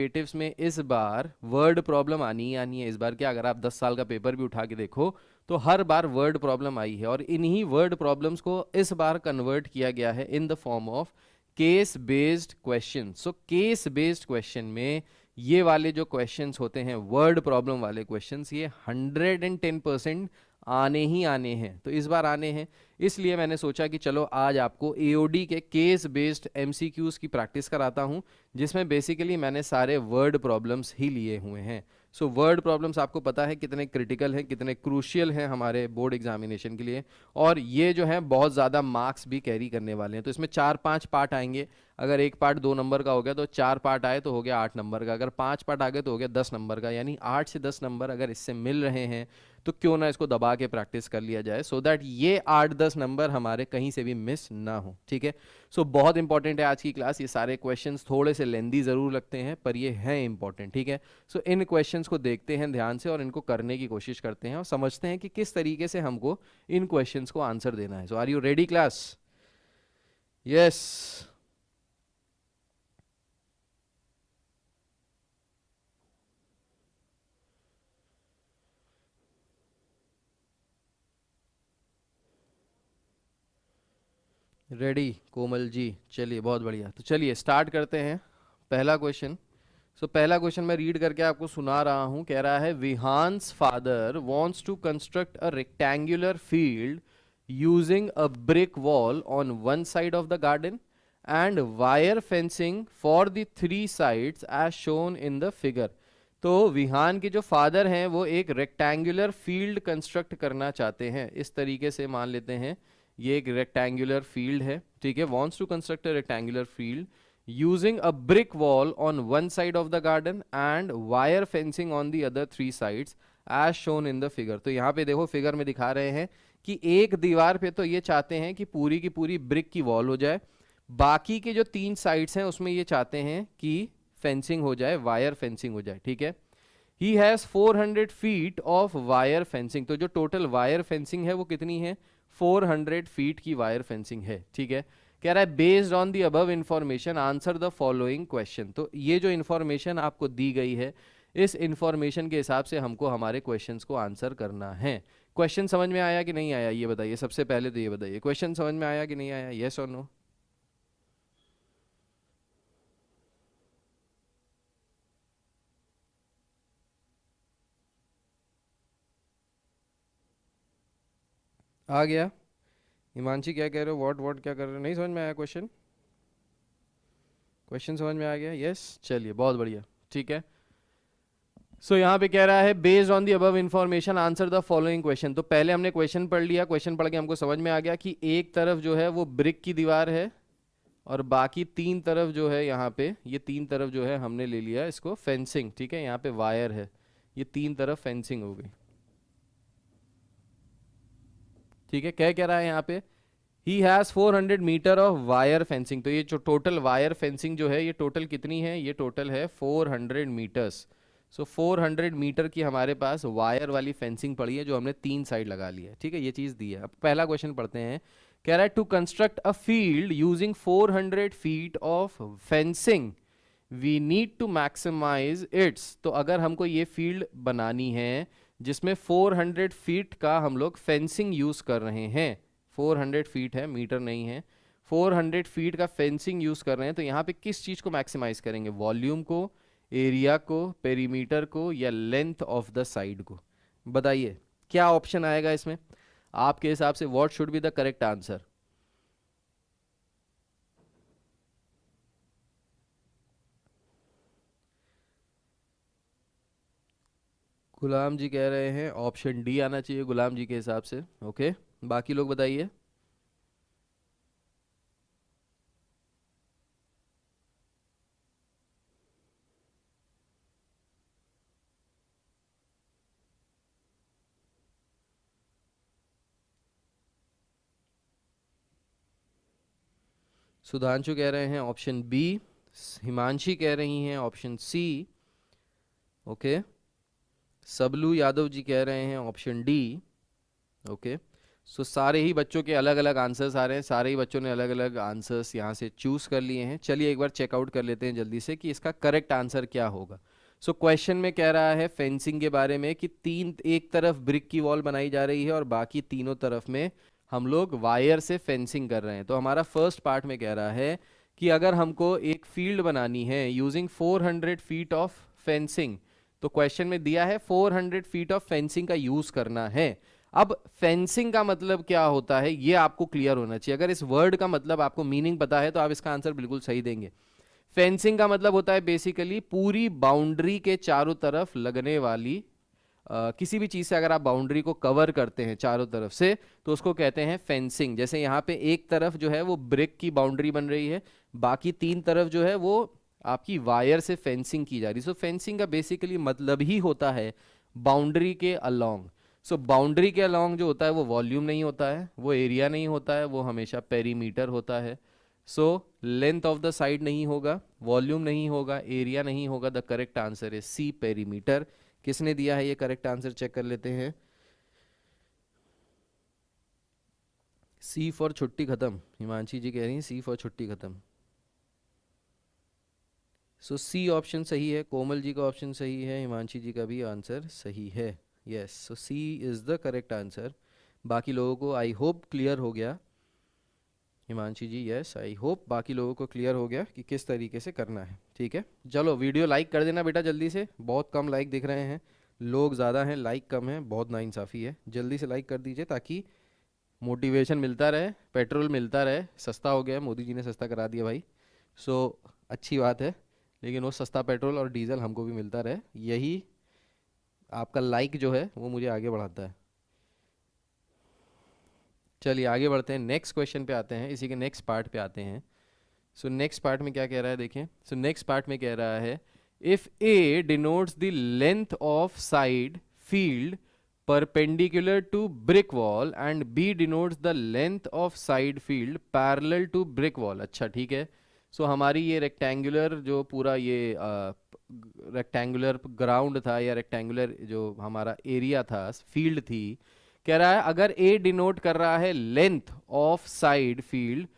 Creatives में इस बार word problem आनी ही आनी है। इस बार क्या, अगर आप 10 साल का पेपर भी उठा के देखो तो हर बार वर्ड प्रॉब्लम आई है, और इन्हीं वर्ड प्रॉब्लम्स को इस बार कन्वर्ट किया गया है in the form of case based question. So case based question में ये वाले जो क्वेश्चंस होते हैं, वर्ड प्रॉब्लम वाले क्वेश्चंस, ये 110% आने ही आने हैं। तो इस बार आने हैं, इसलिए मैंने सोचा कि चलो आज आपको एओडी के केस बेस्ड एमसीक्यूज की प्रैक्टिस कराता हूं, जिसमें बेसिकली मैंने सारे वर्ड प्रॉब्लम्स ही लिए हुए हैं। सो वर्ड प्रॉब्लम्स आपको पता है कितने क्रिटिकल हैं, कितने क्रूशियल हैं हमारे बोर्ड एग्जामिनेशन के लिए, और ये जो है बहुत ज़्यादा मार्क्स भी कैरी करने वाले हैं। तो इसमें 4-5 पार्ट आएंगे। अगर एक पार्ट 2 नंबर का हो गया तो 4 पार्ट आए तो हो गया 8 नंबर का, अगर 5 पार्ट आ गए तो हो गया 10 नंबर का। यानी 8 से 10 नंबर अगर इससे मिल रहे हैं तो क्यों ना इसको दबा के प्रैक्टिस कर लिया जाए, सो दैट ये 8-10 नंबर हमारे कहीं से भी मिस ना हो। ठीक है, सो बहुत इंपॉर्टेंट है आज की क्लास। ये सारे क्वेश्चंस थोड़े से लेंदी ज़रूर लगते हैं पर ये हैं इंपॉर्टेंट। ठीक है, सो इन क्वेश्चंस को देखते हैं ध्यान से और इनको करने की कोशिश करते हैं और समझते हैं कि किस तरीके से हमको इन क्वेश्चंस को आंसर देना है। So are you ready class? Yes, ready Komal ji? चलिए बहुत बढ़िया, तो चलिए स्टार्ट करते हैं। पहला क्वेश्चन, सो पहला क्वेश्चन मैं रीड करके आपको सुना रहा हूं। कह रहा है, Vihaan's father wants to construct a rectangular field using a brick wall on one side of the garden and wire fencing for the 3 sides as shown in the figure. तो विहान के जो फादर हैं वो एक रेक्टेंगुलर फील्ड कंस्ट्रक्ट करना चाहते हैं। इस तरीके से मान लेते हैं ये एक रेक्टेंगुलर फील्ड है। ठीक है, wants to construct a rectangular field using a brick wall on one side of the garden and wire fencing on the other 3 sides as shown in the figure। तो यहाँ पे देखो फिगर में दिखा रहे हैं कि एक दीवार पे तो ये चाहते हैं कि पूरी की पूरी ब्रिक की वॉल हो जाए, बाकी के जो 3 साइड्स हैं उसमें ये चाहते हैं कि फेंसिंग हो जाए, वायर फेंसिंग हो जाए। ठीक है, ही has 400 feet of wire fencing. तो जो टोटल वायर फेंसिंग है वो कितनी है? 400 फीट की वायर फेंसिंग है। ठीक है, कह रहा है based on the above information answer the following question. तो ये जो इंफॉर्मेशन आपको दी गई है, इस इंफॉर्मेशन के हिसाब से हमको हमारे क्वेश्चंस को आंसर करना है। क्वेश्चन समझ में आया कि नहीं आया ये बताइए। सबसे पहले तो ये बताइए, क्वेश्चन समझ में आया कि नहीं आया, येस और नो? आ गया? हिमांशी क्या कह रहे हो, व्हाट व्हाट क्या कर रहे हो? नहीं समझ में आया क्वेश्चन? क्वेश्चन समझ में आ गया? यस, चलिए बहुत बढ़िया। ठीक है, सो यहाँ पे कह रहा है based on the above information answer the following question. तो पहले हमने क्वेश्चन पढ़ लिया, क्वेश्चन पढ़ के हमको समझ में आ गया कि एक तरफ जो है वो ब्रिक की दीवार है और बाकी 3 तरफ जो है यहाँ पे, ये 3 तरफ जो है हमने ले लिया इसको फेंसिंग। ठीक है, यहाँ पे वायर है, ये 3 तरफ फेंसिंग हो गई। ठीक है, क्या कह रहा है यहाँ पे, he has 400 metre of wire fencing. तो ये जो टोटल वायर फेंसिंग जो है ये टोटल कितनी है? ये टोटल है 400 मीटर्स। सो 400 मीटर की हमारे पास वायर वाली फेंसिंग पड़ी है जो हमने 3 साइड लगा ली है। ठीक है, ये चीज़ दी है। अब पहला क्वेश्चन पढ़ते हैं। कह रहा है to construct a field using 400 feet of fencing we need to maximize its. तो अगर हमको ये फील्ड बनानी है जिसमें 400 फीट का हम लोग फेंसिंग यूज कर रहे हैं, 400 फीट है, मीटर नहीं है, 400 फीट का फेंसिंग यूज कर रहे हैं, तो यहाँ पे किस चीज को मैक्सिमाइज करेंगे? वॉल्यूम को, एरिया को, पेरीमीटर को, या लेंथ ऑफ द साइड को? बताइए क्या ऑप्शन आएगा इसमें आपके हिसाब से? What should be the correct answer? Ghulam ji कह रहे हैं ऑप्शन डी आना चाहिए गुलाम जी के हिसाब से। ओके, बाकी लोग बताइए। सुधांशु कह रहे हैं ऑप्शन बी, हिमांशी कह रही हैं option C. Okay, Sablu Yadav ji कह रहे हैं ऑप्शन डी। ओके, सो सारे ही बच्चों के अलग अलग आंसर्स आ रहे हैं, सारे ही बच्चों ने अलग अलग आंसर्स यहाँ से चूज कर लिए हैं। चलिए एक बार चेकआउट कर लेते हैं जल्दी से कि इसका करेक्ट आंसर क्या होगा। सो क्वेश्चन में कह रहा है फेंसिंग के बारे में कि तीन, एक तरफ ब्रिक की वॉल बनाई जा रही है और बाकी तीनों तरफ में हम लोग वायर से फेंसिंग कर रहे हैं। तो हमारा फर्स्ट पार्ट में कह रहा है कि अगर हमको एक फील्ड बनानी है यूजिंग 400 फीट ऑफ फेंसिंग, तो क्वेश्चन में दिया है 400 फीट ऑफ फेंसिंग का यूज करना है। अब फेंसिंग का मतलब क्या होता है ये आपको क्लियर होना चाहिए। अगर इस वर्ड का मतलब आपको मीनिंग पता है तो आप इसका आंसर बिल्कुल सही देंगे। फेंसिंग का मतलब होता है बेसिकली पूरी बाउंड्री के चारों तरफ लगने वाली किसी भी चीज से अगर आप बाउंड्री को कवर करते हैं चारों तरफ से तो उसको कहते हैं फेंसिंग। जैसे यहाँ पे एक तरफ जो है वो ब्रिक की बाउंड्री बन रही है, बाकी तीन तरफ जो है वो आपकी वायर से फेंसिंग की जा रही है। सो फेंसिंग का बेसिकली मतलब ही होता है बाउंड्री के अलोंग। सो बाउंड्री के अलोंग जो होता है वो वॉल्यूम नहीं होता है, वो एरिया नहीं होता है, वो हमेशा पेरीमीटर होता है। So length of the side नहीं होगा, वॉल्यूम नहीं होगा, एरिया नहीं होगा। द करेक्ट आंसर है सी, पेरीमीटर। किसने दिया है ये करेक्ट आंसर, चेक कर लेते हैं। सी फॉर छुट्टी खत्म, हिमांशी जी कह रही हैं सी फॉर छुट्टी खत्म। सो सी ऑप्शन सही है, कोमल जी का ऑप्शन सही है, हिमांशी जी का भी आंसर सही है। Yes, so C is the correct answer. बाकी लोगों को आई होप क्लियर हो गया। Himanshi ji yes, I hope बाकी लोगों को क्लियर हो गया कि किस तरीके से करना है। ठीक है, चलो वीडियो लाइक कर देना बेटा जल्दी से, बहुत कम लाइक दिख रहे हैं, लोग ज़्यादा हैं लाइक कम है, बहुत नाइंसाफ़ी है। जल्दी से लाइक कर दीजिए ताकि मोटिवेशन मिलता रहे, पेट्रोल मिलता रहे। सस्ता हो गया है, मोदी जी ने सस्ता करा दिया भाई। सो अच्छी बात है, लेकिन वो सस्ता पेट्रोल और डीजल हमको भी मिलता रहे, यही आपका लाइक जो है वो मुझे आगे बढ़ाता है। चलिए आगे बढ़ते हैं, नेक्स्ट क्वेश्चन पे आते हैं, इसी के नेक्स्ट पार्ट पे आते हैं। सो नेक्स्ट पार्ट में क्या कह रहा है देखें। सो नेक्स्ट पार्ट में कह रहा है if A denotes the length of side field perpendicular to brick wall and B denotes the length of side field parallel to brick wall। अच्छा ठीक है, सो हमारी ये रेक्टेंगुलर जो पूरा ये रेक्टेंगुलर ग्राउंड था या रेक्टेंगुलर जो हमारा एरिया था, फील्ड थी, कह रहा है अगर ए डिनोट कर रहा है length of side field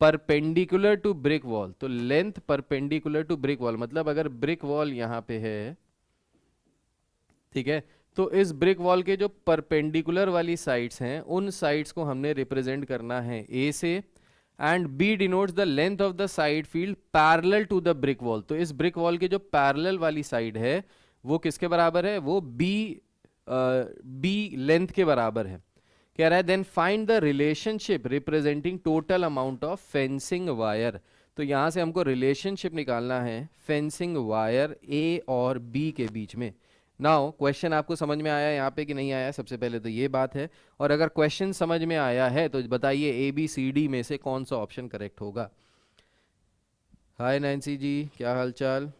perpendicular to brick wall, तो length perpendicular to brick wall मतलब अगर ब्रिक वॉल यहाँ पे है, ठीक है, तो इस ब्रिक वॉल के जो परपेंडिकुलर वाली साइड्स हैं उन साइड्स को हमने रिप्रेजेंट करना है ए से। And B denotes the length of the side field parallel to the brick wall, तो इस ब्रिक वॉल के जो पैरेलल वाली साइड है वो किसके बराबर है, वो बी लेंथ के बराबर है। कह रहा है then find the relationship representing total amount of fencing wire. तो यहां से हमको रिलेशनशिप निकालना है फेंसिंग वायर ए और बी के बीच में। नाउ क्वेश्चन आपको समझ में आया यहाँ पे कि नहीं आया, सबसे पहले तो ये बात है। और अगर क्वेश्चन समझ में आया है तो बताइए ए बी सी डी में से कौन सा ऑप्शन करेक्ट होगा। हाय नैन्सी जी, क्या हाल चाल।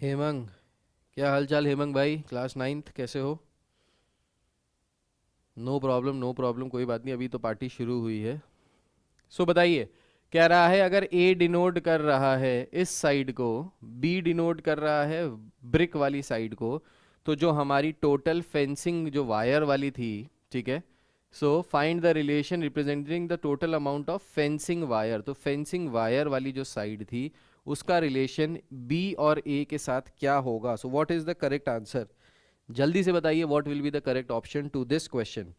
हेमंग, क्या हाल चाल हेमंग भाई, क्लास 9th कैसे हो। नो प्रॉब्लम नो प्रॉब्लम, कोई बात नहीं, अभी तो पार्टी शुरू हुई है। सो बताइए, कह रहा है अगर ए डिनोट कर रहा है इस साइड को, बी डिनोट कर रहा है ब्रिक वाली साइड को, तो जो हमारी टोटल फेंसिंग जो वायर वाली थी, ठीक है, so find the relation representing the total amount of fencing wire. तो फेंसिंग वायर वाली जो साइड थी उसका रिलेशन बी और ए के साथ क्या होगा। So what is the correct answer, जल्दी से बताइए what will be the correct option to this question.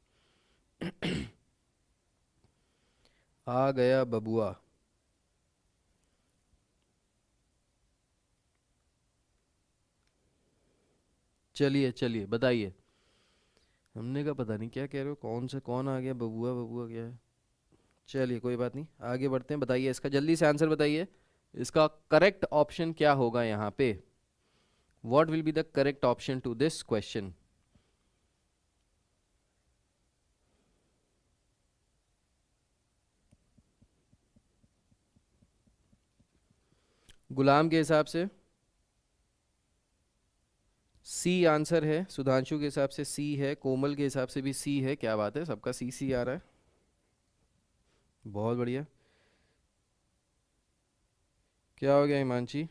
आ गया बबुआ। चलिए चलिए बताइए। हमने का पता नहीं क्या कह रहे हो, कौन से कौन आ गया, बबुआ बबुआ क्या है। चलिए कोई बात नहीं, आगे बढ़ते हैं, बताइए इसका जल्दी से आंसर बताइए, इसका करेक्ट ऑप्शन क्या होगा यहाँ पे। What will be the correct option to this question. Ghulam के हिसाब से सी आंसर है, सुधांशु के हिसाब से सी है, कोमल के हिसाब से भी सी है। क्या बात है, सबका सी सी आ रहा है, बहुत बढ़िया। क्या हो गया हिमांशी?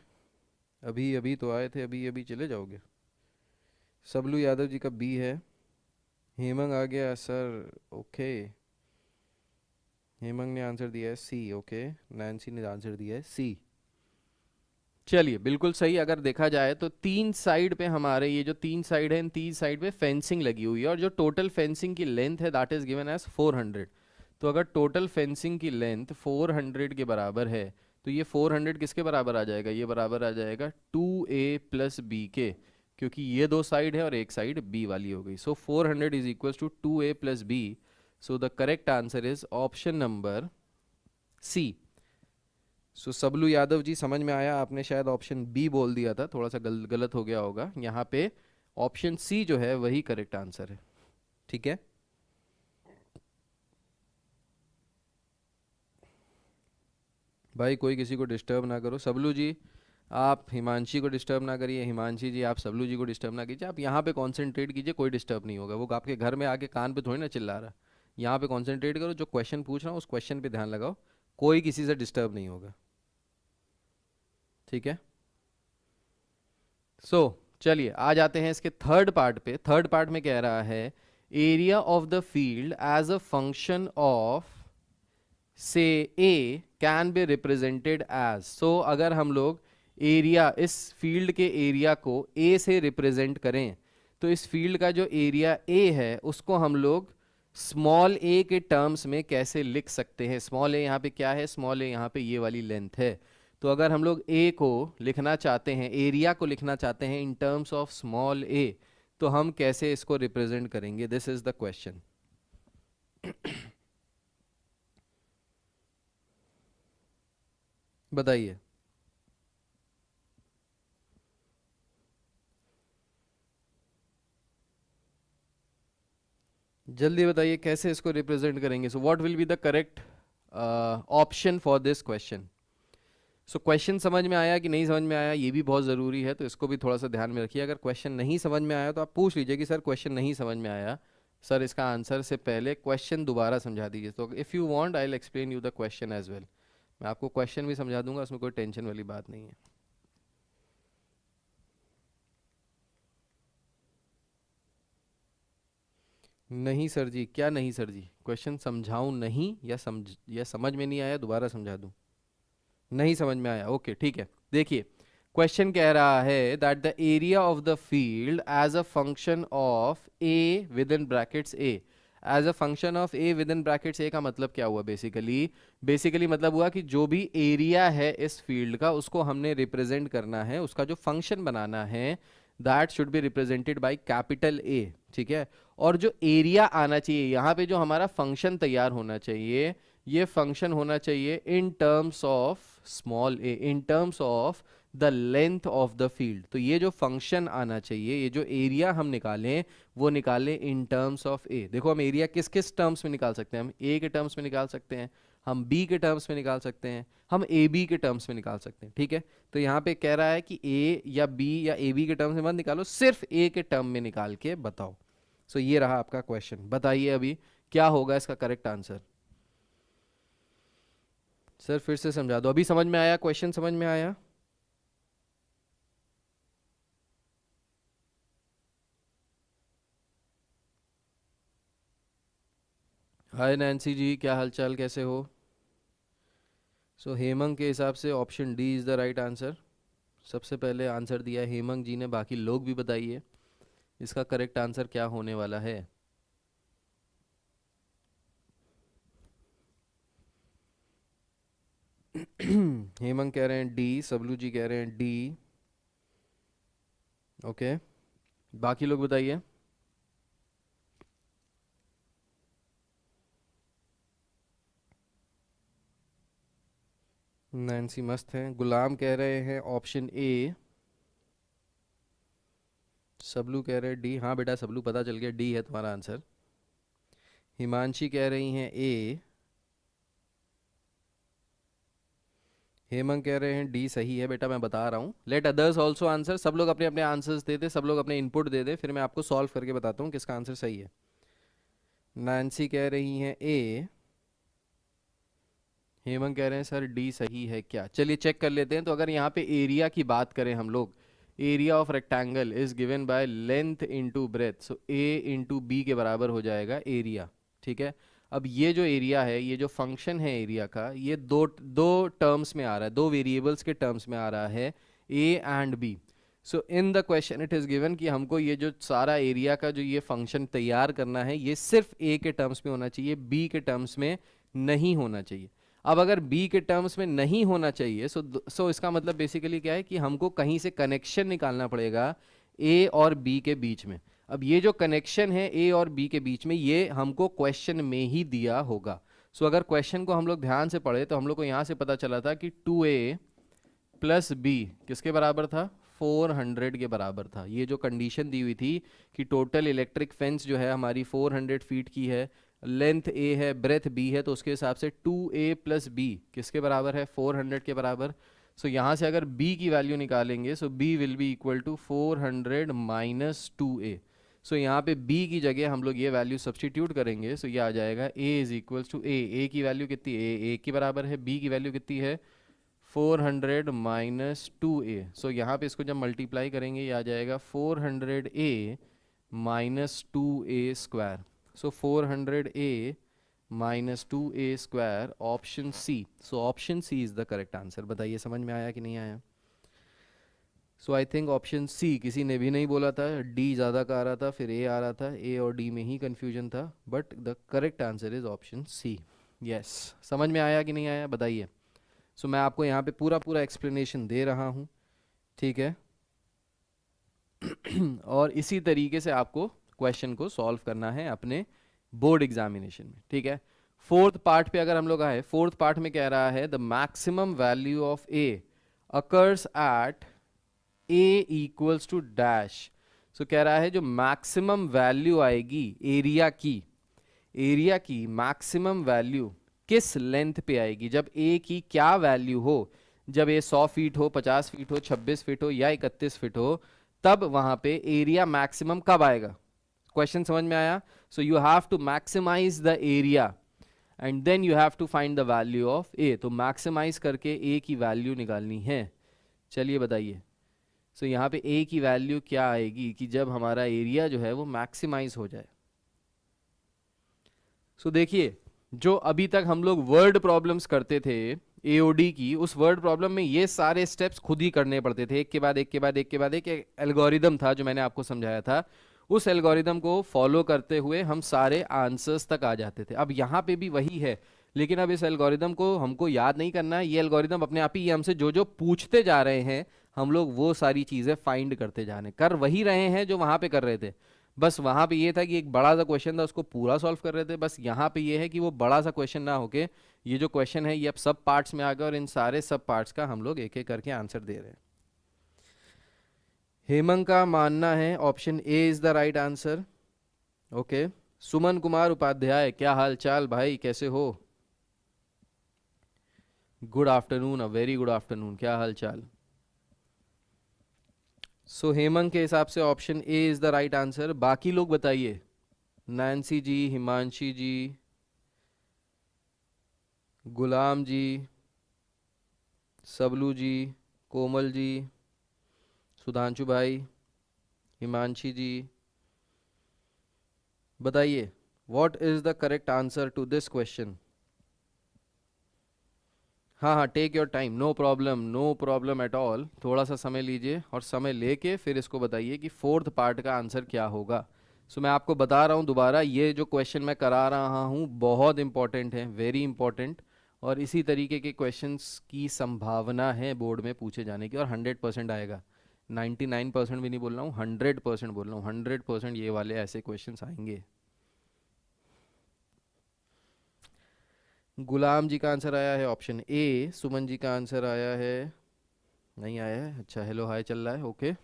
अभी अभी तो आए थे, अभी अभी चले जाओगे? सबलू यादव जी का बी है। हेमंग आ गया सर। ओके, हेमंग ने आंसर दिया है सी। ओके, नैन्सी ने आंसर दिया है सी। चलिए, बिल्कुल सही। अगर देखा जाए तो तीन साइड पे हमारे, ये जो तीन साइड है, इन तीन साइड पे फेंसिंग लगी हुई है, और जो टोटल फेंसिंग की लेंथ है दैट इज गिवन एज 400। तो अगर टोटल फेंसिंग की लेंथ 400 के बराबर है, तो ये 400 किसके बराबर आ जाएगा? ये बराबर आ जाएगा 2a प्लस बी के, क्योंकि ये दो साइड है और एक साइड बी वाली हो गई। So 400 is equal to 2a plus b. So the correct answer is option number C. So Sablu Yadav ji, समझ में आया? आपने शायद ऑप्शन बी बोल दिया था, थोड़ा सा गलत हो गया होगा यहाँ पे। ऑप्शन सी जो है वही करेक्ट आंसर है। ठीक है, भाई कोई किसी को डिस्टर्ब ना करो। सबलू जी, आप हिमांशी को डिस्टर्ब ना करिए। हिमांशी जी, आप सबलू जी को डिस्टर्ब ना कीजिए। आप यहाँ पे कंसंट्रेट कीजिए, कोई डिस्टर्ब नहीं होगा। वो आपके घर में आके कान पे थोड़ी ना चिल्ला रहा। यहाँ पे कंसंट्रेट करो, जो क्वेश्चन पूछ रहा हूँ उस क्वेश्चन पे ध्यान लगाओ। कोई किसी से डिस्टर्ब नहीं होगा, ठीक है? चलिए आ जाते हैं इसके थर्ड पार्ट पे। थर्ड पार्ट में कह रहा है area of the field as a function of से A can be represented as. So अगर हम लोग एरिया, इस फील्ड के एरिया को ए से रिप्रेजेंट करें, तो इस फील्ड का जो एरिया ए है उसको हम लोग स्मॉल ए के टर्म्स में कैसे लिख सकते हैं? स्मॉल ए यहाँ पे क्या है? स्मॉल ए यहाँ पे ये वाली लेंथ है। तो अगर हम लोग ए को लिखना चाहते हैं, एरिया को लिखना चाहते हैं इन टर्म्स ऑफ स्मॉल ए, तो हम कैसे इसको रिप्रेजेंट करेंगे? This is the question. बताइए, जल्दी बताइए कैसे इसको रिप्रेजेंट करेंगे। So what will be the correct option for this question? So question समझ में आया कि नहीं समझ में आया, ये भी बहुत ज़रूरी है, तो इसको भी थोड़ा सा ध्यान में रखिए। अगर क्वेश्चन नहीं समझ में आया तो आप पूछ लीजिए कि सर क्वेश्चन नहीं समझ में आया, सर इसका आंसर से पहले क्वेश्चन दोबारा समझा दीजिए। तो if you want I will explain you the question as well. मैं आपको क्वेश्चन भी समझा दूंगा, उसमें कोई टेंशन वाली बात नहीं है। नहीं सर जी, क्या नहीं सर जी? क्वेश्चन समझाऊं नहीं, या समझ में नहीं आया दोबारा समझा दूं? नहीं समझ में आया, ओके ठीक है। देखिए, क्वेश्चन कह रहा है that the area of the field as a function of a within brackets a. As a function of a within brackets a का मतलब क्या हुआ? बेसिकली मतलब हुआ कि जो भी एरिया है इस फील्ड का, उसको हमने रिप्रेजेंट करना है, उसका जो फंक्शन बनाना है that should be represented by capital A. ठीक है, और जो एरिया आना चाहिए यहाँ पे, जो हमारा फंक्शन तैयार होना चाहिए, ये फंक्शन होना चाहिए इन terms of small A, in terms of the length of the field. तो ये जो फंक्शन आना चाहिए, ये जो एरिया हम निकालें, वो निकालें इन टर्म्स ऑफ ए। देखो, हम एरिया किस किस टर्म्स में निकाल सकते हैं? हम ए के टर्म्स में निकाल सकते हैं, हम बी के टर्म्स में निकाल सकते हैं, हम ए बी के टर्म्स में निकाल सकते हैं। ठीक है, तो यहाँ पे कह रहा है कि ए या बी या ए बी के टर्म्स में मत निकालो, सिर्फ ए के टर्म में निकाल के बताओ। सो ये रहा आपका क्वेश्चन। बताइए अभी क्या होगा इसका करेक्ट आंसर? सर फिर से समझा दो। अभी समझ में आया? क्वेश्चन समझ में आया? हाय नैन्सी जी, क्या हालचाल, कैसे हो? सो हेमंग के हिसाब से option D is the right answer. सबसे पहले आंसर दिया है हेमंग जी ने, बाकी लोग भी बताइए इसका करेक्ट आंसर क्या होने वाला है। हेमंग कह रहे हैं डी, सबलू जी कह रहे हैं डी। ओके, बाकी लोग बताइए। नैन्सी मस्त हैं। गुलाम कह रहे हैं ऑप्शन ए। सबलू कह रहे हैं डी। हाँ बेटा सबलू, पता चल गया डी है तुम्हारा आंसर। हिमांशी कह रही हैं ए। हेमंग कह रहे हैं डी सही है बेटा, मैं बता रहा हूँ। Let others also answer. सब लोग अपने अपने आंसर्स दे दे, सब लोग अपने इनपुट दे दे, फिर मैं आपको सॉल्व करके बताता हूँ किसका आंसर सही है। नैन्सी कह रही हैं ए, हेमंत कह रहे हैं सर डी सही है क्या? चलिए चेक कर लेते हैं। तो अगर यहाँ पे एरिया की बात करें हम लोग, area of rectangle is given by length into breadth, so A into B के बराबर हो जाएगा एरिया। ठीक है, अब ये जो एरिया है, ये जो फंक्शन है एरिया का, ये दो दो टर्म्स में आ रहा है, दो वेरिएबल्स के टर्म्स में आ रहा है, A and B. So in the question it is given कि हमको ये जो सारा एरिया का जो ये फंक्शन तैयार करना है, ये सिर्फ ए के टर्म्स में होना चाहिए, बी के टर्म्स में नहीं होना चाहिए। अब अगर b के टर्म्स में नहीं होना चाहिए, सो इसका मतलब बेसिकली क्या है कि हमको कहीं से कनेक्शन निकालना पड़ेगा a और b के बीच में। अब ये जो कनेक्शन है a और b के बीच में, ये हमको क्वेश्चन में ही दिया होगा। सो अगर क्वेश्चन को हम लोग ध्यान से पढ़े तो हम लोग को यहाँ से पता चला था कि 2a प्लस b किसके बराबर था? 400 के बराबर था। ये जो कंडीशन दी हुई थी कि टोटल इलेक्ट्रिक फेंस जो है हमारी 400 फीट की है, लेंथ a है, ब्रेथ b है, तो उसके हिसाब से 2a प्लस b किसके बराबर है? 400 के बराबर। सो यहाँ से अगर b की वैल्यू निकालेंगे, so b will be equal to 400 minus 2a। So यहाँ पे b की जगह हम लोग ये वैल्यू सब्सटीट्यूट करेंगे, सो ये आ जाएगा a is equal to a की वैल्यू कितनी? a के बराबर है, b की वैल्यू कितनी है? 400 माइनस 2a। सो यहाँ पे इसको जब मल्टीप्लाई करेंगे, ये आ जाएगा 400a minus 2a square. So 400a minus 2a square, option C. So option C is the correct answer. बताइए समझ में आया कि नहीं आया? सो आई थिंक ऑप्शन सी, किसी ने भी नहीं बोला था, डी ज़्यादा का आ रहा था, फिर ए आ रहा था, ए और डी में ही कंफ्यूजन था, but the correct answer is option C. Yes, समझ में आया कि नहीं आया बताइए। सो मैं आपको यहाँ पे पूरा पूरा एक्सप्लेनेशन दे रहा हूँ, ठीक है? और इसी तरीके से आपको क्वेश्चन को सॉल्व करना है अपने बोर्ड एग्जामिनेशन में, ठीक है? फोर्थ पार्ट पे अगर हम लोग आए, फोर्थ पार्ट में कह रहा है the maximum value of a occurs at a equals to dash. So कह रहा है जो मैक्सिमम वैल्यू आएगी एरिया की मैक्सिमम वैल्यू किस लेंथ पे आएगी? जब ए की क्या वैल्यू हो, जब ए 100 फीट हो, 50 फीट हो, 26 फीट हो या 31 फीट हो, तब वहां पे एरिया मैक्सिमम कब आएगा? क्वेश्चन समझ में आया? So you have to maximize the area and then you have to find the value of a. तो मैक्सिमाइज करके ए की वैल्यू निकालनी है। चलिए बताइए। सो यहाँ पे ए की वैल्यू क्या आएगी कि जब हमारा एरिया जो है वो मैक्सिमाइज हो जाए? सो देखिए, जो अभी तक हम लोग वर्ड प्रॉब्लम्स करते थे एओडी की, उस वर्ड प्रॉब्लम में ये सारे स्टेप्स खुद ही करने पड़ते थे, एक के बाद एक के बाद एक के बाद एक एल्गोरिदम था जो मैंने आपको समझाया था। उस एल्गोरिदम को फॉलो करते हुए हम सारे आंसर्स तक आ जाते थे। अब यहाँ पे भी वही है, लेकिन अब इस एल्गोरिदम को हमको याद नहीं करना है। ये एल्गोरिदम अपने आप ही ये हमसे जो जो पूछते जा रहे हैं, हम लोग वो सारी चीज़ें फाइंड करते जाने, कर वही रहे हैं जो वहाँ पे कर रहे थे। बस वहाँ पे ये था कि एक बड़ा सा क्वेश्चन था, उसको पूरा सॉल्व कर रहे थे। बस यहाँ पे ये है कि वो बड़ा सा क्वेश्चन ना होके ये जो क्वेश्चन है ये अब सब पार्ट्स में आ गया और इन सारे सब पार्ट्स का हम लोग एक एक करके आंसर दे रहे हैं। हेमंत का मानना है option A is the right answer. Okay, Suman Kumar Upadhyay, क्या हाल चाल भाई, कैसे हो? Good afternoon, a very good afternoon, क्या हाल चाल? सो हेमंत के हिसाब से option A is the right answer. बाकी लोग बताइए, नैन्सी जी, हिमांशी जी, गुलाम जी, सबलू जी, कोमल जी, सुधांशु भाई, हिमांशी जी, बताइए what is the correct answer to this question. हाँ हाँ, take your time, no problem, no problem at all. थोड़ा सा समय लीजिए और समय लेके फिर इसको बताइए कि फोर्थ पार्ट का आंसर क्या होगा। सो मैं आपको बता रहा हूँ दोबारा, ये जो क्वेश्चन मैं करा रहा हूँ बहुत इंपॉर्टेंट है, वेरी इंपॉर्टेंट, और इसी तरीके के क्वेश्चंस की संभावना है बोर्ड में पूछे जाने की, और 100% आएगा। 99% भी नहीं बोल रहा हूँ, 100% बोल रहा हूँ, 100% ये वाले ऐसे क्वेश्चंस आएंगे। गुलाम जी का आंसर आया है ऑप्शन ए, सुमन जी का आंसर आया है, नहीं आया है, अच्छा हेलो हाय चल रहा है, ओके।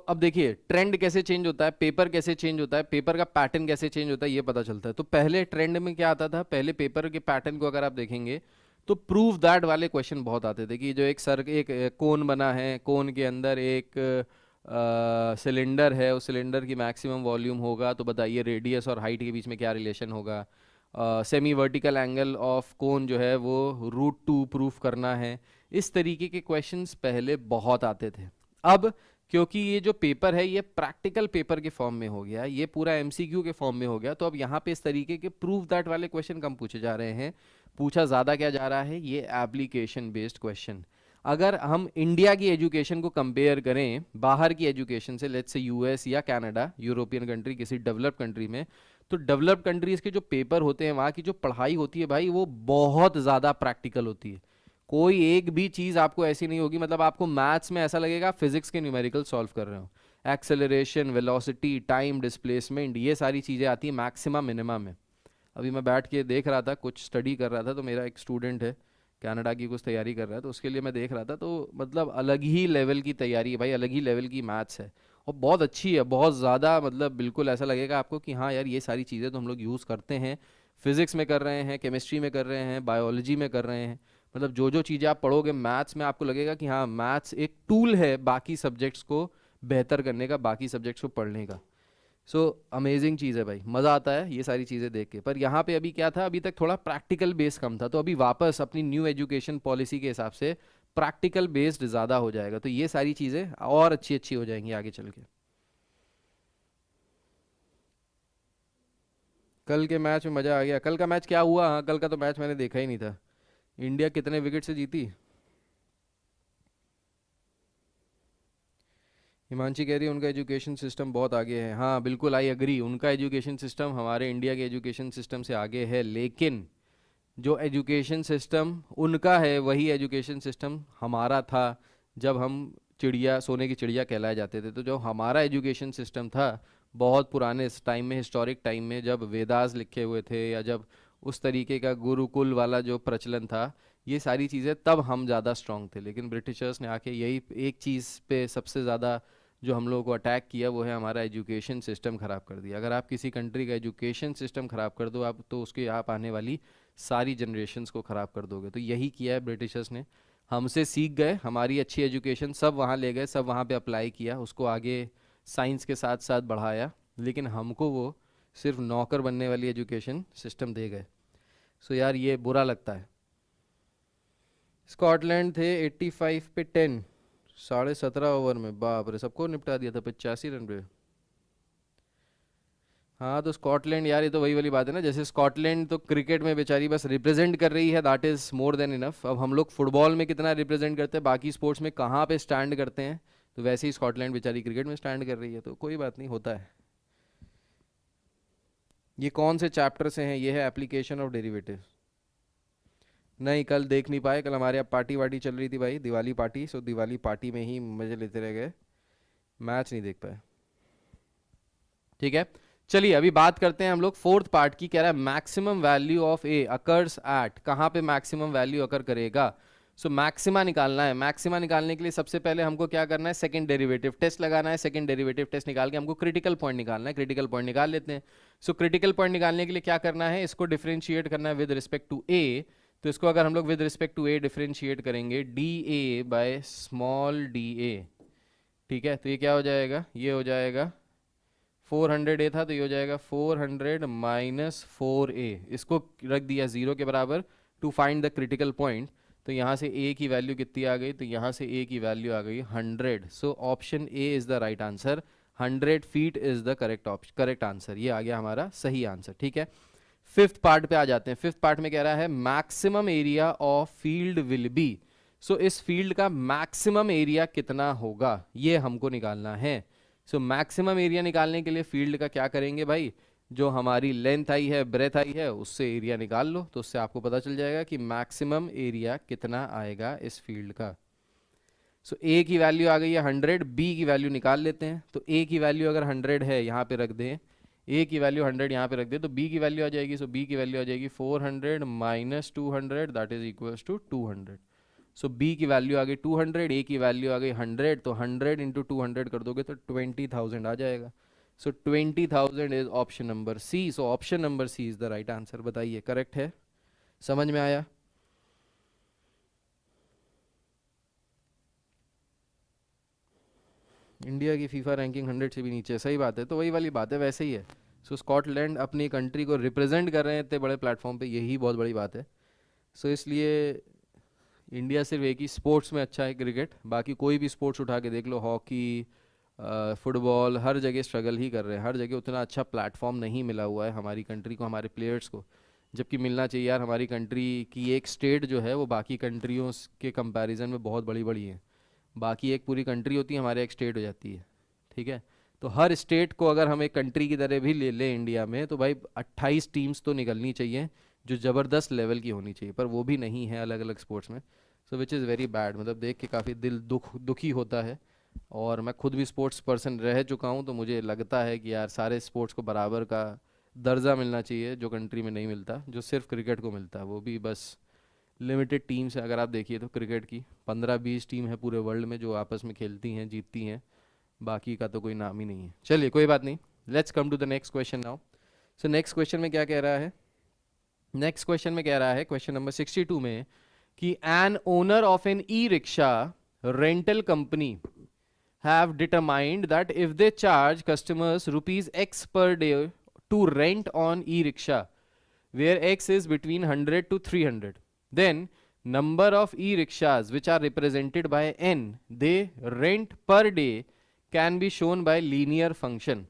अब देखिए ट्रेंड कैसे चेंज होता है, पेपर कैसे चेंज होता है, पेपर का पैटर्न कैसे चेंज होता है, ये पता चलता है। तो पहले ट्रेंड में क्या आता था, पहले पेपर के पैटर्न को अगर आप देखेंगे तो प्रूव दैट वाले क्वेश्चन बहुत आते थे कि जो एक कोन बना है, कोन के अंदर एक सिलेंडर है, उस सिलेंडर की मैक्सिमम वॉल्यूम होगा, तो बताइए रेडियस और हाइट के बीच में क्या रिलेशन होगा। Semi vertical angle of cone जो है वो √2 प्रूफ करना है। इस तरीके के क्वेश्चंस पहले बहुत आते थे। अब क्योंकि ये जो पेपर है ये प्रैक्टिकल पेपर के फॉर्म में हो गया, ये पूरा एमसीक्यू के फॉर्म में हो गया, तो अब यहाँ पे इस तरीके के प्रूव दैट वाले क्वेश्चन कम पूछे जा रहे हैं। पूछा ज़्यादा क्या जा रहा है, ये एप्लीकेशन बेस्ड क्वेश्चन। अगर हम इंडिया की एजुकेशन को कंपेयर करें बाहर की एजुकेशन से, लेट्स से यूएस या कनाडा, यूरोपियन कंट्री, किसी डेवलप्ड कंट्री में, तो डेवलप्ड कंट्रीज़ के जो पेपर होते हैं, वहाँ की जो पढ़ाई होती है भाई, वो बहुत ज़्यादा प्रैक्टिकल होती है। कोई एक भी चीज़ आपको ऐसी नहीं होगी, मतलब आपको मैथ्स में ऐसा लगेगा फिजिक्स के न्यूमेरिकल सॉल्व कर रहे हो। एक्सेलरेशन, वेलोसिटी, टाइम डिस्प्लेसमेंट, ये सारी चीज़ें आती हैं मैक्सिमम मिनिमम में। अभी मैं बैठ के देख रहा था, कुछ स्टडी कर रहा था, तो मेरा एक स्टूडेंट है कनाडा की, कुछ तैयारी कर रहा है, तो उसके लिए मैं देख रहा था, तो मतलब अलग ही लेवल की तैयारी है भाई, अलग ही लेवल की मैथ्स है, और बहुत अच्छी है, बहुत ज़्यादा, मतलब बिल्कुल ऐसा लगेगा आपको कि हाँ यार ये सारी चीज़ें तो हम लोग यूज़ करते हैं, फिजिक्स में कर रहे हैं, केमिस्ट्री में कर रहे हैं, बायोलॉजी में कर रहे हैं। मतलब जो जो चीज़ें आप पढ़ोगे मैथ्स में, आपको लगेगा कि हाँ मैथ्स एक टूल है बाकी सब्जेक्ट्स को बेहतर करने का, बाकी सब्जेक्ट्स को पढ़ने का। सो अमेजिंग चीज़ है भाई, मज़ा आता है ये सारी चीज़ें देख के। पर यहाँ पे अभी क्या था, अभी तक थोड़ा प्रैक्टिकल बेस कम था, तो अभी वापस अपनी न्यू एजुकेशन पॉलिसी के हिसाब से प्रैक्टिकल बेस्ड ज़्यादा हो जाएगा, तो ये सारी चीज़ें और अच्छी अच्छी हो जाएंगी आगे चल के। कल के मैच में मज़ा आ गया। कल का मैच क्या हुआ, हाँ कल का तो मैच मैंने देखा ही नहीं था। इंडिया कितने विकेट से जीती? हिमांशी कह रही है उनका एजुकेशन सिस्टम बहुत आगे है। हाँ बिल्कुल, आई एग्री, उनका एजुकेशन सिस्टम हमारे इंडिया के एजुकेशन सिस्टम से आगे है, लेकिन जो एजुकेशन सिस्टम उनका है वही एजुकेशन सिस्टम हमारा था जब हम चिड़िया, सोने की चिड़िया कहलाए जाते थे। तो जो हमारा एजुकेशन सिस्टम था बहुत पुराने टाइम में, हिस्टोरिक टाइम में, जब वेदास लिखे हुए थे, या जब उस तरीके का गुरुकुल वाला जो प्रचलन था, ये सारी चीज़ें, तब हम ज़्यादा स्ट्रांग थे। लेकिन ब्रिटिशर्स ने आके यही एक चीज़ पे सबसे ज़्यादा जो हम लोगों को अटैक किया, वो है हमारा एजुकेशन सिस्टम ख़राब कर दिया। अगर आप किसी कंट्री का एजुकेशन सिस्टम ख़राब कर दो आप, तो उसके आप आने वाली सारी जनरेशन्स को ख़राब कर दोगे। तो यही किया है ब्रिटिशर्स ने, हमसे सीख गए, हमारी अच्छी एजुकेशन सब वहाँ ले गए, सब वहाँ पे अप्लाई किया, उसको आगे साइंस के साथ साथ बढ़ाया, लेकिन हमको वो सिर्फ नौकर बनने वाली एजुकेशन सिस्टम दे गए। सो यार ये बुरा लगता है। स्कॉटलैंड थे 85 पे 10, 17.5 ओवर में, बाप रे, सबको निपटा दिया था 85 रन पे। हाँ तो स्कॉटलैंड यार, ये तो वही वाली बात है ना, जैसे स्कॉटलैंड तो क्रिकेट में बेचारी बस रिप्रेजेंट कर रही है, that is more than enough. अब हम लोग फुटबॉल में कितना रिप्रेजेंट करते हैं, बाकी स्पोर्ट्स में कहाँ पे स्टैंड करते हैं, तो वैसे ही स्कॉटलैंड बेचारी क्रिकेट में स्टैंड कर रही है, तो कोई बात नहीं, होता है। ये कौन से चैप्टर से हैं? ये है एप्लीकेशन ऑफ डेरिवेटिव। नहीं कल देख नहीं पाए, कल हमारे यहाँ पार्टी वार्टी चल रही थी भाई, दिवाली पार्टी, सो दिवाली पार्टी में ही मजे लेते रह गए, मैच नहीं देख पाए। ठीक है, चलिए अभी बात करते हैं हम लोग फोर्थ पार्ट की। कह रहा है maximum value of a occurs eight, कहाँ पे मैक्सिमम वैल्यू अकर करेगा। सो मैक्सिमा निकालना है। मैक्सिमा निकालने के लिए सबसे पहले हमको क्या करना है, सेकंड डेरिवेटिव टेस्ट लगाना है। सेकंड डेरिवेटिव टेस्ट निकाल के हमको क्रिटिकल पॉइंट निकालना है, क्रिटिकल पॉइंट निकाल लेते हैं। सो क्रिटिकल पॉइंट निकालने के लिए क्या करना है, इसको डिफरेंशिएट करना है विद रिस्पेक्ट टू ए। तो इसको अगर हम लोग with respect to a differentiate करेंगे, d a by small d a, ठीक है, तो ये क्या हो जाएगा, ये हो जाएगा 400 ए था, तो ये हो जाएगा 400 माइनस 4 ए, इसको रख दिया जीरो के बराबर to find the critical point. तो यहाँ से ए की वैल्यू कितनी आ गई, तो यहाँ से ए की वैल्यू आ गई 100। So option A is the right answer, 100 feet is the correct answer, ये आ गया हमारा सही आंसर। ठीक है, फिफ्थ पार्ट पे आ जाते हैं। फिफ्थ पार्ट में कह रहा है maximum area of field will be. So इस फील्ड का मैक्सिमम एरिया कितना होगा, ये हमको निकालना है। सो मैक्सिमम एरिया निकालने के लिए फील्ड का क्या करेंगे भाई, जो हमारी लेंथ आई है, ब्रेथ आई है, उससे एरिया निकाल लो, तो उससे आपको पता चल जाएगा कि मैक्सिमम एरिया कितना आएगा इस फील्ड का। सो ए की वैल्यू आ गई है 100, बी की वैल्यू निकाल लेते हैं। तो ए की वैल्यू अगर 100 है, यहाँ पे रख दें, ए की वैल्यू 100 यहाँ पे रख दे, तो बी की वैल्यू आ जाएगी। सो बी की वैल्यू आ जाएगी 400 minus 200, that is equals to 200। So B की वैल्यू आ गई 200, ए की वैल्यू आ गई 100, तो 100 इंटू 200 कर दोगे तो 20,000 आ जाएगा। So 20,000 is option number C. So option number C is the right answer. बताइए करेक्ट है, समझ में आया? इंडिया की फीफा रैंकिंग 100 से भी नीचे है, सही बात है, तो वही वाली बात है, वैसे ही है। सो स्कॉटलैंड अपनी कंट्री को रिप्रेजेंट कर रहे हैं इतने बड़े प्लेटफॉर्म पे, यही बहुत बड़ी बात है। सो इसलिए इंडिया सिर्फ एक ही स्पोर्ट्स में अच्छा है, क्रिकेट, बाकी कोई भी स्पोर्ट्स उठा के देख लो, हॉकी, फुटबॉल, हर जगह स्ट्रगल ही कर रहे हैं, हर जगह उतना अच्छा प्लेटफॉर्म नहीं मिला हुआ है हमारी कंट्री को, हमारे प्लेयर्स को, जबकि मिलना चाहिए यार। हमारी कंट्री की एक स्टेट जो है वो बाकी कंट्रियों के कंपैरिजन में बहुत बड़ी बड़ी है। बाकी एक पूरी कंट्री होती है, हमारे एक स्टेट हो जाती है, ठीक है। तो हर स्टेट को अगर हम एक कंट्री की तरह भी ले लें इंडिया में, तो भाई 28 टीम्स तो निकलनी चाहिए जो ज़बरदस्त लेवल की होनी चाहिए, पर वो भी नहीं है अलग अलग स्पोर्ट्स में। सो विच इज़ वेरी बैड, मतलब देख के काफ़ी दिल दुखी होता है। और मैं खुद भी स्पोर्ट्स पर्सन रह चुका हूँ, तो मुझे लगता है कि यार सारे स्पोर्ट्स को बराबर का दर्जा मिलना चाहिए, जो कंट्री में नहीं मिलता, जो सिर्फ क्रिकेट को मिलता है, वो भी बस लिमिटेड टीम्स है। अगर आप देखिए तो क्रिकेट की 15-20 टीम है पूरे वर्ल्ड में जो आपस में खेलती हैं, जीतती हैं, बाकी का तो कोई नाम ही नहीं है। चलिए कोई बात नहीं, let's come to the next question now. So next question में क्या कह रहा है, नेक्स्ट क्वेश्चन में कह रहा है, क्वेश्चन नंबर 62 में, कि an owner of an e rickshaw rental company have determined that if they charge customers rupees X per day to rent on e-rickshaw, where X is between 100 to 300, then number of e-rickshaws which are represented by N they rent per day can be shown by linear function.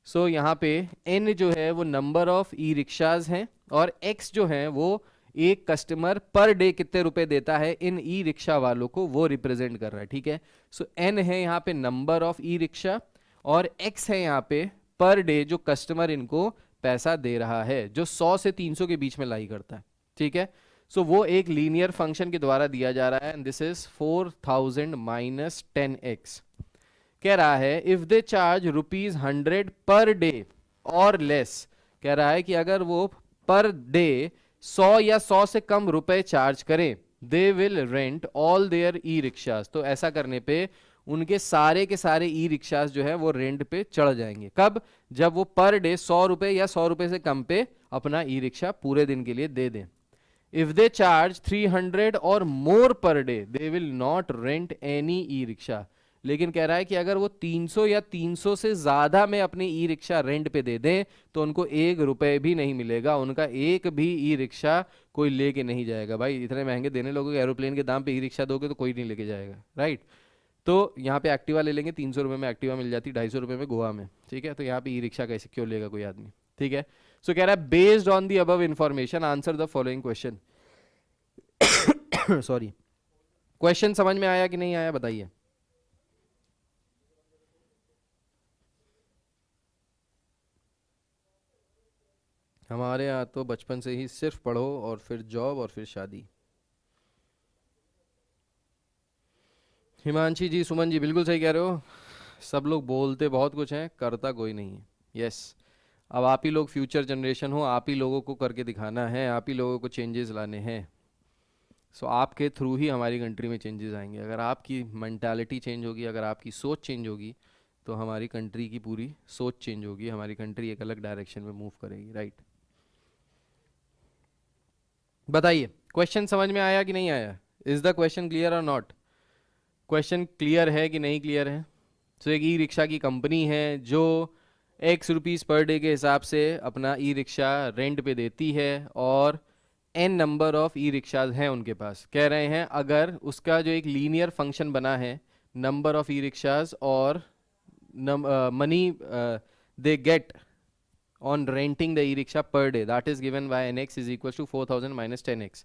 So यहाँ पे N जो है वो number of e-rickshaws हैं, और X जो है वो एक कस्टमर पर डे कितने रुपए देता है इन ई रिक्शा वालों को, वो रिप्रेजेंट कर रहा है, ठीक है। सो एन है यहाँ पे नंबर ऑफ ई रिक्शा, और एक्स है यहाँ पे पर डे जो कस्टमर इनको पैसा दे रहा है, जो 100 से 300 के बीच में लाई करता है, ठीक है। सो वो एक लीनियर फंक्शन के द्वारा दिया जा रहा है, and this is 4000 minus 10x। कह रहा है if they charge ₹100 per day और लेस, कह रहा है कि अगर वो पर डे 100 या 100 से कम रुपए चार्ज करें, they will rent all their e rickshaws, तो ऐसा करने पे उनके सारे के सारे ई रिक्शाज जो है वो रेंट पे चढ़ जाएंगे। कब? जब वो पर डे 100 रुपए या 100 रुपए से कम पे अपना ई रिक्शा पूरे दिन के लिए दे दें। इफ दे चार्ज 300 और more per day they will not rent any e rickshaw, लेकिन कह रहा है कि अगर वो 300 या 300 से ज़्यादा में अपनी ई रिक्शा रेंट पे दे दें तो उनको 1 रुपए भी नहीं मिलेगा, उनका एक भी ई रिक्शा कोई लेके नहीं जाएगा। भाई इतने महंगे देने लोगों को एरोप्लेन के दाम पे ई रिक्शा दोगे तो कोई नहीं लेके जाएगा, राइट। तो यहाँ पे एक्टिवा ले लेंगे, 300 रुपये में एक्टिवा मिल जाती, 250 रुपये में गोवा में, ठीक है। तो यहाँ पे ई रिक्शा कैसे क्यों लेगा कोई आदमी, ठीक है। सो कह रहा है based on the above information answer the following question. Sorry, question समझ में आया कि नहीं आया बताइए। हमारे यहाँ तो बचपन से ही सिर्फ पढ़ो और फिर जॉब और फिर शादी। हिमांशी जी, सुमन जी, बिल्कुल सही कह रहे हो। सब लोग बोलते बहुत कुछ हैं, करता कोई नहीं है। यस, अब आप ही लोग फ्यूचर जनरेशन हो, आप ही लोगों को करके दिखाना है, आप ही लोगों को चेंजेस लाने हैं। सो आपके थ्रू ही हमारी कंट्री में चेंजेस आएंगे। अगर आपकी मेंटालिटी चेंज होगी, अगर आपकी सोच चेंज होगी, तो हमारी कंट्री की पूरी सोच चेंज होगी, हमारी कंट्री एक अलग डायरेक्शन में मूव करेगी, राइट। बताइए क्वेश्चन समझ में आया कि नहीं आया? इज द क्वेश्चन क्लियर और नॉट? क्वेश्चन क्लियर है कि नहीं क्लियर है? तो एक ई रिक्शा की कंपनी है जो X रुपीज़ पर डे के हिसाब से अपना ई रिक्शा रेंट पे देती है, और n number of e rickshaws हैं उनके पास। कह रहे हैं अगर उसका जो एक लीनियर फंक्शन बना है, नंबर ऑफ ई रिक्शाज और money they get on renting the e-rickshaw per day, that is given by nx is equals to 4000 minus 10x।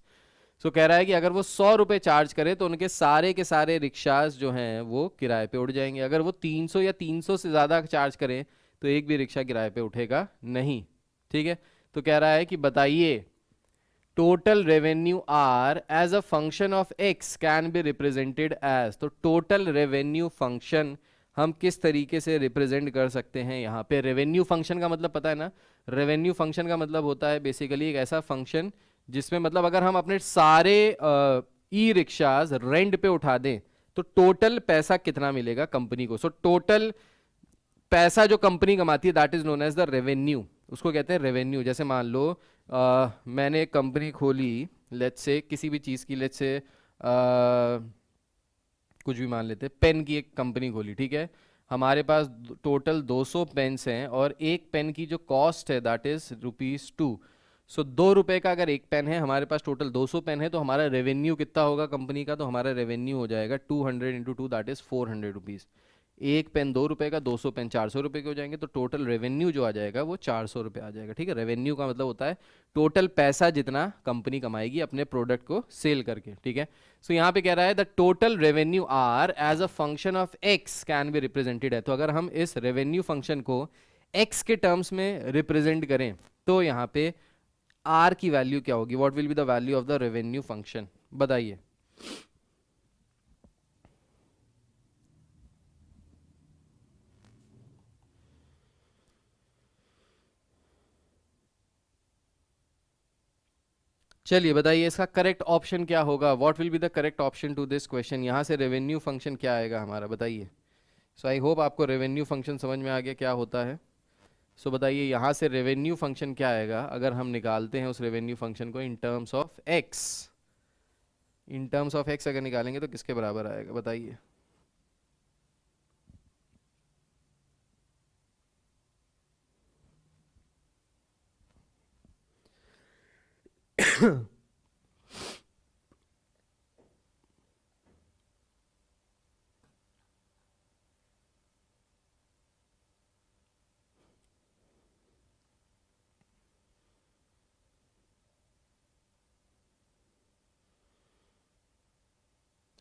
सो कह रहा है कि अगर वो 100 रुपये चार्ज करे तो उनके सारे के सारे रिक्शाज जो हैं वो किराए पे उठ जाएंगे। अगर वो 300 या 300 से ज़्यादा चार्ज करें तो एक भी रिक्शा किराए पे उठेगा नहीं, ठीक है। तो कह रहा है कि बताइए total revenue R as a function of x can be represented as, तो टोटल रेवेन्यू फंक्शन हम किस तरीके से रिप्रेजेंट कर सकते हैं। यहाँ पे रेवेन्यू फंक्शन का मतलब पता है ना? रेवेन्यू फंक्शन का मतलब होता है बेसिकली एक ऐसा फंक्शन जिसमें मतलब अगर हम अपने सारे ई रिक्शाज रेंट पे उठा दें तो टोटल पैसा कितना मिलेगा कंपनी को। सो टोटल पैसा जो कंपनी कमाती है that is known as the revenue, उसको कहते हैं रेवेन्यू। जैसे मान लो मैंने एक कंपनी खोली, लेट्स से किसी भी चीज़ की, लेट्स से कुछ भी मान लेते, पेन की एक कंपनी खोली, ठीक है। हमारे पास टोटल 200 पेन्स हैं और एक पेन की जो कॉस्ट है दैट इज ₹2। सो 2 रुपए का अगर एक पेन है, हमारे पास टोटल 200 पेन है, तो हमारा रेवेन्यू कितना होगा कंपनी का? तो हमारा रेवेन्यू हो जाएगा 200 इंटू 2 दैट इज ₹400। एक पेन 2 रुपए का, 200 पेन 400 रुपए के हो जाएंगे, तो टोटल रेवेन्यू जो आ जाएगा वो 400 रुपये आ जाएगा। ठीक है, रेवेन्यू का मतलब होता है टोटल पैसा जितना कंपनी कमाएगी अपने प्रोडक्ट को सेल करके। ठीक है, सो यहाँ पे कह रहा है the total revenue R as a function of x can be represented है। तो अगर हम इस रेवेन्यू फंक्शन को एक्स के टर्म्स में रिप्रेजेंट करें तो यहाँ पे आर की वैल्यू क्या होगी? What will be the value of the revenue function? बताइए। चलिए बताइए इसका करेक्ट ऑप्शन क्या होगा? What will be the correct option to this question? यहाँ से रेवेन्यू फंक्शन क्या आएगा हमारा? बताइए। सो आई होप आपको रेवेन्यू फंक्शन समझ में आ गया क्या होता है। सो बताइए यहाँ से रेवेन्यू फंक्शन क्या आएगा अगर हम निकालते हैं उस रेवेन्यू फंक्शन को इन terms of x. In terms of x अगर निकालेंगे तो किसके बराबर आएगा? बताइए।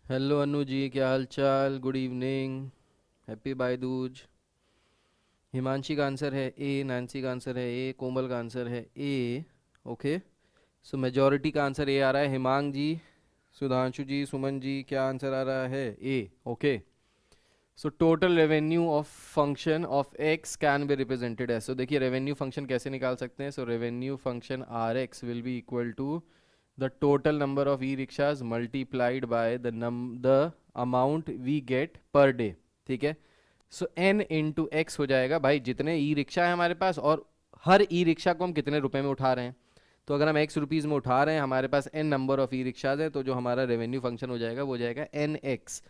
हेलो अनु जी, क्या हाल चाल? Good evening, happy Bhai Dooj. Himanshi का आंसर है ए, नैन्सी का आंसर है ए, कोमल का आंसर है ए। ओके, सो मेजॉरिटी का आंसर ए आ रहा है। हिमांग जी, सुधांशु जी, सुमन जी, क्या आंसर आ रहा है? A. Okay, so total revenue of function of x can be represented है। सो देखिए रेवेन्यू फंक्शन कैसे निकाल सकते हैं? So revenue function R x will be equal to the total number of e rickshaws multiplied by the amount we get per day. ठीक है, सो N into x हो जाएगा भाई जितने ई रिक्शा है हमारे पास और हर ई रिक्शा को हम कितने रुपए में उठा रहे हैं। तो अगर हम एक्स रुपीज़ में उठा रहे हैं, हमारे पास n number of e rickshaws है, तो जो हमारा रेवेन्यू फंक्शन हो जाएगा वो हो जाएगा एन एक्स।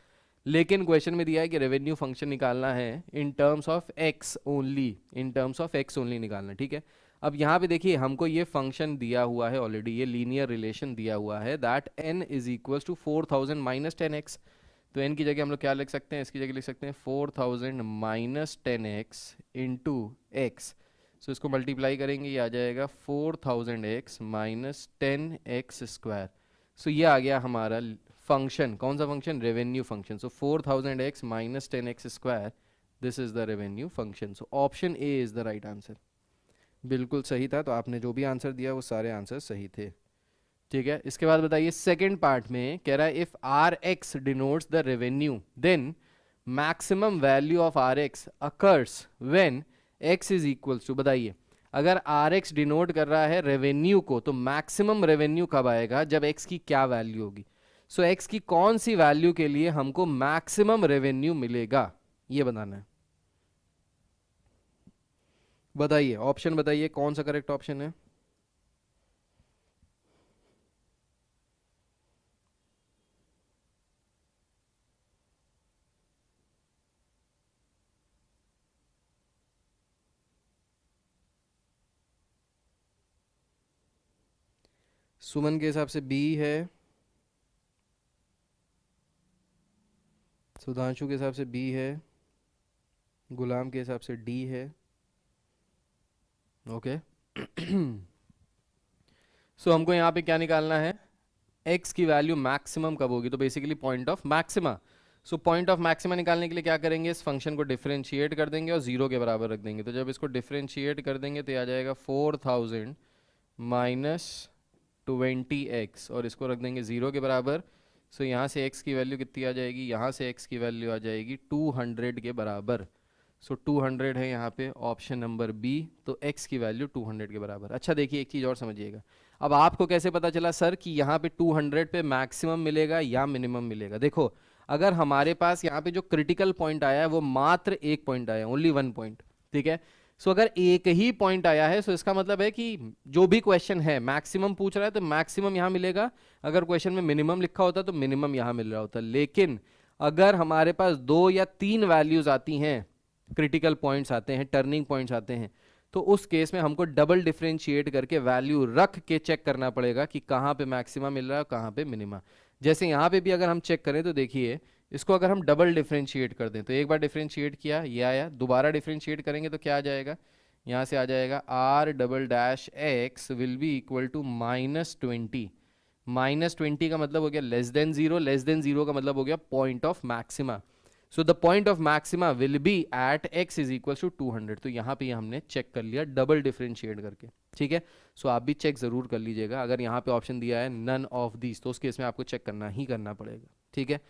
लेकिन क्वेश्चन में दिया है कि रेवेन्यू फंक्शन निकालना है इन terms of x only, in terms of x only निकालना है। ठीक है, अब यहाँ पे देखिए हमको ये फंक्शन दिया हुआ है ऑलरेडी, ये लीनियर रिलेशन दिया हुआ है that n is equals to 4000 minus 10x। तो n की जगह हम लोग क्या लिख सकते हैं? इसकी जगह लिख सकते हैं 4000 माइनस 10x इंटू एक्स। सो इसको मल्टीप्लाई करेंगे, ये आ जाएगा 4000x माइनस 10x स्क्वायर। सो ये आ गया हमारा फंक्शन। कौन सा function? Revenue function. So 4000x minus 10x square, this is the revenue function. So option A is the right answer. बिल्कुल सही था, तो आपने जो भी आंसर दिया वो सारे आंसर सही थे। ठीक है, इसके बाद बताइए सेकंड पार्ट में कह रहा है if R X denotes the revenue then maximum value of R X occurs when X is equals to. बताइए अगर आर एक्स डिनोट कर रहा है रेवेन्यू को तो मैक्सिमम रेवेन्यू कब आएगा? जब एक्स की क्या वैल्यू होगी? सो एक्स की कौन सी वैल्यू के लिए हमको मैक्सिमम रेवेन्यू मिलेगा ये बताना है। बताइए, ऑप्शन बताइए कौन सा करेक्ट ऑप्शन है? सुमन के हिसाब से बी है, सुधांशु के हिसाब से बी है, गुलाम के हिसाब से डी है। ओके, सो हमको यहाँ पे क्या निकालना है? x की वैल्यू मैक्सिमम कब होगी? तो basically point of maxima. So point of maxima निकालने के लिए क्या करेंगे? इस फंक्शन को डिफरेंशिएट कर देंगे और जीरो के बराबर रख देंगे। तो जब इसको डिफरेंशिएट कर देंगे तो ये आ जाएगा 4000 माइनस 20x और इसको रख देंगे जीरो के बराबर। सो यहाँ से x की वैल्यू कितनी आ जाएगी? यहाँ से x की वैल्यू आ जाएगी 200 के बराबर। सो 200 है यहाँ पे ऑप्शन नंबर बी, तो x की वैल्यू 200 के बराबर। अच्छा देखिए एक चीज़ और समझिएगा, अब आपको कैसे पता चला सर कि यहाँ पे 200 पे मैक्सिमम मिलेगा या मिनिमम मिलेगा? देखो अगर हमारे पास यहाँ पे जो क्रिटिकल पॉइंट आया है वो मात्र एक पॉइंट आया है, ओनली वन पॉइंट। ठीक है, सो अगर एक ही पॉइंट आया है तो इसका मतलब है कि जो भी क्वेश्चन है मैक्सिमम पूछ रहा है तो मैक्सिमम यहाँ मिलेगा। अगर क्वेश्चन में मिनिमम लिखा होता तो मिनिमम यहाँ मिल रहा होता। लेकिन अगर हमारे पास 2 या 3 वैल्यूज आती हैं, क्रिटिकल पॉइंट्स आते हैं, टर्निंग पॉइंट्स आते हैं, तो उस केस में हमको डबल डिफरेंशिएट करके वैल्यू रख के चेक करना पड़ेगा कि कहाँ पे मैक्सिमा मिल रहा है और कहाँ पे मिनिमा। जैसे यहाँ पे भी अगर हम चेक करें तो देखिए, इसको अगर हम डबल डिफरेंशिएट कर दें तो एक बार डिफरेंशिएट किया ये आया, दोबारा डिफरेंशिएट करेंगे तो क्या आ जाएगा, यहाँ से आ जाएगा R double dash X will be equal to -20। -20 का मतलब हो गया less than zero, less than zero का मतलब हो गया point of maxima. So the point of maxima will be at x is equal to 200। तो यहाँ पे ये हमने चेक कर लिया डबल डिफरेंशिएट करके, ठीक है। सो आप भी चेक जरूर कर लीजिएगा, अगर यहाँ पे ऑप्शन दिया है नन ऑफ दीज तो उस केस में आपको चेक करना ही करना पड़ेगा, ठीक है।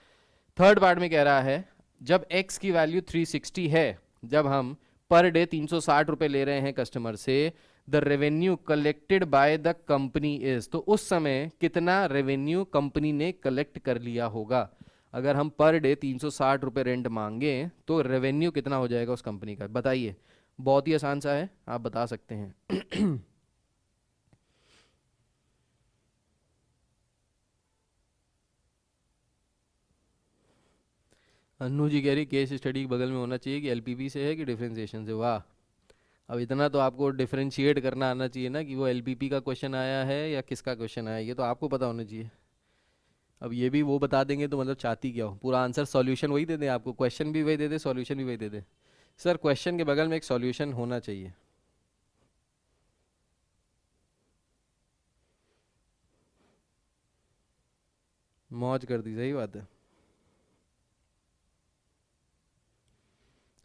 थर्ड पार्ट में कह रहा है जब x की वैल्यू 360 है, जब हम पर डे 360 रुपए ले रहे हैं कस्टमर से, the revenue collected by the company is, तो उस समय कितना रेवेन्यू कंपनी ने कलेक्ट कर लिया होगा। अगर हम पर डे 360 रुपए रेंट मांगे तो रेवेन्यू कितना हो जाएगा उस कंपनी का, बताइए। बहुत ही आसान सा है, आप बता सकते हैं। अन्नू जी कह रही केस स्टडी के बगल में होना चाहिए कि एलपीपी से है कि डिफरेंशिएशन से। वाह, अब इतना तो आपको डिफरेंशिएट करना आना चाहिए ना कि वो एलपीपी का क्वेश्चन आया है या किसका क्वेश्चन आया है, ये तो आपको पता होना चाहिए। अब ये भी वो बता देंगे तो मतलब चाहती क्या हो, पूरा आंसर सॉल्यूशन वही दे दे आपको, क्वेश्चन भी वही दे दे, सॉल्यूशन भी वही दे दे। सर क्वेश्चन के बगल में एक सॉल्यूशन होना चाहिए। मौज कर दी, सही बात है।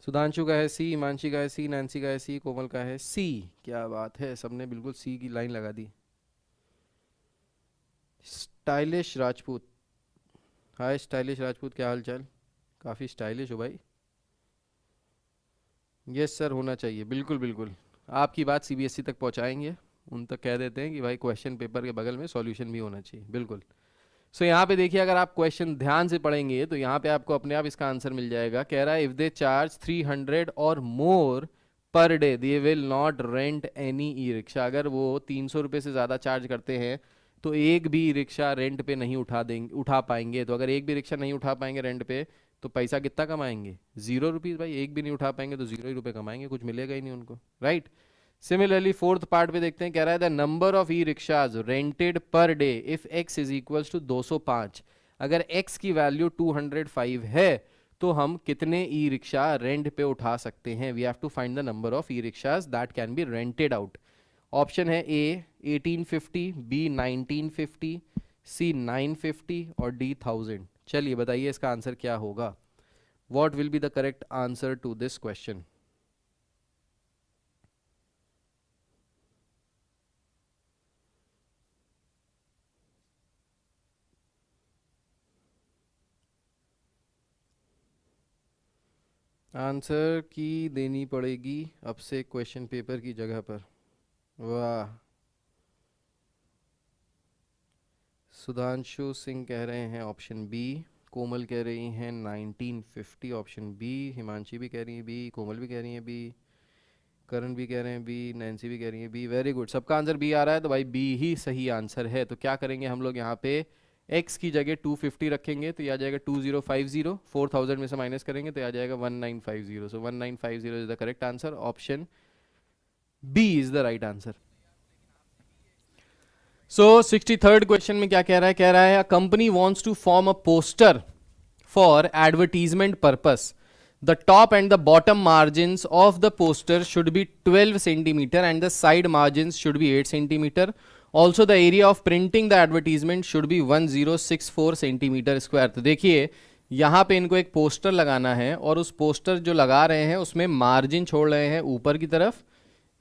सुधांशु का है सी, हिमांशी का है सी, नैन्सी का है सी, कोमल का है सी। क्या बात है, सबने बिल्कुल सी की लाइन लगा दी। स्टाइलिश राजपूत, हाय स्टाइलिश राजपूत, क्या हाल चाल, काफ़ी स्टाइलिश हो भाई। यस सर होना चाहिए, बिल्कुल बिल्कुल। आपकी बात सीबीएसई तक पहुंचाएंगे, उन तक कह देते हैं कि भाई क्वेश्चन पेपर के बगल में सॉल्यूशन भी होना चाहिए, बिल्कुल। सो यहाँ पे देखिए, अगर आप क्वेश्चन ध्यान से पढ़ेंगे तो यहाँ पे आपको अपने आप इसका आंसर मिल जाएगा। कह रहा है इफ दे चार्ज 300 और more per day they will not rent any e rickshaw. अगर वो 300 रुपये से ज़्यादा चार्ज करते हैं तो एक भी रिक्शा रेंट पे नहीं उठा पाएंगे। तो अगर एक भी रिक्शा नहीं उठा पाएंगे रेंट पे तो पैसा कितना कमाएंगे, 0 रुपीज़ भाई। एक भी नहीं उठा पाएंगे तो 0 ही रुपये कमाएंगे, कुछ मिलेगा ही नहीं उनको, राइट। सिमिलरली फोर्थ पार्ट पे देखते हैं, कह रहा है the number of e rickshaws rented per day if x is equals to 205। अगर x की वैल्यू 205 है तो हम कितने ई रिक्शा रेंट पे उठा सकते हैं। We have to find the number of e rickshaws that can be rented out. Option है ए 1850, बी 1950, सी 950 और डी 1000। चलिए बताइए इसका आंसर क्या होगा। What will be the correct answer to this question. Answer की देनी पड़ेगी अब से क्वेश्चन पेपर की जगह पर। वाह, सुधांशु सिंह कह रहे हैं ऑप्शन बी, कोमल कह रही हैं 1950 ऑप्शन बी, हिमांशी भी कह रही है बी, कोमल भी कह रही है बी, करण भी कह रहे हैं बी, नैन्सी भी कह रही है बी। वेरी गुड, सबका आंसर बी आ रहा है तो भाई बी ही सही आंसर है। तो क्या करेंगे हम लोग यहाँ पे, x की जगह 250 रखेंगे तो ये आ जाएगा 2050, 4000 में से माइनस करेंगे तो ये आ जाएगा 1950। So 1950 is the correct answer, option B is the right answer. So 63rd question में क्या कह रहा है, कह रहा है a company wants to form a poster for advertisement purpose. The top and the bottom margins of the poster should be 12 centimeter and the side margins should be 8 centimeter. Also the area of printing the advertisement should be 1064 centimeter square। तो देखिए यहाँ पे इनको एक poster लगाना है और उस पोस्टर जो लगा रहे हैं उसमें मार्जिन छोड़ रहे हैं ऊपर की तरफ,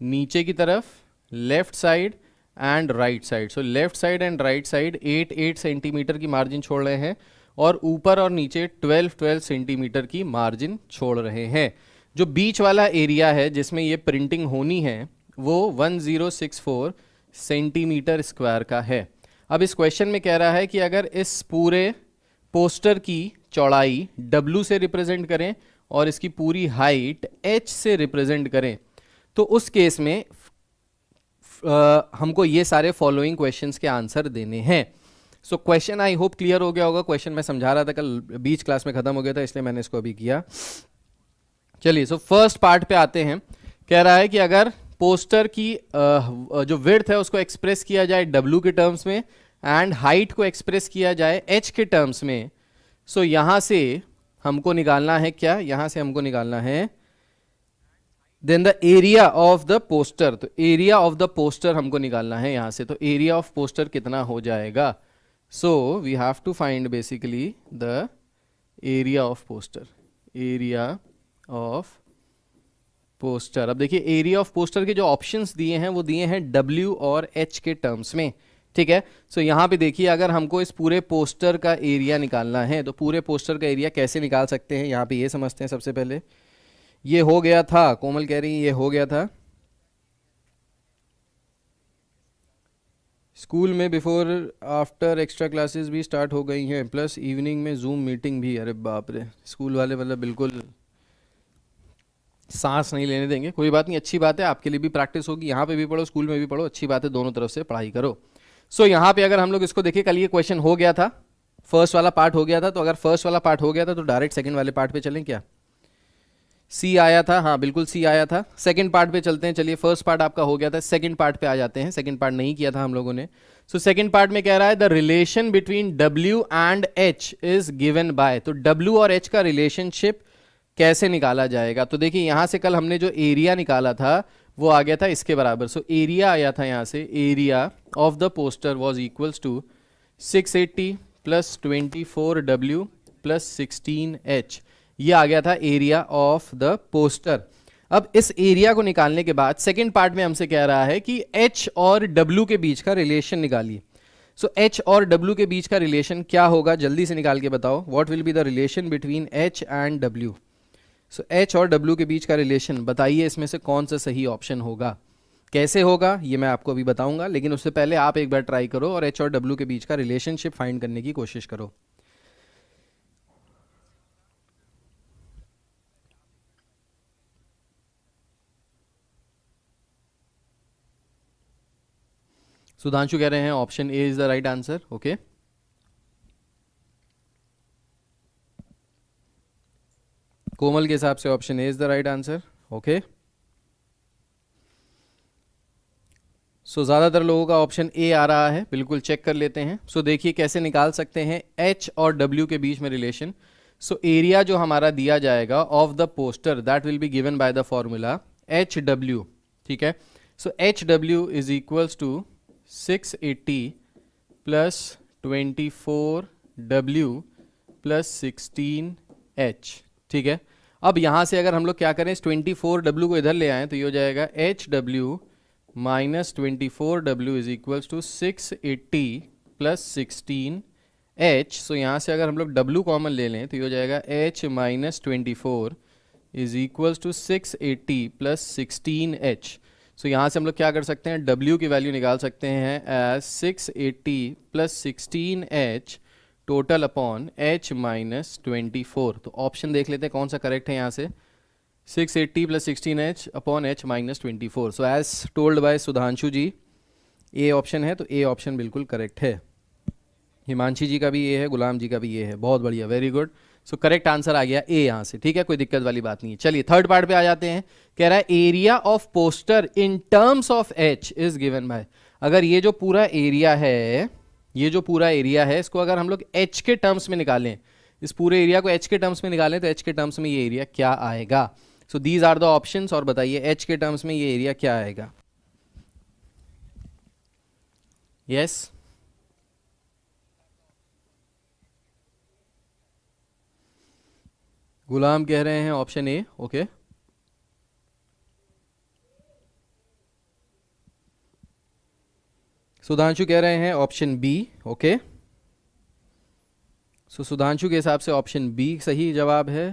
नीचे की तरफ, left side and right side. So left side and right side 8 centimetre की मार्जिन छोड़ रहे हैं और ऊपर और नीचे 12 सेंटीमीटर की मार्जिन छोड़ रहे हैं। जो बीच वाला एरिया है जिसमें ये प्रिंटिंग होनी है वो 1064 सेंटीमीटर स्क्वायर का है। अब इस क्वेश्चन में कह रहा है कि अगर इस पूरे पोस्टर की चौड़ाई W से रिप्रेजेंट करें और इसकी पूरी हाइट H से रिप्रेजेंट करें तो उस केस में हमको ये सारे फॉलोइंग क्वेश्चंस के आंसर देने हैं। So question I hope clear हो गया होगा। क्वेश्चन मैं समझा रहा था कल, बीच क्लास में खत्म हो गया था, इसलिए मैंने इसको अभी किया। चलिए, सो फर्स्ट पार्ट पे आते हैं। कह रहा है कि अगर पोस्टर की जो विड्थ है उसको एक्सप्रेस किया जाए W के टर्म्स में एंड हाइट को एक्सप्रेस किया जाए H के टर्म्स में, सो यहां से हमको निकालना है क्या, यहां से हमको निकालना है then the area of the poster. तो एरिया ऑफ द पोस्टर हमको निकालना है यहां से। तो एरिया ऑफ पोस्टर कितना हो जाएगा? So we have to find basically the area of poster, area of poster. अब देखिए एरिया ऑफ पोस्टर के जो ऑप्शंस दिए हैं वो दिए हैं W और H के टर्म्स में, ठीक है। सो यहाँ पे देखिए अगर हमको इस पूरे पोस्टर का एरिया निकालना है तो पूरे पोस्टर का एरिया कैसे निकाल सकते हैं, यहाँ पे ये समझते हैं सबसे पहले। ये हो गया था, कोमल कह रही है ये हो गया था स्कूल में, बिफोर आफ्टर एक्स्ट्रा क्लासेस भी स्टार्ट हो गई हैं, प्लस इवनिंग में जूम मीटिंग भी। अरे बाप रे, स्कूल वाले मतलब बिल्कुल सांस नहीं लेने देंगे। कोई बात नहीं, अच्छी बात है, आपके लिए भी प्रैक्टिस होगी, यहाँ पे भी पढ़ो स्कूल में भी पढ़ो, अच्छी बात है, दोनों तरफ से पढ़ाई करो। सो यहाँ पे अगर हम लोग इसको देखें, कल ये क्वेश्चन हो गया था, फर्स्ट वाला पार्ट हो गया था, तो अगर फर्स्ट वाला पार्ट हो गया था तो डायरेक्ट सेकंड वाले पार्ट पे चलें क्या? सी आया था, हाँ बिल्कुल सी आया था। सेकंड पार्ट पे चलते हैं। चलिए फर्स्ट पार्ट आपका हो गया था, सेकंड पार्ट पे आ जाते हैं। सेकंड पार्ट नहीं किया था हम लोगों ने। सो सेकंड पार्ट में कह रहा है the relation between W and H is given bye. तो W और H का रिलेशनशिप कैसे निकाला जाएगा? तो देखिए यहां से कल हमने जो एरिया निकाला था वो आ गया था इसके बराबर। सो एरिया आया था यहां से, area of the poster was equals to 680 plus 24W plus 16H। ये आ गया था एरिया ऑफ द पोस्टर। अब इस एरिया को निकालने के बाद सेकंड पार्ट में हमसे कह रहा है कि H और W के बीच का रिलेशन निकालिए। सो H और W के बीच का रिलेशन क्या होगा, जल्दी से निकाल के बताओ। What will be the relation between H and W? So H और W के बीच का रिलेशन बताइए, इसमें से कौन सा सही ऑप्शन होगा? कैसे होगा ये मैं आपको अभी बताऊंगा, लेकिन उससे पहले आप एक बार ट्राई करो और H और W के बीच का रिलेशनशिप फाइंड करने की कोशिश करो। सुधांशु कह रहे हैं option A is the right answer. Okay, Komal के हिसाब से option A is the right answer. Okay, so ज़्यादातर लोगों का ऑप्शन ए आ रहा है, बिल्कुल चेक कर लेते हैं। सो देखिए कैसे निकाल सकते हैं H और W के बीच में रिलेशन। सो एरिया जो हमारा दिया जाएगा of the poster that will be given by the formula HW, ठीक है। सो HW is equals to 680 plus 24W plus 16H, ठीक है। अब यहाँ से अगर हम लोग क्या करें, इस 24W को इधर ले आएं तो ये हो जाएगा HW minus 24W is equals to 680 plus 16H। So यहाँ से अगर हम लोग W कॉमन ले लें तो ये हो जाएगा H minus 24 is equals to 680 plus 16H। So यहाँ से हम लोग क्या कर सकते हैं, W की वैल्यू निकाल सकते हैं as 680 plus 16H total upon H minus 24। तो ऑप्शन देख लेते हैं कौन सा करेक्ट है यहाँ से, 680 plus 16H upon H minus 24। So as told by Sudhanshu ji A option है, तो ए ऑप्शन बिल्कुल करेक्ट है। हिमांशी जी का भी ये है, गुलाम जी का भी ये है, बहुत बढ़िया, very good. So correct answer आ गया ए यहाँ से, ठीक है, कोई दिक्कत वाली बात नहीं है। चलिए थर्ड पार्ट पे आ जाते हैं। कह रहा है area of poster in terms of H is given bye. अगर ये जो पूरा एरिया है, ये जो पूरा एरिया है, इसको अगर हम लोग H के टर्म्स में निकालें, इस पूरे एरिया को H के टर्म्स में निकालें तो H के टर्म्स में ये एरिया क्या आएगा? So these are the options, और बताइए H के टर्म्स में ये एरिया क्या आएगा? यस, गुलाम कह रहे हैं ऑप्शन ए। ओके, सुधांशु कह रहे हैं ऑप्शन बी। ओके, सो सुधांशु के हिसाब से ऑप्शन बी सही जवाब है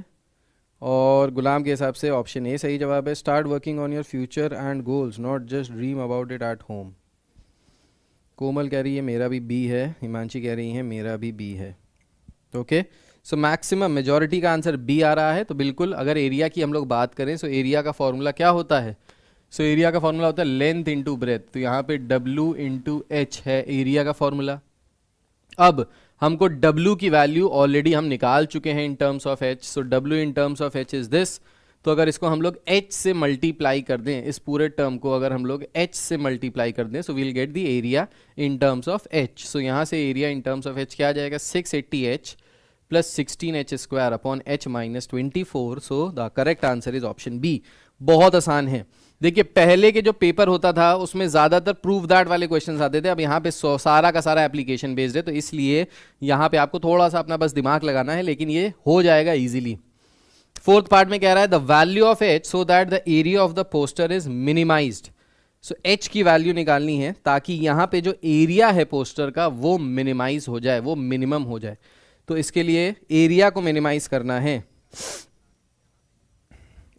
और गुलाम के हिसाब से ऑप्शन ए सही जवाब है। Start working on your future and goals, not just dream about it at home. Komal कह रही है मेरा भी बी है, हिमांशी कह रही है मेरा भी बी है। ओके, सो मैक्सिमम मेजॉरिटी का आंसर बी आ रहा है। तो बिल्कुल अगर एरिया की हम लोग बात करें, सो एरिया का फॉर्मूला क्या होता है? सो एरिया का फॉर्मूला होता है लेंथ इंटू ब्रेथ। तो यहाँ पे W इंटू H है एरिया का फॉर्मूला, अब हमको W की वैल्यू ऑलरेडी हम निकाल चुके हैं इन terms of H, so W in terms of H is this. तो अगर इसको हम लोग H से मल्टीप्लाई कर दें, इस पूरे टर्म को अगर हम लोग H से मल्टीप्लाई कर दें, so we'll get the area in terms of H। So यहाँ से area in terms of H क्या आ जाएगा, 680H plus 16H square upon H minus 24। So the correct answer is option B. बहुत आसान है। देखिए पहले के जो पेपर होता था उसमें ज्यादातर प्रूव दैट वाले क्वेश्चंस आते थे, अब यहाँ पे सारा का सारा एप्लीकेशन बेस्ड है, तो इसलिए यहाँ पे आपको थोड़ा सा अपना बस दिमाग लगाना है, लेकिन ये हो जाएगा इजीली। फोर्थ पार्ट में कह रहा है the value of H so that the area of the poster is minimised. So H की वैल्यू निकालनी है ताकि यहाँ पे जो एरिया है पोस्टर का वो मिनिमाइज हो जाए, वो मिनिमम हो जाए। तो इसके लिए एरिया को मिनिमाइज करना है,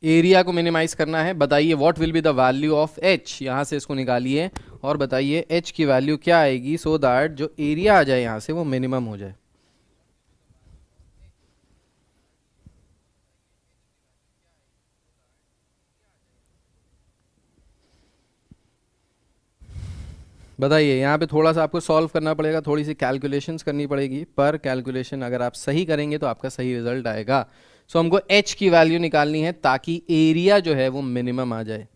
एरिया को मिनिमाइज करना है। बताइए what will be the value of H, यहां से इसको निकालिए और बताइए H की वैल्यू क्या आएगी सो दैट जो एरिया आ जाए यहां से वो मिनिमम हो जाए। बताइए, यहाँ पे थोड़ा सा आपको सॉल्व करना पड़ेगा, थोड़ी सी कैलकुलेशंस करनी पड़ेगी, पर कैलकुलेशन अगर आप सही करेंगे तो आपका सही रिजल्ट आएगा। सो हमको H की वैल्यू निकालनी है ताकि एरिया जो है वो मिनिमम आ जाए।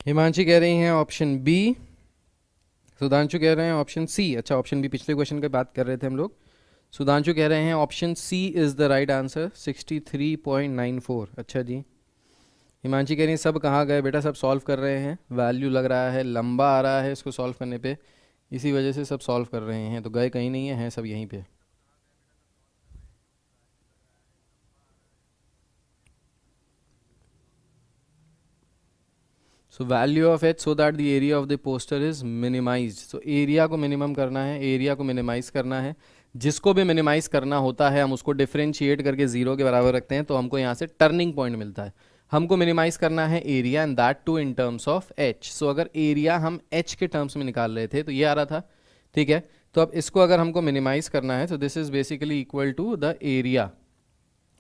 हिमांशी कह रही हैं ऑप्शन बी, सुधांशु कह रहे हैं ऑप्शन सी। अच्छा, ऑप्शन बी पिछले क्वेश्चन की बात कर रहे थे हम लोग। सुधांशु कह रहे हैं option C is the right answer, 63.94। अच्छा जी। हिमांशी कह रही हैं सब कहाँ गए बेटा, सब सॉल्व कर रहे हैं, वैल्यू लग रहा है लंबा आ रहा है इसको सॉल्व करने पे, इसी वजह से सब सॉल्व कर रहे हैं, तो गए कहीं नहीं है, हैं सब यहीं पे। So value of H so that the area of the poster is minimised. So area को मिनिमम करना है, एरिया को मिनिमाइज करना है। जिसको भी मिनिमाइज करना होता है हम उसको डिफरेंशिएट करके जीरो के बराबर रखते हैं, तो हमको यहाँ से टर्निंग पॉइंट मिलता है। हमको मिनिमाइज करना है area and that too in terms of H। So अगर एरिया हम H के टर्म्स में निकाल रहे थे तो ये आ रहा था, ठीक है। तो अब इसको अगर हमको मिनिमाइज करना है तो this is basically equal to the area.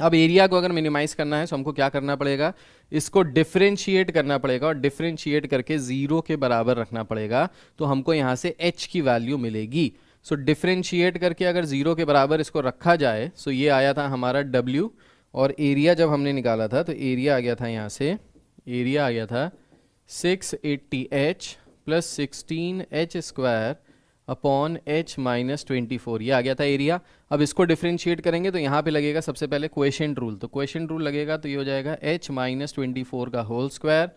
अब एरिया को अगर मिनिमाइज करना है तो हमको क्या करना पड़ेगा, इसको डिफरेंशिएट करना पड़ेगा और डिफरेंशिएट करके जीरो के बराबर रखना पड़ेगा, तो हमको यहाँ से H की वैल्यू मिलेगी। सो डिफरेंशिएट करके अगर जीरो के बराबर इसको रखा जाए, सो ये आया था हमारा W, और एरिया जब हमने निकाला था तो एरिया आ गया था यहाँ से, एरिया आ गया था 680H plus 16H square upon H minus 24, ये आ गया था एरिया। अब इसको डिफरेंशिएट करेंगे तो यहाँ पे लगेगा सबसे पहले क्वोशिएंट रूल, तो क्वोशिएंट रूल लगेगा तो ये हो जाएगा H माइनस 24 का होल स्क्वायर,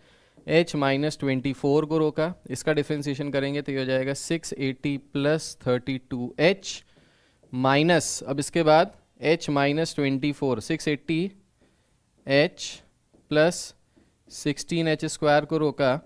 H माइनस 24 को रोका, इसका डिफरेंशिएशन करेंगे तो ये हो जाएगा 680 प्लस 32H माइनस, अब इसके बाद H minus 24, 680H plus 16H square को रोका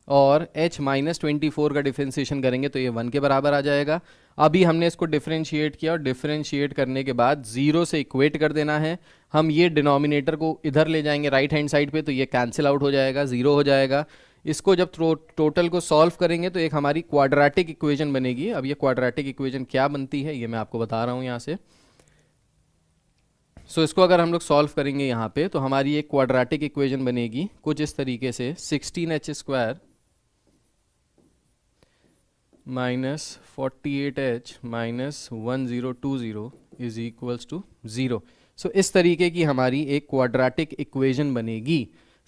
और H माइनस 24 का डिफरेंशिएशन करेंगे तो ये 1 के बराबर आ जाएगा। अभी हमने इसको डिफरेंशिएट किया और डिफरेंशिएट करने के बाद जीरो से इक्वेट कर देना है। हम ये डिनोमिनेटर को इधर ले जाएंगे राइट हैंड साइड पे, तो ये कैंसिल आउट हो जाएगा, जीरो हो जाएगा। इसको जब टोटल को सॉल्व करेंगे तो एक हमारी क्वाड्रेटिक इक्वेशन बनेगी। अब ये क्वाड्रेटिक इक्वेशन क्या बनती है ये मैं आपको बता रहा हूँ यहाँ से। सो इसको अगर हम लोग सॉल्व करेंगे यहाँ पे तो हमारी एक क्वाड्रेटिक इक्वेशन बनेगी कुछ इस तरीके से, 16H square minus 48H minus 1020 is equals to 0। So इस तरीके की हमारी एक क्वाड्रेटिक इक्वेशन बनेगी।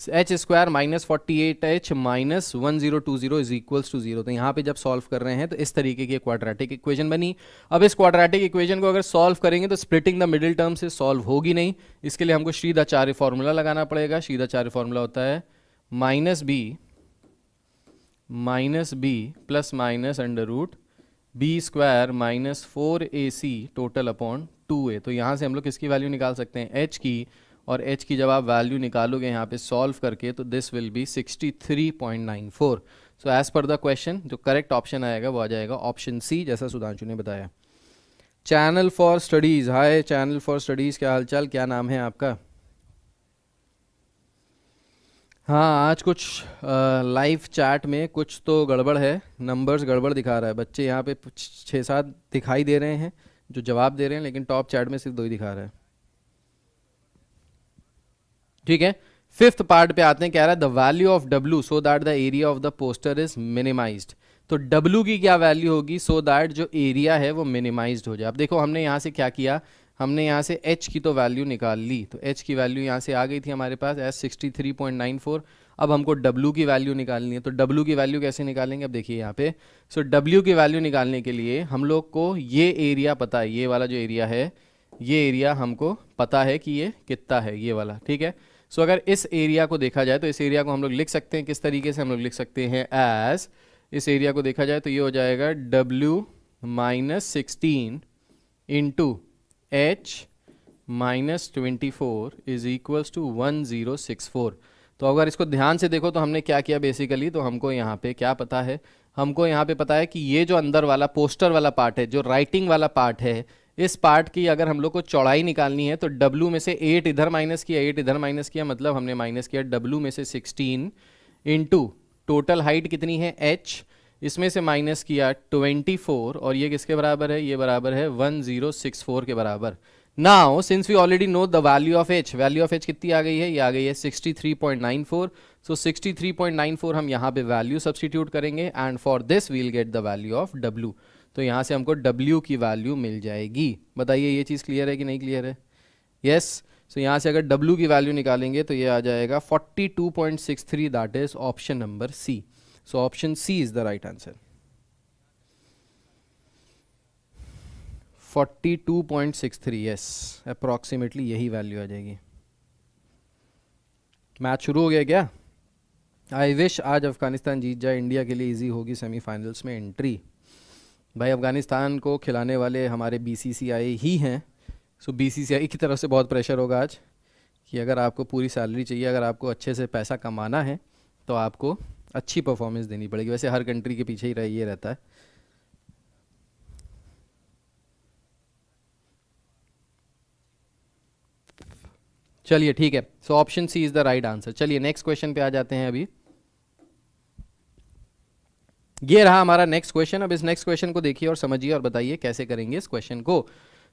H square minus 48h minus 1020 is equals to 0। तो यहाँ पे जब सॉल्व कर रहे हैं तो इस तरीके की क्वाड्रेटिक इक्वेशन बनी। अब इस क्वाड्रेटिक इक्वेशन को अगर सॉल्व करेंगे तो स्प्लिटिंग द मिडिल टर्म से सॉल्व होगी नहीं, इसके लिए हमको श्रीधाचार्य फॉर्मूला लगाना पड़ेगा। श्रीधाचार्य फॉर्मूला होता है -b plus minus under root B square minus 4ac total upon 2a। तो यहाँ से हम लोग किसकी वैल्यू निकाल सकते हैं, h की, और h की जब आप वैल्यू निकालोगे यहाँ पे सॉल्व करके तो this will be 63.94। So as per the question जो करेक्ट ऑप्शन आएगा वो आ जाएगा ऑप्शन सी, जैसा सुधांशु ने बताया। Channel for studies, hi channel for studies, क्या हालचाल, क्या नाम है आपका? हाँ आज कुछ लाइव चैट में कुछ तो गड़बड़ है, नंबर्स गड़बड़ दिखा रहा है। बच्चे यहाँ पे 6-7 दिखाई दे रहे हैं जो जवाब दे रहे हैं, लेकिन टॉप चैट में सिर्फ 2 ही दिखा रहा है। ठीक है, 5th पार्ट पे आते हैं। कह रहा है the value of W so that the area of the poster is minimised. तो W की क्या वैल्यू होगी सो दैट जो एरिया है वो मिनिमाइज्ड हो जाए। अब देखो हमने यहाँ से क्या किया, हमने यहाँ से h की तो वैल्यू निकाल ली, तो h की वैल्यू यहाँ से आ गई थी हमारे पास एस 63.94। अब हमको W की वैल्यू निकालनी है, तो W की वैल्यू कैसे निकालेंगे, अब देखिए यहाँ पे। सो W की वैल्यू निकालने के लिए हम लोग को ये एरिया पता है, ये वाला जो एरिया है, ये एरिया हमको पता है कि ये कितना है, ये वाला। ठीक है, सो अगर इस एरिया को देखा जाए तो इस एरिया को हम लोग लिख सकते हैं किस तरीके से, हम लोग लिख सकते हैं एज, इस एरिया को देखा जाए तो ये हो जाएगा W minus 16 into h minus 24 is equals to 1064। तो अगर इसको ध्यान से देखो तो हमने क्या किया बेसिकली, तो हमको यहाँ पे क्या पता है, हमको यहाँ पे पता है कि ये जो अंदर वाला पोस्टर वाला पार्ट है, जो राइटिंग वाला पार्ट है, इस पार्ट की अगर हम लोग को चौड़ाई निकालनी है तो W में से 8 इधर माइनस किया, 8 इधर माइनस किया, मतलब हमने माइनस किया W में से 16 इंटू टोटल हाइट कितनी है h, इसमें से माइनस किया 24, और ये किसके बराबर है, ये बराबर है 1064 के बराबर। Now since we already know the value of h, value of h कितनी आ गई है, ये आ गई है 63.94। सो 63.94 हम यहाँ पे वैल्यू सब्सटीट्यूट करेंगे and for this we'll get the value of W। तो यहाँ से हमको W की वैल्यू मिल जाएगी। बताइए ये चीज़ क्लियर है कि नहीं क्लियर है? यस। सो यहाँ से अगर W की वैल्यू निकालेंगे तो ये आ जाएगा 42.63, that is option number C. So option C is the right answer. 42.63, yes, approximately यही वैल्यू आ जाएगी। मैच शुरू हो गया क्या? आई विश आज अफगानिस्तान जीत जाए, इंडिया के लिए इजी होगी सेमीफाइनल्स में एंट्री। भाई अफगानिस्तान को खिलाने वाले हमारे BCCI ही हैं। सो BCCI की तरफ से बहुत प्रेशर होगा आज कि अगर आपको पूरी सैलरी चाहिए, अगर आपको अच्छे से पैसा कमाना है तो आपको अच्छी परफॉर्मेंस देनी पड़ेगी। वैसे हर कंट्री के पीछे ही ये रहता है। चलिए ठीक है, so option C is the right answer. चलिए नेक्स्ट क्वेश्चन पे आ जाते हैं। अभी ये रहा हमारा नेक्स्ट क्वेश्चन। अब इस नेक्स्ट क्वेश्चन को देखिए और समझिए और बताइए कैसे करेंगे इस क्वेश्चन को।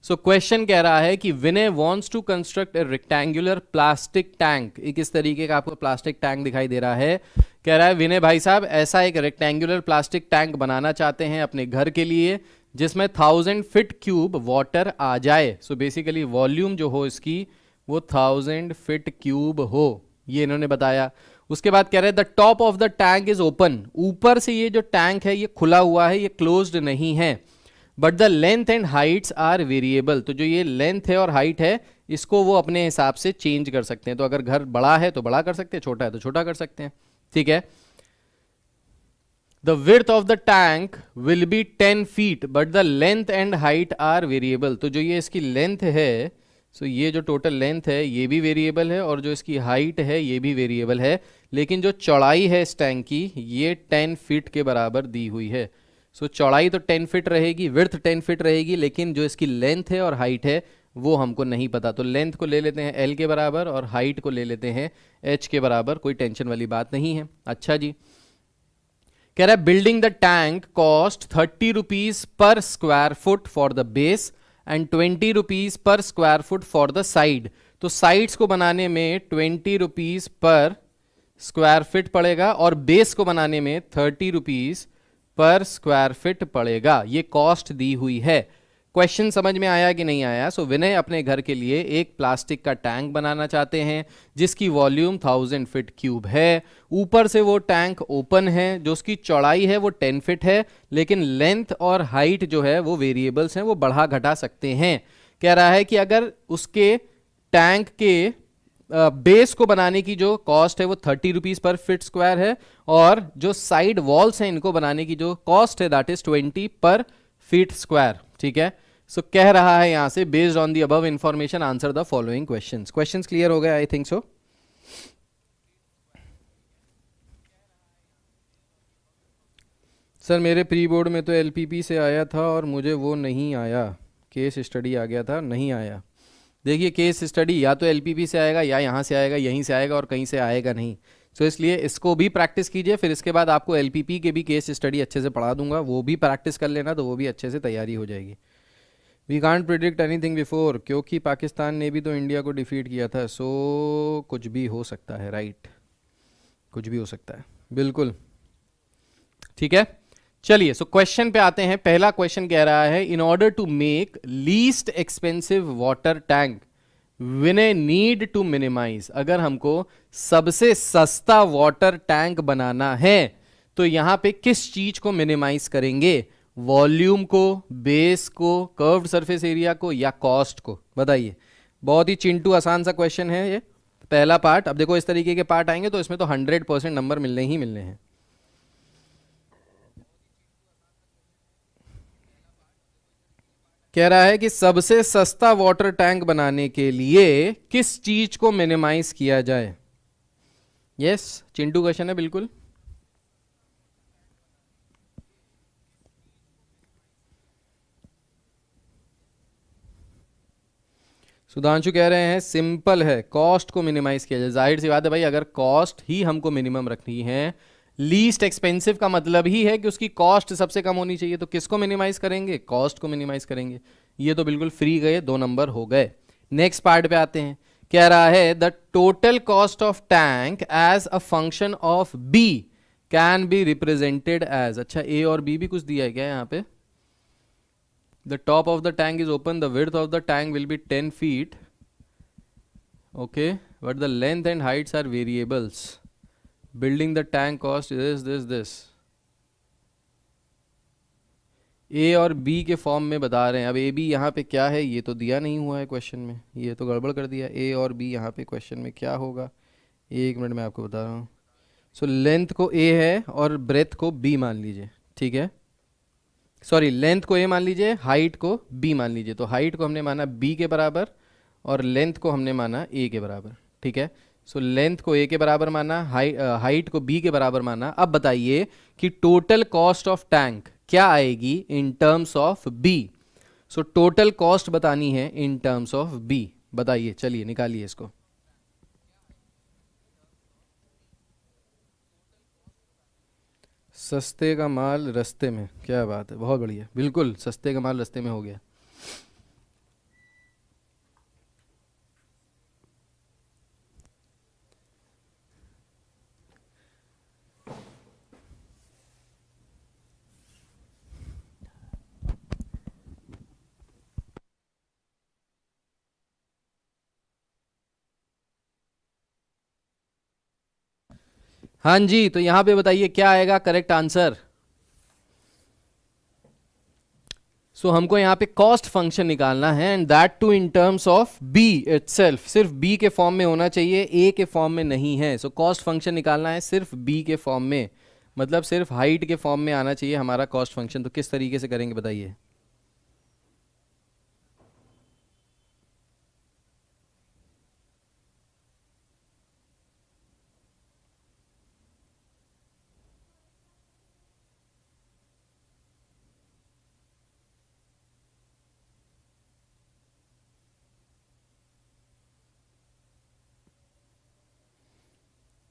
सो क्वेश्चन कह रहा है कि Vinay wants to construct a rectangular plastic tank. एक इस तरीके का आपको प्लास्टिक टैंक दिखाई दे रहा है। कह रहा है विनय भाई साहब ऐसा एक रेक्टेंगुलर प्लास्टिक टैंक बनाना चाहते हैं अपने घर के लिए जिसमें 1000 फीट क्यूब वाटर आ जाए। सो बेसिकली वॉल्यूम जो हो इसकी वो 1000 फीट क्यूब हो, ये इन्होंने बताया। उसके बाद कह रहे हैं the top of the tank is open. ऊपर से ये जो टैंक है ये खुला हुआ है, ये क्लोज्ड नहीं है। But the length and heights are variable. तो जो ये लेंथ है और हाइट है इसको वो अपने हिसाब से चेंज कर सकते हैं। तो अगर घर बड़ा है तो बड़ा कर सकते हैं, छोटा है तो छोटा कर सकते हैं। ठीक है। The width of the tank will be 10 feet but the length and height are variable. तो जो ये इसकी लेंथ है, सो ये जो टोटल लेंथ है ये भी वेरिएबल है और जो इसकी हाइट है ये भी वेरिएबल है, लेकिन जो चौड़ाई है इस टैंक की ये 10 फीट के बराबर दी हुई है। सो चौड़ाई तो 10 फीट रहेगी, विड्थ 10 फीट रहेगी, लेकिन जो इसकी लेंथ है और हाइट है वो हमको नहीं पता। तो लेंथ को ले लेते हैं L के बराबर और हाइट को ले लेते हैं H के बराबर। कोई टेंशन वाली बात नहीं है। अच्छा जी, कह रहा है building the tank cost 30 rupees per square foot for the base and 20 rupees per square foot for the side. तो साइड्स को बनाने में 20 रुपीज पर स्क्वायर फीट पड़ेगा और बेस को बनाने में 30 रुपीज पर स्क्वायर फीट पड़ेगा। ये कॉस्ट दी हुई है। क्वेश्चन समझ में आया कि नहीं आया? सो विनय अपने घर के लिए एक प्लास्टिक का टैंक बनाना चाहते हैं जिसकी वॉल्यूम 1000 फीट क्यूब है। ऊपर से वो टैंक ओपन है, जो उसकी चौड़ाई है वो 10 फीट है, लेकिन लेंथ और हाइट जो है वो वेरिएबल्स हैं, वो बढ़ा घटा सकते हैं। कह रहा है कि अगर उसके टैंक के बेस को बनाने की जो कॉस्ट है वो 30 रुपीज पर फीट स्क्वायर है, और जो साइड वॉल्स हैं इनको बनाने की जो कॉस्ट है दैट इज 20 पर फीट स्क्वायर। ठीक है, सो कह रहा है यहां से based on the above information answer the following questions. Questions clear हो गए? I think so. सर मेरे प्री बोर्ड में तो एलपीपी से आया था और मुझे वो नहीं आया, केस स्टडी आ गया था, नहीं आया। देखिए केस स्टडी या तो एलपीपी से आएगा या यहाँ से आएगा, यहीं से आएगा, और कहीं से आएगा नहीं। सो इसलिए इसको भी प्रैक्टिस कीजिए, फिर इसके बाद आपको एलपीपी के भी केस स्टडी अच्छे से पढ़ा दूंगा, वो भी प्रैक्टिस कर लेना, तो वो भी अच्छे से तैयारी हो जाएगी। We can't predict anything before, क्योंकि पाकिस्तान ने भी तो इंडिया को डिफीट किया था, सो कुछ भी हो सकता है। राइट, कुछ भी हो सकता है, बिल्कुल ठीक है। चलिए सो क्वेश्चन पे आते हैं। पहला क्वेश्चन कह रहा है in order to make least expensive water tank विनय नीड टू मिनिमाइज। अगर हमको सबसे सस्ता वाटर टैंक बनाना है तो यहां पे किस चीज को मिनिमाइज करेंगे? वॉल्यूम को, बेस को, कर्व्ड सरफेस एरिया को, या कॉस्ट को? बताइए। बहुत ही चिंटू आसान सा क्वेश्चन है ये पहला पार्ट। अब देखो इस तरीके के पार्ट आएंगे तो इसमें तो 100% नंबर मिलने ही मिलने हैं। कह रहा है कि सबसे सस्ता वाटर टैंक बनाने के लिए किस चीज को मिनिमाइज किया जाए? यस, चिंटू क्वेश्चन है बिल्कुल। सुधांशु कह रहे हैं सिंपल है, कॉस्ट को मिनिमाइज किया जाए। जाहिर सी बात है भाई, अगर कॉस्ट ही हमको मिनिमम रखनी है, लीस्ट एक्सपेंसिव का मतलब ही है कि उसकी कॉस्ट सबसे कम होनी चाहिए, तो किसको मिनिमाइज करेंगे? कॉस्ट को मिनिमाइज करेंगे। ये तो बिल्कुल फ्री गए, 2 नंबर हो गए। नेक्स्ट पार्ट पे आते हैं। कह रहा है the total cost of tank as a function of B can be represented as. अच्छा, ए और बी भी कुछ दिया है क्या यहाँ पे? The top of the tank is open, the width of the tank will be 10 feet, okay, but the length and heights are variables. Building the tank cost is this. ए और B के form में बता रहे हैं। अब A B यहाँ पे क्या है ये तो दिया नहीं हुआ है क्वेश्चन में, ये तो गड़बड़ कर दिया। ए और बी यहाँ पे क्वेश्चन में क्या होगा, 1 मिनट में आपको बता रहा हूँ। सो लेंथ को ए है और ब्रेथ को बी मान लीजिए, ठीक है। सॉरी, लेंथ को ए मान लीजिए, हाइट को बी मान लीजिए। तो हाइट को हमने माना बी के बराबर और लेंथ को हमने माना ए के बराबर, ठीक है। सो लेंथ को ए के बराबर माना, हाइट को बी के बराबर माना। अब बताइए कि टोटल कॉस्ट ऑफ टैंक क्या आएगी in terms of B. So total cost बतानी है इन टर्म्स ऑफ बी। बताइए, चलिए निकालिए इसको। सस्ते का माल रस्ते में, क्या बात है, बहुत बढ़िया, बिल्कुल सस्ते का माल रस्ते में हो गया। हाँ जी, तो यहां पे बताइए क्या आएगा करेक्ट आंसर। सो हमको यहाँ पे कॉस्ट फंक्शन निकालना है, and that too in terms of B itself. सिर्फ बी के फॉर्म में होना चाहिए, ए के फॉर्म में नहीं है। सो कॉस्ट फंक्शन निकालना है सिर्फ बी के फॉर्म में, मतलब सिर्फ हाइट के फॉर्म में आना चाहिए हमारा कॉस्ट फंक्शन। तो किस तरीके से करेंगे बताइए।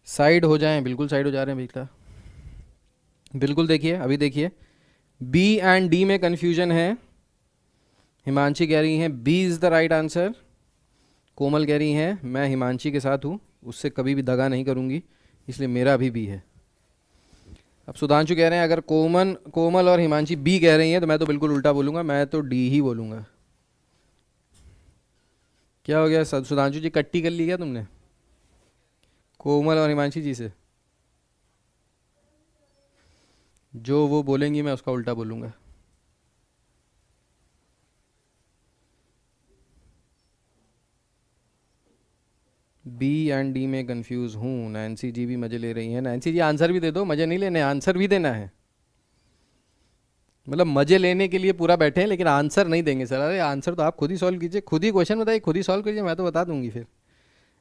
साइड हो जाएं, बिल्कुल साइड हो जा रहे हैं बेटा, बिल्कुल। देखिए अभी देखिए, बी एंड डी में कंफ्यूजन है। हिमांशी कह रही हैं B is the right answer. Komal कह रही हैं मैं हिमांशी के साथ हूँ, उससे कभी भी दगा नहीं करूँगी, इसलिए मेरा भी बी है। अब सुधांशु कह रहे हैं अगर कोमल और हिमांशी बी कह रही हैं तो मैं तो बिल्कुल उल्टा बोलूंगा, मैं तो डी ही बोलूंगा। क्या हो गया सुधांशु जी, कट्टी कर ली क्या तुमने कोमल और हिमांशी जी से? जो वो बोलेंगी मैं उसका उल्टा बोलूंगा। बी एंड डी में कंफ्यूज हूँ। नैन्सी जी भी मजे ले रही हैं। नैन्सी जी आंसर भी दे दो, मजे नहीं लेने, आंसर भी देना है। मतलब मजे लेने के लिए पूरा बैठे हैं लेकिन आंसर नहीं देंगे सर। अरे आंसर तो आप खुद ही सॉल्व कीजिए, खुद ही क्वेश्चन बताइए, खुद ही सॉल्व कीजिए, मैं तो बता दूंगी फिर।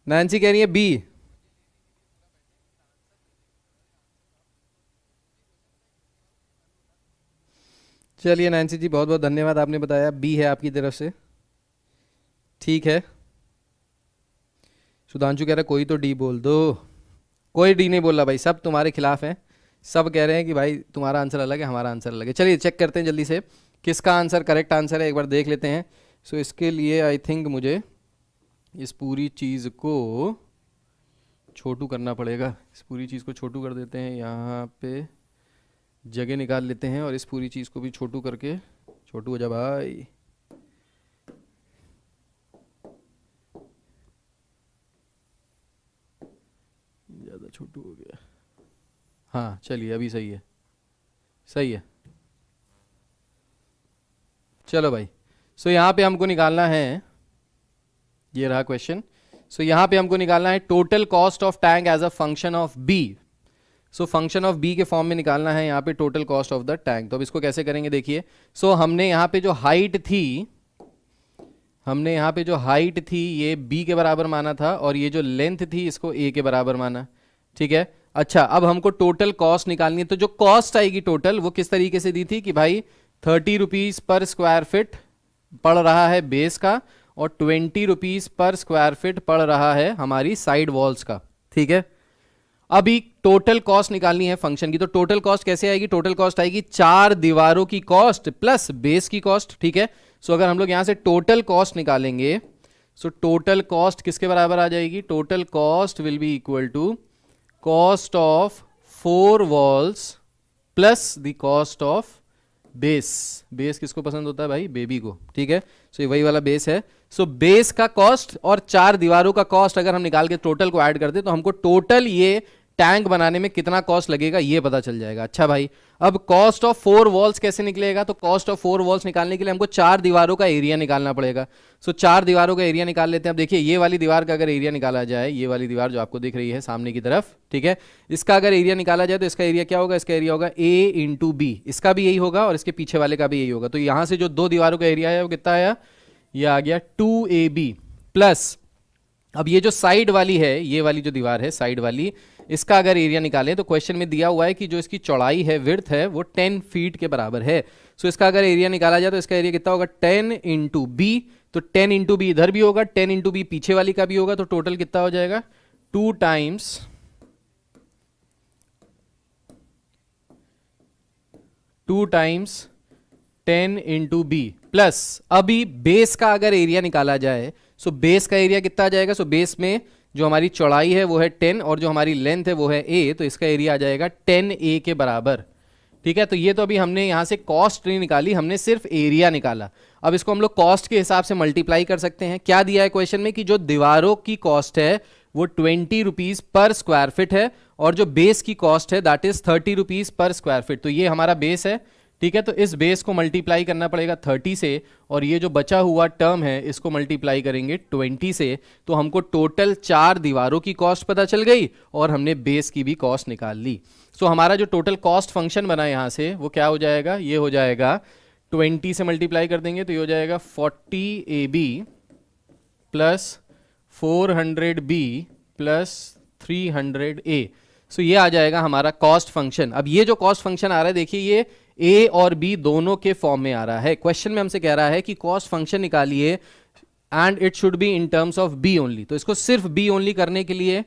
नैन्सी कह रही है बी। चलिए नैन्सी जी बहुत बहुत धन्यवाद, आपने बताया बी है आपकी तरफ से, ठीक है। सुधांशु कह रहा है कोई तो डी बोल दो। कोई डी नहीं बोल रहा भाई, सब तुम्हारे खिलाफ हैं। सब कह रहे हैं कि भाई तुम्हारा आंसर अलग है, हमारा आंसर अलग है। चलिए चेक करते हैं जल्दी से किसका आंसर करेक्ट आंसर है, एक बार देख लेते हैं। सो इसके लिए आई थिंक मुझे इस पूरी चीज़ को छोटू करना पड़ेगा। इस पूरी चीज़ को छोटू कर देते हैं, यहाँ पे जगह निकाल लेते हैं और इस पूरी चीज़ को भी छोटू करके, छोटू हो जा भाई। ज़्यादा छोटू हो गया। हाँ चलिए अभी सही है, सही है। चलो भाई, सो यहाँ पे हमको निकालना है, ये रहा क्वेश्चन। सो यहाँ पे हमको निकालना है total cost of tank as a function of B. So function of B के फॉर्म में निकालना है यहाँ पे total cost of the tank. तो अब इसको कैसे करेंगे देखिए। सो हमने यहाँ पे जो हाइट थी, हमने यहाँ पे जो हाइट थी ये बी के बराबर माना था और ये जो लेंथ थी इसको ए के बराबर माना, ठीक है। अच्छा अब हमको टोटल कॉस्ट निकालनी है, तो जो कॉस्ट आएगी टोटल वो किस तरीके से दी थी कि भाई 30 रुपीज पर स्क्वायर फिट पड़ रहा है बेस का और 20 रुपीज पर स्क्वायर फिट पड़ रहा है हमारी साइड वॉल्स का, ठीक है। अभी टोटल कॉस्ट निकालनी है फंक्शन की, तो टोटल कॉस्ट कैसे आएगी? टोटल कॉस्ट आएगी 4 दीवारों की कॉस्ट प्लस बेस की कॉस्ट, ठीक है। सो अगर हम लोग यहां से टोटल कॉस्ट निकालेंगे, सो टोटल कॉस्ट किसके बराबर आ जाएगी? Total cost will be equal to cost of 4 walls plus the cost of base. Base किसको पसंद होता है भाई? बेबी को, ठीक है। सो ये वही वाला बेस है। सो बेस का कॉस्ट और 4 दीवारों का कॉस्ट अगर हम निकाल के टोटल को ऐड कर दे तो हमको टोटल ये टैंक बनाने में कितना कॉस्ट लगेगा ये पता चल जाएगा। अच्छा भाई, अब कॉस्ट ऑफ 4 वॉल्स कैसे निकलेगा? तो कॉस्ट ऑफ 4 वॉल्स निकालने के लिए हमको 4 दीवारों का एरिया निकालना पड़ेगा। सो 4 दीवारों का एरिया निकाल लेते हैं। अब देखिए ये वाली दीवार का अगर एरिया निकाला जाए, ये वाली दीवार जो आपको दिख रही है सामने की तरफ, ठीक है, इसका अगर एरिया निकाला जाए तो इसका एरिया क्या होगा? इसका एरिया होगा a इंटू बी। इसका भी यही होगा और इसके पीछे वाले का भी यही होगा। तो यहां से जो 2 दीवारों का एरिया है वो कितना आया? ये आ गया 2ab प्लस, अब ये जो साइड वाली है, ये वाली जो दीवार है साइड वाली, इसका अगर एरिया निकालें तो क्वेश्चन में दिया हुआ है कि जो इसकी चौड़ाई है, विड्थ है, वो 10 फीट के बराबर है। सो इसका अगर एरिया निकाला जाए तो इसका एरिया कितना होगा? 10 इंटू बी। तो 10 इंटू बी इधर भी होगा, 10 इंटू बी पीछे वाली का भी होगा, तो टोटल कितना हो जाएगा? 2 टाइम्स 10 इंटू बी प्लस, अभी बेस का अगर एरिया निकाला जाए, सो बेस का एरिया कितना आ जाएगा? सो बेस में जो हमारी चौड़ाई है वो है 10 और जो हमारी लेंथ है वो है a, तो इसका एरिया आ जाएगा 10a के बराबर, ठीक है। तो ये तो अभी हमने यहां से कॉस्ट नहीं निकाली, हमने सिर्फ एरिया निकाला। अब इसको हम लोग कॉस्ट के हिसाब से मल्टीप्लाई कर सकते हैं। क्या दिया है क्वेश्चन में कि जो दीवारों की कॉस्ट है वो 20 रुपीज पर स्क्वायर फिट है और जो बेस की कॉस्ट है that is 30 rupees per square feet. तो ये हमारा बेस है, ठीक है। तो इस बेस को मल्टीप्लाई करना पड़ेगा 30 से और ये जो बचा हुआ टर्म है इसको मल्टीप्लाई करेंगे 20 से। तो हमको टोटल 4 दीवारों की कॉस्ट पता चल गई और हमने बेस की भी कॉस्ट निकाल ली। सो हमारा जो टोटल कॉस्ट फंक्शन बना यहां से वो क्या हो जाएगा? ये हो जाएगा 20 से मल्टीप्लाई कर देंगे तो ये हो जाएगा 40ab plus 400b plus 300a। सो ये आ जाएगा हमारा कॉस्ट फंक्शन। अब ये जो कॉस्ट फंक्शन आ रहा है देखिए, ये a और b दोनों के फॉर्म में आ रहा है। क्वेश्चन में हमसे कह रहा है कि कॉस्ट फंक्शन निकालिए and it should be in terms of b only. तो इसको सिर्फ b ओनली करने के लिए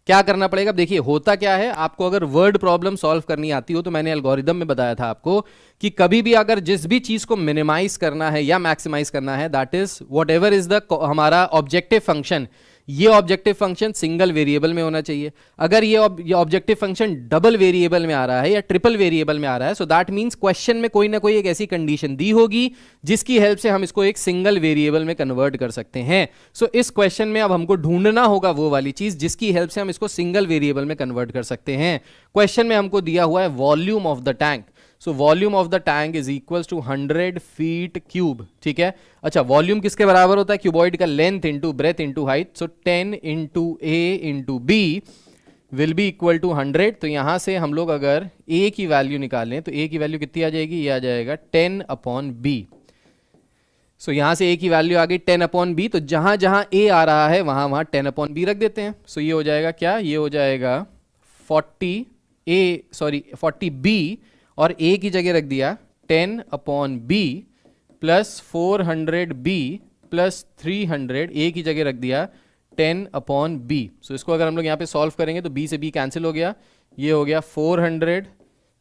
क्या करना पड़ेगा? देखिए होता क्या है, आपको अगर वर्ड प्रॉब्लम सॉल्व करनी आती हो तो मैंने एल्गोरिदम में बताया था आपको कि कभी भी अगर जिस भी चीज को मिनिमाइज करना है या मैक्सिमाइज करना है, that is whatever is the हमारा ऑब्जेक्टिव फंक्शन, ये ऑब्जेक्टिव फंक्शन सिंगल वेरिएबल में होना चाहिए। अगर ये ऑब्जेक्टिव फंक्शन डबल वेरिएबल में आ रहा है या ट्रिपल वेरिएबल में आ रहा है, सो दैट मीन्स क्वेश्चन में कोई ना कोई एक ऐसी कंडीशन दी होगी जिसकी हेल्प से हम इसको एक सिंगल वेरिएबल में कन्वर्ट कर सकते हैं। सो इस क्वेश्चन में अब हमको ढूंढना होगा वो वाली चीज जिसकी हेल्प से हम इसको सिंगल वेरिएबल में कन्वर्ट कर सकते हैं। क्वेश्चन में हमको दिया हुआ है volume of the tank. So volume of the tank is equals to 100 feet cube. ठीक है, अच्छा वॉल्यूम किसके बराबर होता है? क्यूबॉइड का length into breadth into height. So 10 into A into B will be equal to 100। तो यहां से हम लोग अगर a की वैल्यू निकालें तो a की वैल्यू कितनी आ जाएगी? ये आ जाएगा 10 अपॉन बी। सो यहां से a की वैल्यू आ गई 10 अपॉन बी। तो जहां जहां a आ रहा है वहां वहां 10 अपॉन बी रख देते हैं। सो ये हो जाएगा क्या? ये हो जाएगा 40 बी और a की जगह रख दिया 10 upon B plus 400 B plus 300, a की जगह रख दिया 10 अपॉन बी। सो इसको अगर हम लोग यहाँ पे सॉल्व करेंगे तो b से b कैंसिल हो गया, ये हो गया 400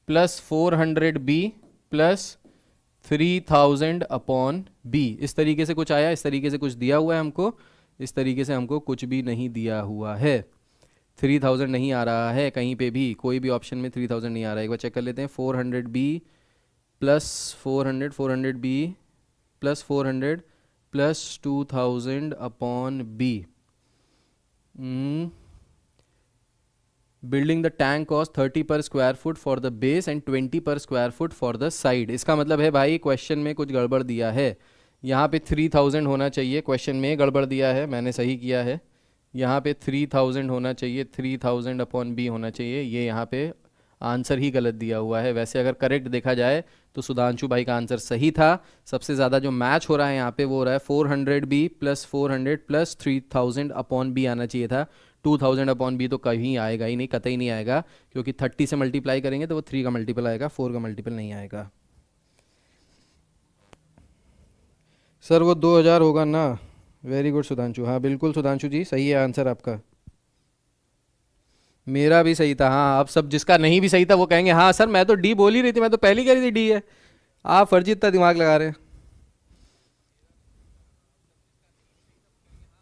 plus 400 B plus 3000 upon B. इस तरीके से कुछ आया, इस तरीके से कुछ दिया हुआ है हमको, इस तरीके से हमको कुछ भी नहीं दिया हुआ है। 3000 नहीं आ रहा है कहीं पे भी, कोई भी ऑप्शन में 3000 नहीं आ रहा है। एक बार चेक कर लेते हैं। 400 B plus 400 B plus 400 plus 2000 upon B. Building the tank cost 30 per square foot for the base and 20 per square foot for the side. इसका मतलब है भाई क्वेश्चन में कुछ गड़बड़ दिया है। यहाँ पे 3000 होना चाहिए, क्वेश्चन में गड़बड़ दिया है, मैंने सही किया है। यहाँ पे 3000 होना चाहिए, 3000 अपॉन बी होना चाहिए, ये यहाँ पे आंसर ही गलत दिया हुआ है। वैसे अगर करेक्ट देखा जाए तो सुधांशु भाई का आंसर सही था। सबसे ज़्यादा जो मैच हो रहा है यहाँ पे वो हो रहा है 400 B plus 400 plus 3000 upon B आना चाहिए था। 2000 अपॉन बी तो कहीं आएगा ही नहीं, कतई नहीं आएगा, क्योंकि 30 से मल्टीप्लाई करेंगे तो वो 3 का मल्टीपल आएगा, 4 का मल्टीपल नहीं आएगा। सर वो 2000 होगा ना? वेरी गुड सुधांशु, हाँ बिल्कुल सुधांशु जी सही है आंसर आपका। मेरा भी सही था। हाँ अब सब जिसका नहीं भी सही था वो कहेंगे हाँ सर मैं तो डी बोल ही रही थी, मैं तो पहली कह रही थी डी है। आप फर्जी इतना दिमाग लगा रहे हैं।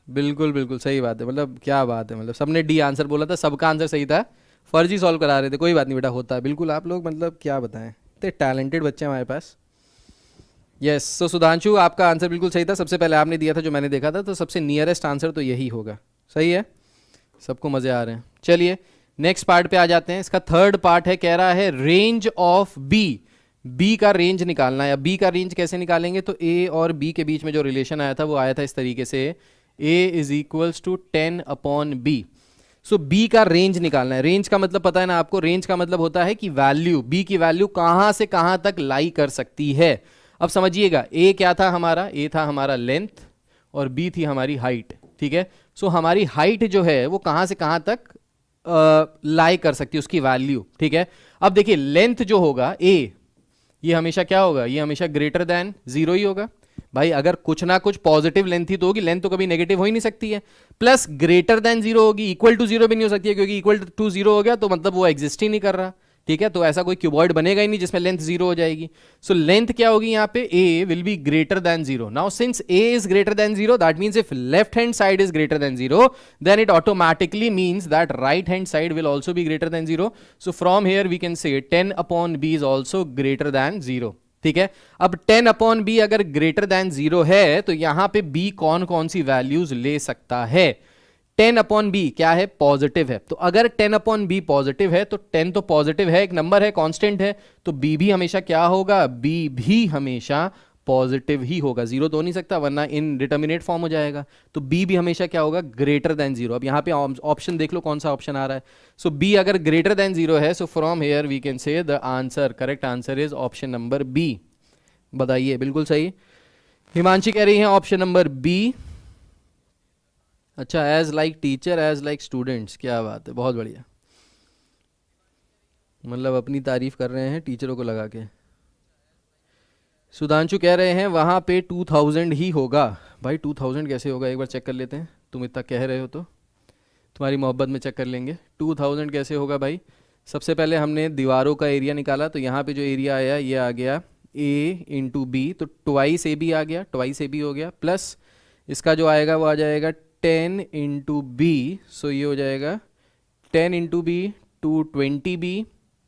बिल्कुल बिल्कुल सही बात है, मतलब क्या बात है, मतलब सबने डी आंसर बोला था, सबका आंसर सही था, फर्जी सॉल्व करा रहे थे। कोई बात नहीं बेटा, होता है बिल्कुल। आप लोग मतलब क्या बताएं, इतने टैलेंटेड बच्चे हैं हमारे पास। यस सो सुधांशु आपका आंसर बिल्कुल सही था, सबसे पहले आपने दिया था जो मैंने देखा था, तो सबसे नियरेस्ट आंसर तो यही होगा। सही है, सबको मज़े आ रहे हैं। चलिए नेक्स्ट पार्ट पे आ जाते हैं। इसका थर्ड पार्ट है, कह रहा है रेंज ऑफ बी। बी का रेंज निकालना है। बी का रेंज कैसे निकालेंगे? तो ए और बी के बीच में जो रिलेशन आया था वो आया था इस तरीके से, a is equals to 10 upon b. So b का रेंज निकालना है। रेंज का मतलब पता है ना आपको? रेंज का मतलब होता है कि वैल्यू, बी की वैल्यू कहां से कहां तक लाई कर सकती है। अब समझिएगा, ए क्या था हमारा? ए था हमारा लेंथ और बी थी हमारी हाइट। ठीक है, सो हमारी हाइट जो है वो कहां से कहां तक लाई कर सकती है, उसकी वैल्यू। ठीक है, अब देखिए लेंथ जो होगा ए, ये हमेशा क्या होगा? ये हमेशा ग्रेटर देन 0 ही होगा। भाई अगर कुछ ना कुछ पॉजिटिव लेंथ ही तो होगी, लेंथ तो कभी नेगेटिव हो ही नहीं सकती है। प्लस ग्रेटर देन 0 होगी, इक्वल टू 0 भी नहीं हो सकती है, क्योंकि इक्वल टू 0 हो गया तो मतलब वो एग्जिस्ट ही नहीं कर रहा। ठीक है, तो ऐसा कोई क्यूबॉइड बनेगा ही नहीं जिसमें लेंथ 0 हो जाएगी। सो लेंथ क्या होगी यहाँ पे? a will be greater than 0। Now since a is greater than 0, that means if left hand side is greater than 0, then it automatically means that right hand side will also be greater than 0. So from here we can say 10 upon b is also greater than 0. ठीक है, अब 10 upon B अगर greater than 0 है तो यहां पे b कौन कौन सी वैल्यूज ले सकता है? 10 अपॉन बी क्या है? पॉजिटिव है। तो अगर 10 अपॉन बी पॉजिटिव है तो 10 तो पॉजिटिव है, एक नंबर है, कांस्टेंट है, तो b भी हमेशा क्या होगा? b भी हमेशा पॉजिटिव ही होगा। 0 तो हो नहीं सकता वरना इनडिटर्मिनेट फॉर्म हो जाएगा। तो b भी हमेशा क्या होगा? Greater than 0। अब यहाँ पे ऑप्शन देख लो कौन सा ऑप्शन आ रहा है। सो b अगर ग्रेटर देन 0 है, so from here we can say the answer, correct answer is option number B. बताइए, बिल्कुल सही। हिमांशी कह रही है ऑप्शन नंबर बी। अच्छा, as like teacher as like students, क्या बात है, बहुत बढ़िया। मतलब अपनी तारीफ कर रहे हैं टीचरों को लगा के। सुधांशु कह रहे हैं वहाँ पे 2000 ही होगा। भाई 2000 कैसे होगा, एक बार चेक कर लेते हैं। तुम इतना कह रहे हो तो तुम्हारी मोहब्बत में चेक कर लेंगे। 2000 कैसे होगा भाई? सबसे पहले हमने दीवारों का एरिया निकाला, तो यहाँ पे जो एरिया आया ये आ गया a इंटू बी, तो ट्वाइस ए बी आ गया, ट्वाइस ए बी हो गया, प्लस इसका जो आएगा वो आ जाएगा 10 इंटू बी, सो ये हो जाएगा 10 इंटू बी टू 20 बी,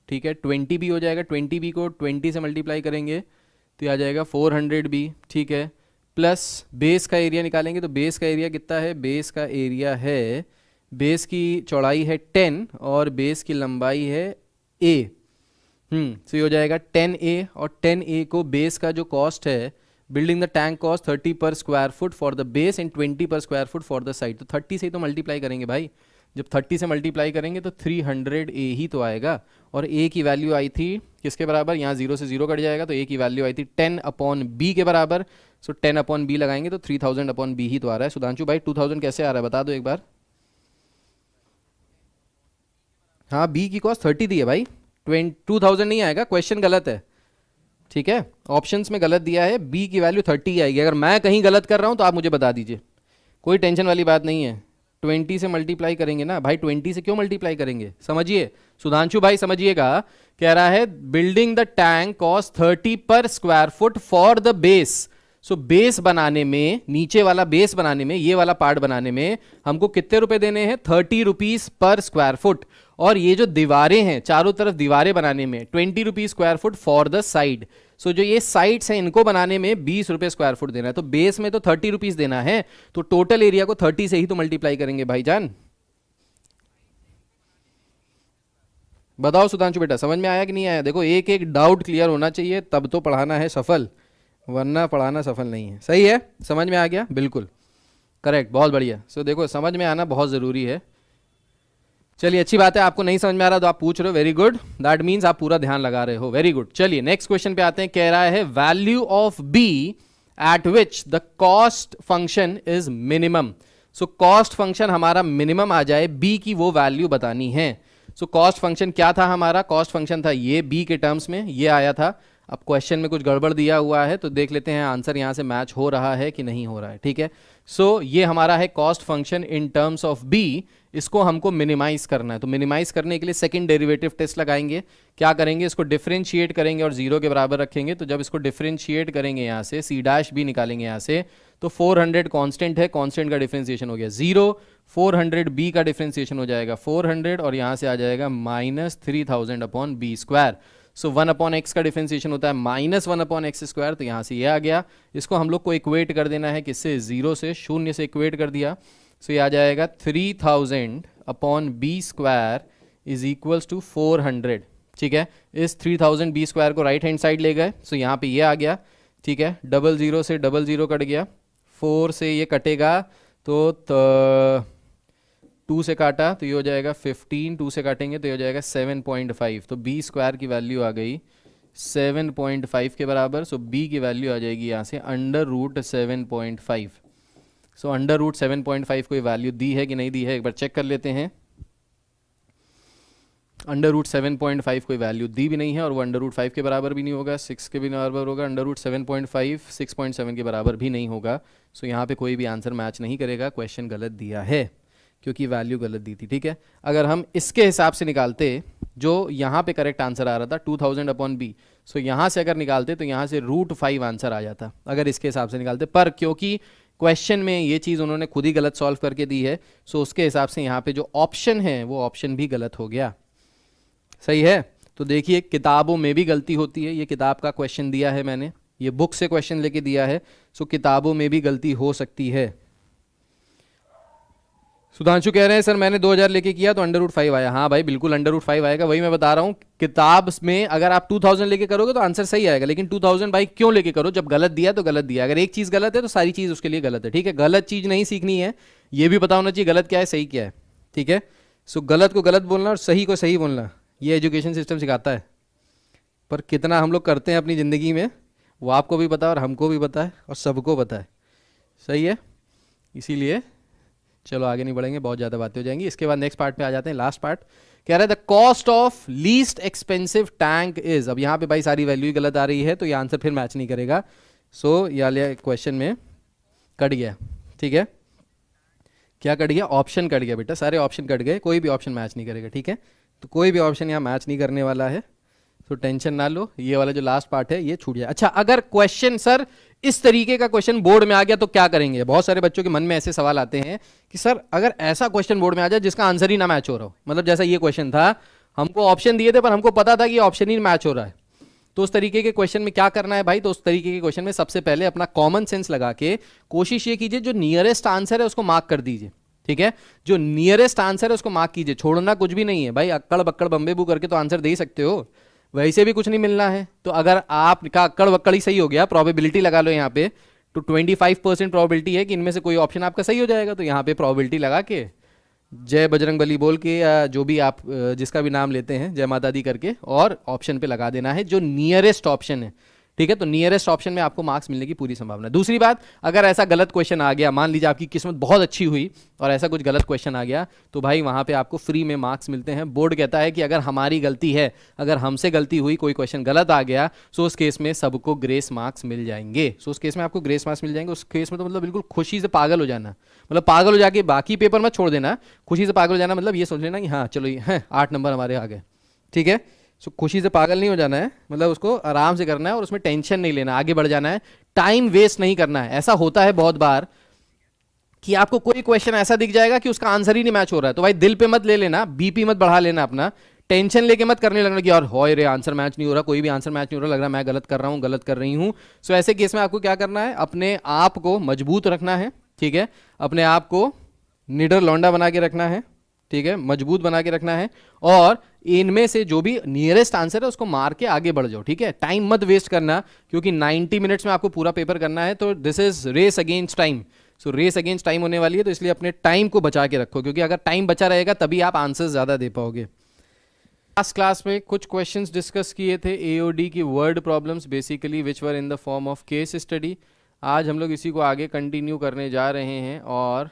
ठीक है 20 बी हो जाएगा, 20 बी को 20 से मल्टीप्लाई करेंगे तो ये आ जाएगा 400 बी, ठीक है, प्लस बेस का एरिया निकालेंगे तो बेस का एरिया कितना है, बेस का एरिया है, बेस की चौड़ाई है 10 और बेस की लंबाई है a, तो ये हो जाएगा 10a, और 10a को बेस का जो कॉस्ट है, building the tank cost 30 per square foot for the base and 20 per square foot for the side, तो 30 से ही तो मल्टीप्लाई करेंगे भाई, जब 30 से मल्टीप्लाई करेंगे तो 300a ही तो आएगा, और a की वैल्यू आई थी किसके बराबर, यहाँ 0 से 0 कट जाएगा तो a की वैल्यू आई थी 10 अपॉन b के बराबर, सो 10 अपॉन b लगाएंगे तो 3000 अपॉन b ही तो आ रहा है। सुधांशु भाई 2000 कैसे आ रहा है बता दो एक बार। हाँ b की कॉस्ट 30 दी है भाई, 2000 नहीं आएगा, क्वेश्चन गलत है, ठीक है, ऑप्शंस में गलत दिया है, b की वैल्यू 30 आएगी, अगर मैं कहीं गलत कर रहा हूं तो आप मुझे बता दीजिए, कोई टेंशन वाली बात नहीं है। 20 से मल्टीप्लाई करेंगे ना भाई, 20 से क्यों मल्टीप्लाई करेंगे, समझिए सुधांशु भाई समझिएगा, कह रहा है building the tank cost 30 per square foot for the base, so base बनाने में, नीचे वाला बेस बनाने में, ये वाला पार्ट बनाने में हमको कितने रुपए देने हैं, 30 रुपीज पर स्क्वायर फुट, और ये जो दीवारें हैं चारों तरफ दीवारें बनाने में 20 rupees square foot for the side, so जो ये साइड्स हैं इनको बनाने में 20 रुपए स्क्वायर फुट देना है, तो बेस में तो 30 रुपीज देना है, तो टोटल एरिया को 30 से ही तो मल्टीप्लाई करेंगे भाईजान। बताओ सुधांशु बेटा समझ में आया कि नहीं आया, देखो एक एक डाउट क्लियर होना चाहिए तब तो पढ़ाना है सफल, वरना पढ़ाना सफल नहीं है। सही है, समझ में आ गया, बिल्कुल करेक्ट, बहुत बढ़िया। सो देखो समझ में आना बहुत ज़रूरी है। चलिए अच्छी बात है, आपको नहीं समझ में आ रहा तो आप पूछ रहे हो, वेरी गुड, दैट मीन्स आप पूरा ध्यान लगा रहे हो, वेरी गुड। चलिए नेक्स्ट क्वेश्चन पे आते हैं, कह रहा है value of B at which the cost function is minimum, so cost function हमारा मिनिमम आ जाए, बी की वो वैल्यू बतानी है। सो कॉस्ट फंक्शन क्या था हमारा, कॉस्ट फंक्शन था ये बी के टर्म्स में ये आया था, अब क्वेश्चन में कुछ गड़बड़ दिया हुआ है तो देख लेते हैं आंसर यहाँ से मैच हो रहा है कि नहीं हो रहा है, ठीक है। सो ये हमारा है cost function in terms of B, इसको हमको मिनिमाइज करना है, तो मिनिमाइज करने के लिए सेकंड डेरिवेटिव टेस्ट लगाएंगे, क्या करेंगे, इसको डिफरेंशिएट करेंगे और 0 के बराबर रखेंगे, तो जब इसको डिफरेंशिएट करेंगे यहाँ से सी डैश भी निकालेंगे यहाँ से, तो 400 कांस्टेंट है, कांस्टेंट का डिफरेंशिएशन हो गया 0, 400 बी का डिफरेंशिएशन हो जाएगा 400 और यहाँ से आ जाएगा -3000 अपॉन बी स्क्वायर, सो 1 अपॉन एक्स का डिफरेंशिएशन होता है -1 अपॉन एक्स स्क्वायर, तो यहाँ से ये आ गया, इसको हम लोग को इक्वेट कर देना है किससे, 0 से, शून्य से इक्वेट कर दिया, सो ये आ जाएगा 3000 upon B square is equals to 400, ठीक है। इस 3000 बी स्क्वायर को राइट हैंड साइड ले गए, सो यहाँ पे ये आ गया, ठीक है, 00 से 00 कट गया, 4 से ये कटेगा तो 2 से काटा तो ये हो जाएगा 15, 2 से काटेंगे तो ये हो जाएगा 7.5, तो बी स्क्वायर की वैल्यू आ गई 7.5 के बराबर, सो बी की वैल्यू आ जाएगी यहाँ से √7.5, सो √7.5 कोई वैल्यू दी है कि नहीं दी है एक बार चेक कर लेते हैं, √7.5 कोई वैल्यू दी भी नहीं है और वो √5 के बराबर भी नहीं होगा, 6 के भी बराबर होगा, √7.5 6.7 के बराबर भी नहीं होगा, सो यहाँ पे कोई भी आंसर मैच नहीं करेगा, क्वेश्चन गलत दिया है क्योंकि वैल्यू गलत दी थी, ठीक है। अगर हम इसके हिसाब से निकालते जो यहाँ पे करेक्ट आंसर आ रहा था 2000 अपॉन बी, सो यहाँ से अगर निकालते तो यहाँ से √5 आंसर आ जाता अगर इसके हिसाब से निकालते, पर क्योंकि क्वेश्चन में ये चीज़ उन्होंने खुद ही गलत सॉल्व करके दी है, सो उसके हिसाब से यहाँ पे जो ऑप्शन है वो ऑप्शन भी गलत हो गया, सही है। तो देखिए किताबों में भी गलती होती है, ये किताब का क्वेश्चन दिया है मैंने, ये बुक से क्वेश्चन लेके दिया है, सो किताबों में भी गलती हो सकती है। सुधांशु कह रहे हैं सर मैंने 2000 लेके किया तो √5 आया, हाँ भाई बिल्कुल √5 आएगा, वही मैं बता रहा हूँ, किताब में अगर आप 2000 लेके करोगे तो आंसर सही आएगा, लेकिन 2000 भाई क्यों लेके करो, जब गलत दिया तो गलत दिया, अगर एक चीज़ गलत है तो सारी चीज़ उसके लिए गलत है, ठीक है। गलत चीज़ नहीं सीखनी है, ये भी पता होना चाहिए गलत क्या है सही क्या है, ठीक है। सो गलत को गलत बोलना और सही को सही बोलना, ये एजुकेशन सिस्टम सिखाता है, पर कितना हम लोग करते हैं अपनी ज़िंदगी में वो आपको भी पता है और हमको भी पता है और सबको पता है, सही है। इसीलिए चलो आगे नहीं बढ़ेंगे, बहुत ज़्यादा बातें हो जाएंगी। इसके बाद नेक्स्ट पार्ट पे आ जाते हैं, लास्ट पार्ट कह रहा है the cost of least expensive tank is, अब यहाँ पे भाई सारी वैल्यू गलत आ रही है तो ये आंसर फिर मैच नहीं करेगा, सो ये क्वेश्चन में कट गया, ठीक है। क्या कट गया, ऑप्शन कट गया बेटा, सारे ऑप्शन कट गए, कोई भी ऑप्शन मैच नहीं करेगा, ठीक है। तो कोई भी ऑप्शन यहाँ मैच नहीं करने वाला है, तो टेंशन ना लो, ये वाला जो लास्ट पार्ट है ये छूट जाए। अच्छा अगर क्वेश्चन सर इस तरीके का क्वेश्चन बोर्ड में आ गया तो क्या करेंगे? बहुत सारे बच्चों के मन में ऐसे सवाल आते हैं कि सर अगर ऐसा क्वेश्चन बोर्ड में आ जाए जिसका आंसर ही ना मैच हो रहा हो, मतलब जैसा ये क्वेश्चन था, हमको ऑप्शन दिए थे पर हमको पता था कि ऑप्शन ही मैच हो रहा है, तो उस तरीके के क्वेश्चन में क्या करना है भाई? तो उस तरीके के क्वेश्चन में सबसे पहले अपना कॉमन सेंस लगा के कोशिश ये कीजिए जो नियरेस्ट आंसर है उसको मार्क कर दीजिए, ठीक है? जो नियरेस्ट आंसर है उसको मार्क कीजिए, छोड़ना कुछ भी नहीं है भाई। अक्कड़ बक्कड़ बम्बे बू करके तो आंसर दे ही सकते हो, वैसे भी कुछ नहीं मिलना है। तो अगर आपका अक्कड़ बक्कड़ ही सही हो गया, प्रोबेबिलिटी लगा लो यहाँ पे, तो 25% प्रोबेबिलिटी है कि इनमें से कोई ऑप्शन आपका सही हो जाएगा। तो यहाँ पे प्रोबेबिलिटी लगा के जय बजरंग बली बोल के या जो भी आप जिसका भी नाम लेते हैं, जय माता दी करके, और ऑप्शन पे लगा देना है जो नियरेस्ट ऑप्शन है, ठीक है? तो नियरेस्ट ऑप्शन में आपको मार्क्स मिलने की पूरी संभावना है। दूसरी बात, अगर ऐसा गलत क्वेश्चन आ गया, मान लीजिए आपकी किस्मत बहुत अच्छी हुई और ऐसा कुछ गलत क्वेश्चन आ गया, तो भाई वहां पे आपको फ्री में मार्क्स मिलते हैं। बोर्ड कहता है कि अगर हमारी गलती है, अगर हमसे गलती हुई, कोई क्वेश्चन गलत आ गया, सो उस केस में सबको ग्रेस मार्क्स मिल जाएंगे। सो उस केस में आपको ग्रेस मार्क्स मिल जाएंगे। उस केस में तो मतलब बिल्कुल खुशी से पागल हो जाना, मतलब पागल हो जाके बाकी पेपर मत छोड़ देना, खुशी से पागल हो जाना, मतलब ये सोच लेना कि हाँ चलो ये 8 नंबर हमारे आ गए, ठीक है? सो खुशी से पागल नहीं हो जाना है, मतलब उसको आराम से करना है और उसमें टेंशन नहीं लेना, आगे बढ़ जाना है, टाइम वेस्ट नहीं करना है। ऐसा होता है बहुत बार कि आपको कोई क्वेश्चन ऐसा दिख जाएगा कि उसका आंसर ही नहीं मैच हो रहा है, तो भाई दिल पे मत ले लेना, बीपी मत बढ़ा लेना अपना, टेंशन लेके मत करने लगना कि यार होए रे आंसर मैच नहीं हो रहा, कोई भी आंसर मैच नहीं हो रहा, लग रहा मैं गलत कर रहा हूँ, गलत कर रही हूँ। सो ऐसे केस में आपको क्या करना है? अपने आप को मजबूत रखना है, ठीक है? अपने आप को निडर लौंडा बना के रखना है, ठीक है? मजबूत बना के रखना है, और इनमें से जो भी नियरेस्ट आंसर है उसको मार के आगे बढ़ जाओ, ठीक है? टाइम मत वेस्ट करना, क्योंकि 90 मिनट्स में आपको पूरा पेपर करना है, तो this is race against time. So race against time होने वाली है, तो इसलिए अपने टाइम को बचा के रखो, क्योंकि अगर टाइम बचा रहेगा तभी आप आंसर ज्यादा दे पाओगे। लास्ट क्लास में कुछ क्वेश्चंस डिस्कस किए थे एओडी की word problems, basically which were in the form of case study. आज हम लोग इसी को आगे कंटिन्यू करने जा रहे हैं और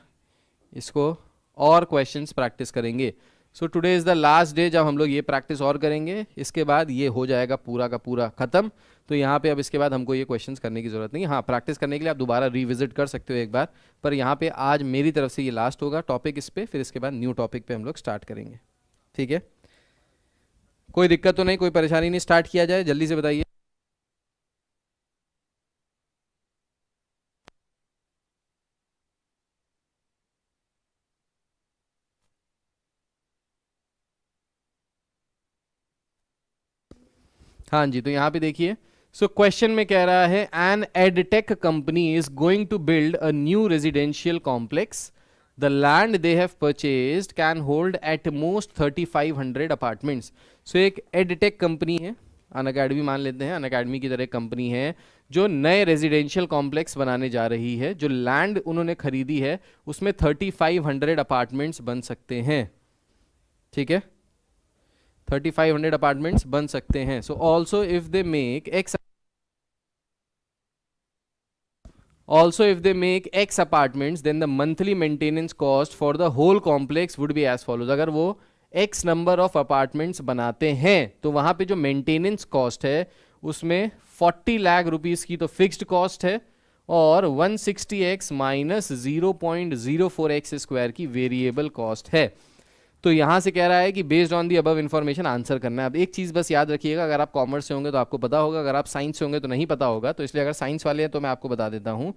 इसको और क्वेश्चंस प्रैक्टिस करेंगे। So today is the last day जब हम लोग ये प्रैक्टिस और करेंगे, इसके बाद ये हो जाएगा पूरा का पूरा ख़त्म। तो यहाँ पे अब इसके बाद हमको ये क्वेश्चंस करने की ज़रूरत नहीं। हाँ, प्रैक्टिस करने के लिए आप दोबारा रिविजिट कर सकते हो एक बार, पर यहाँ पे आज मेरी तरफ से ये लास्ट होगा टॉपिक इस पे, फिर इसके बाद न्यू टॉपिक पे हम लोग स्टार्ट करेंगे, ठीक है? कोई दिक्कत तो नहीं, कोई परेशानी नहीं? स्टार्ट किया जाए, जल्दी से बताइए। हाँ जी, तो यहाँ पे देखिए, सो क्वेश्चन में कह रहा है an edtech company is going to build a new residential complex, the land they have purchased can hold at most 3500 apartments. So एक एडटेक कंपनी है, अनअकैडमी मान लेते हैं, अनअकैडमी की तरह कंपनी है जो नए रेजिडेंशियल कॉम्प्लेक्स बनाने जा रही है। जो लैंड उन्होंने खरीदी है उसमें 3500 अपार्टमेंट्स बन सकते हैं, ठीक है? 3500 अपार्टमेंट्स बन सकते हैं। So also if they make X apartments then the monthly maintenance cost for the whole complex would be as follows. अगर वो एक्स नंबर ऑफ अपार्टमेंट्स बनाते हैं तो वहां पे जो मेंटेनेंस कॉस्ट है उसमें 40 लाख रुपीस की तो फिक्स्ड कॉस्ट है और 160x माइनस 0.04x स्क्वायर की वेरिएबल कॉस्ट है। तो यहां से कह रहा है कि based on the above information answer करना है। अब एक चीज़ बस याद रखिएगा, अगर आप कॉमर्स से होंगे तो आपको पता होगा, अगर आप साइंस से होंगे तो नहीं पता होगा, तो इसलिए अगर साइंस वाले हैं तो मैं आपको बता देता हूं,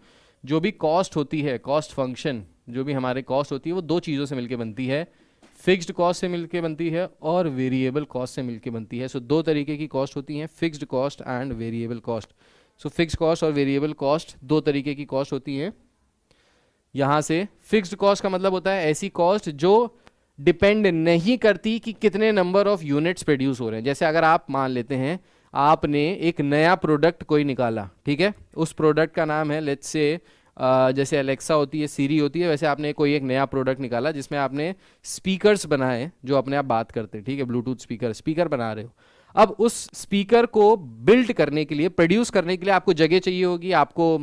जो भी कॉस्ट होती है, कॉस्ट फंक्शन जो भी हमारे कॉस्ट होती है वो दो चीज़ों से मिलकर बनती है, फिक्स्ड कॉस्ट से मिलकर बनती है और वेरिएबल कॉस्ट से मिलकर बनती है। सो दो तरीके की कॉस्ट होती हैं, fixed cost and variable cost. So fixed cost और वेरिएबल कॉस्ट दो तरीके की कॉस्ट होती हैं। यहाँ से फिक्स्ड कॉस्ट का मतलब होता है ऐसी कॉस्ट जो डिपेंड नहीं करती कि कितने नंबर ऑफ यूनिट्स प्रोड्यूस हो रहे हैं। जैसे अगर आप मान लेते हैं आपने एक नया प्रोडक्ट कोई निकाला, ठीक है? उस प्रोडक्ट का नाम है लेट्स से जैसे एलेक्सा होती है, सीरी होती है, वैसे आपने कोई एक नया प्रोडक्ट निकाला जिसमें आपने स्पीकर्स बनाए जो अपने आप बात करते हैं, ठीक है? ब्लूटूथ स्पीकर बना रहे हो। अब उस स्पीकर को बिल्ड करने के लिए, प्रोड्यूस करने के लिए आपको जगह चाहिए होगी, आपको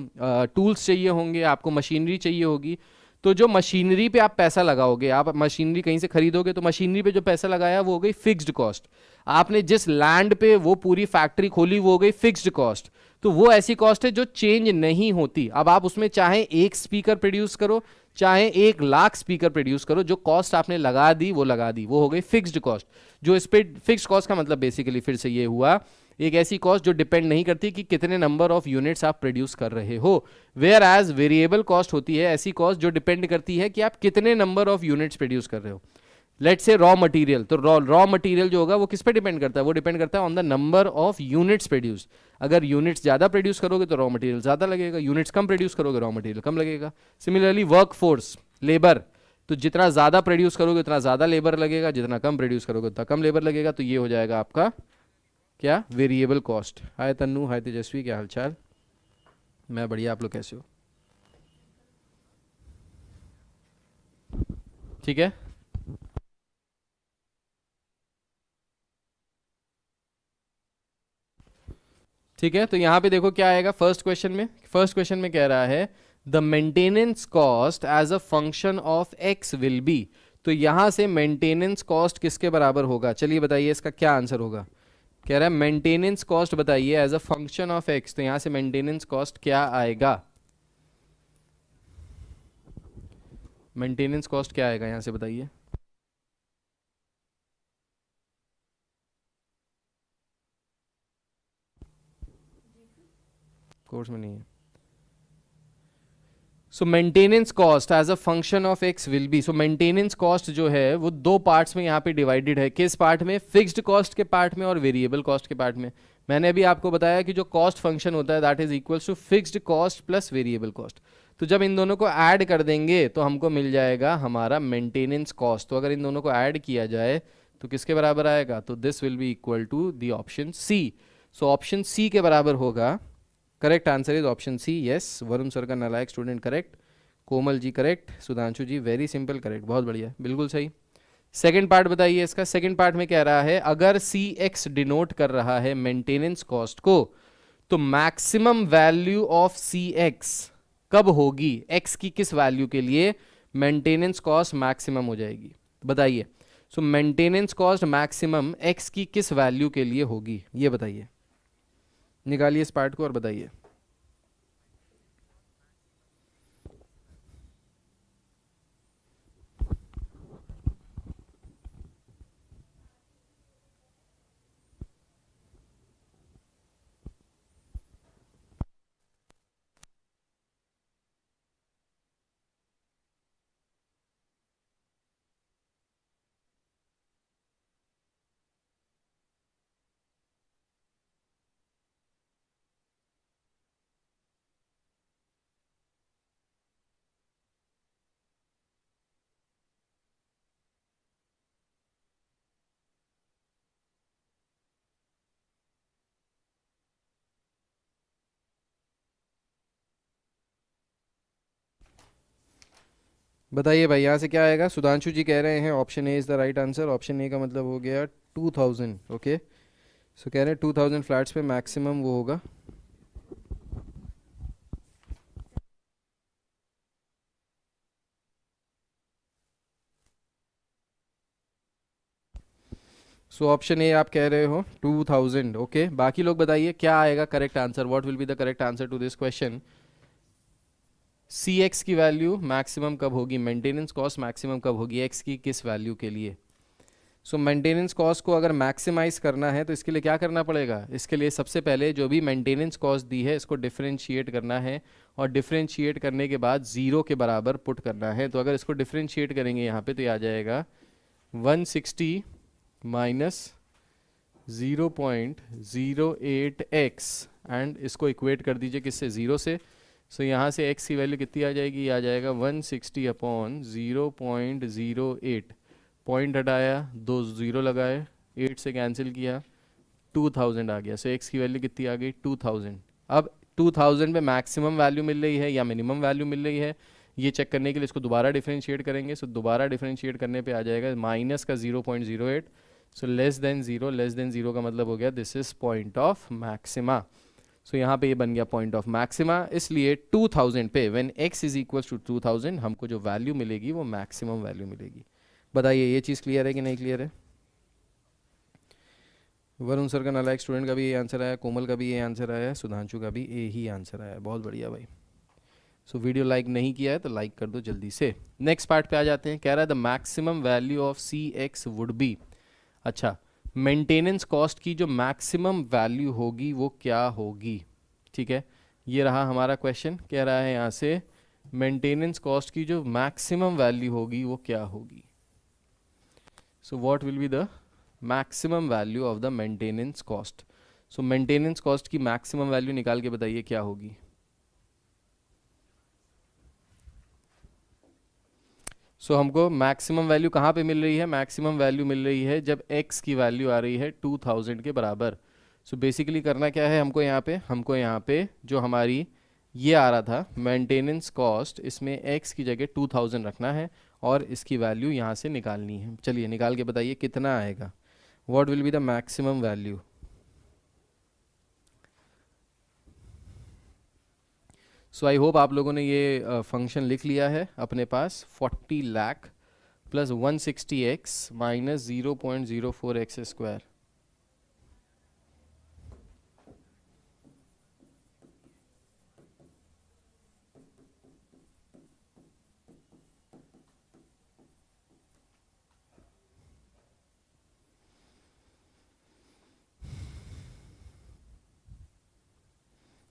टूल्स चाहिए होंगे, आपको मशीनरी चाहिए होगी। तो जो मशीनरी पे आप पैसा लगाओगे, आप मशीनरी कहीं से खरीदोगे तो मशीनरी पे जो पैसा लगाया वो हो गई फिक्स्ड कॉस्ट। आपने जिस लैंड पे वो पूरी फैक्ट्री खोली वो हो गई फिक्स्ड कॉस्ट। तो वो ऐसी कॉस्ट है जो चेंज नहीं होती। अब आप उसमें चाहे एक स्पीकर प्रोड्यूस करो, चाहे 1 लाख स्पीकर प्रोड्यूस करो, जो कॉस्ट आपने लगा दी वो लगा दी, वो हो गई फिक्स्ड कॉस्ट। जो इस पे फिक्स्ड कॉस्ट का मतलब बेसिकली फिर से ये हुआ एक ऐसी कॉस्ट जो डिपेंड नहीं करती कि कितने नंबर ऑफ यूनिट्स आप प्रोड्यूस कर रहे हो। वेयर एज वेरिएबल कॉस्ट होती है ऐसी कॉस्ट जो डिपेंड करती है कि आप कितने नंबर ऑफ यूनिट्स प्रोड्यूस कर रहे हो। लेट्स से रॉ मटेरियल, तो रॉ मटेरियल जो होगा वो किस पे डिपेंड करता है, वो डिपेंड करता है on the number of units produce. अगर यूनिट्स ज़्यादा प्रोड्यूस करोगे तो रॉ मटेरियल ज़्यादा लगेगा, यूनिट्स कम प्रोड्यूस करोगे रॉ मटेरियल कम लगेगा। सिमिलरली वर्क फोर्स, लेबर, तो जितना ज़्यादा प्रोड्यूस करोगे उतना ज़्यादा लेबर लगेगा, जितना कम प्रोड्यूस करोगे उतना कम लेबर लगेगा। तो ये हो जाएगा आपका क्या, वेरिएबल कॉस्ट। हाय तन्नू, हाय तेजस्वी, क्या हालचाल? मैं बढ़िया, आप लोग कैसे हो? ठीक है, ठीक है। तो यहाँ पे देखो क्या आएगा फर्स्ट क्वेश्चन में। फर्स्ट क्वेश्चन में कह रहा है the maintenance cost as a function of x will be. तो यहाँ से मेंटेनेंस कॉस्ट किसके बराबर होगा, चलिए बताइए इसका क्या आंसर होगा। कह रहा है मेंटेनेंस कॉस्ट बताइए as a function of X, तो यहाँ से मेंटेनेंस कॉस्ट क्या आएगा, मेंटेनेंस कॉस्ट क्या आएगा यहाँ से बताइए। कोर्स में नहीं है। So maintenance cost as a function of x will be, so maintenance cost जो है वो दो पार्ट्स में यहाँ पे डिवाइडेड है। किस पार्ट में, फिक्स्ड कॉस्ट के पार्ट में और वेरिएबल कॉस्ट के पार्ट में। मैंने अभी आपको बताया कि जो कॉस्ट फंक्शन होता है that is equals to fixed cost plus variable cost. तो जब इन दोनों को ऐड कर देंगे तो हमको मिल जाएगा हमारा मेंटेनेंस कॉस्ट। तो अगर इन दोनों को ऐड किया जाए तो किसके बराबर आएगा, तो this will be equal to the option C. So option C के बराबर होगा। Correct answer is option C, yes. Varun sir का नालायक student correct, Komal ji correct, Sudhanshu ji very simple correct, बहुत बढ़िया, बिल्कुल सही। सेकंड पार्ट बताइए इसका। सेकंड पार्ट में कह रहा है अगर सी एक्स डिनोट कर रहा है मेंटेनेंस कॉस्ट को, तो maximum value of C X कब होगी, एक्स की किस वैल्यू के लिए मेंटेनेंस कॉस्ट मैक्सिमम हो जाएगी, बताइए। सो मेंटेनेंस कॉस्ट मैक्सिमम एक्स की किस वैल्यू के लिए होगी, ये बताइए। निकालिए इस पार्ट को और बताइए। बताइए भाई, यहाँ से क्या आएगा। सुधांशु जी कह रहे हैं option A is the right answer. Option A का मतलब हो गया 2000। ओके, सो कह रहे हैं 2000 फ्लैट्स पे मैक्सिमम वो होगा। सो ऑप्शन ए आप कह रहे हो 2000। ओके, बाकी लोग बताइए क्या आएगा correct answer, what will be the correct answer to this question. C X की वैल्यू मैक्सिमम कब होगी, मेंटेनेंस कॉस्ट मैक्सिमम कब होगी एक्स की किस वैल्यू के लिए। सो मेंटेनेंस कॉस्ट को अगर मैक्सिमाइज करना है तो इसके लिए क्या करना पड़ेगा, इसके लिए सबसे पहले जो भी मेंटेनेंस कॉस्ट दी है इसको डिफरेंशिएट करना है, और डिफरेंशिएट करने के बाद ज़ीरो के बराबर पुट करना है। तो अगर इसको डिफरेंशिएट करेंगे यहाँ पे तो ये आ जाएगा 160 माइनस 0.08x, एंड इसको इक्वेट कर दीजिए किससे, ज़ीरो से। सो यहाँ से x की वैल्यू कितनी आ जाएगी, आ जाएगा 160 अपॉन 0.08, पॉइंट हटाया, दो ज़ीरो लगाए, 8 से कैंसिल किया, 2000 आ गया। सो x की वैल्यू कितनी आ गई, 2000। अब 2000 पे मैक्सिमम वैल्यू मिल रही है या मिनिमम वैल्यू मिल रही है, ये चेक करने के लिए इसको दोबारा डिफरेंशिएट करेंगे। सो दोबारा डिफरेंशिएट करने पे आ जाएगा माइनस का 0.08, so less than zero. Less than zero का मतलब हो गया this is point of maxima. So यहाँ पे ये बन गया पॉइंट ऑफ मैक्सिमा। इसलिए 2000 पे when x is equals to 2000 हमको जो वैल्यू मिलेगी वो मैक्सिमम वैल्यू मिलेगी। बताइए ये चीज़ क्लियर है कि नहीं क्लियर है। वरुण सर का नालायक स्टूडेंट का भी ये आंसर आया, कोमल का भी ये आंसर आया, सुधांशु का भी ये ही आंसर आया, बहुत बढ़िया भाई। सो वीडियो लाइक नहीं किया है तो लाइक कर दो जल्दी से। नेक्स्ट पार्ट पे आ जाते हैं। कह रहा है the maximum value of C X would be. अच्छा, मेंटेनेंस कॉस्ट की जो मैक्सिमम वैल्यू होगी वो क्या होगी। ठीक है, ये रहा हमारा क्वेश्चन, कह रहा है यहाँ से मेंटेनेंस कॉस्ट की जो मैक्सिमम वैल्यू होगी वो क्या होगी। So what will be the maximum value of the maintenance cost. So maintenance cost की मैक्सिमम वैल्यू निकाल के बताइए क्या होगी। सो हमको मैक्सिमम वैल्यू कहाँ पे मिल रही है, मैक्सिमम वैल्यू मिल रही है जब x की वैल्यू आ रही है 2000 के बराबर। सो बेसिकली करना क्या है हमको यहाँ पे जो हमारी ये आ रहा था मेंटेनेंस कॉस्ट, इसमें x की जगह 2000 रखना है और इसकी वैल्यू यहाँ से निकालनी है। चलिए निकाल के बताइए कितना आएगा, what will be the maximum value. So I hope आप लोगों ने ये फंक्शन लिख लिया है अपने पास। 40 lakh plus 160x minus 0.04x square.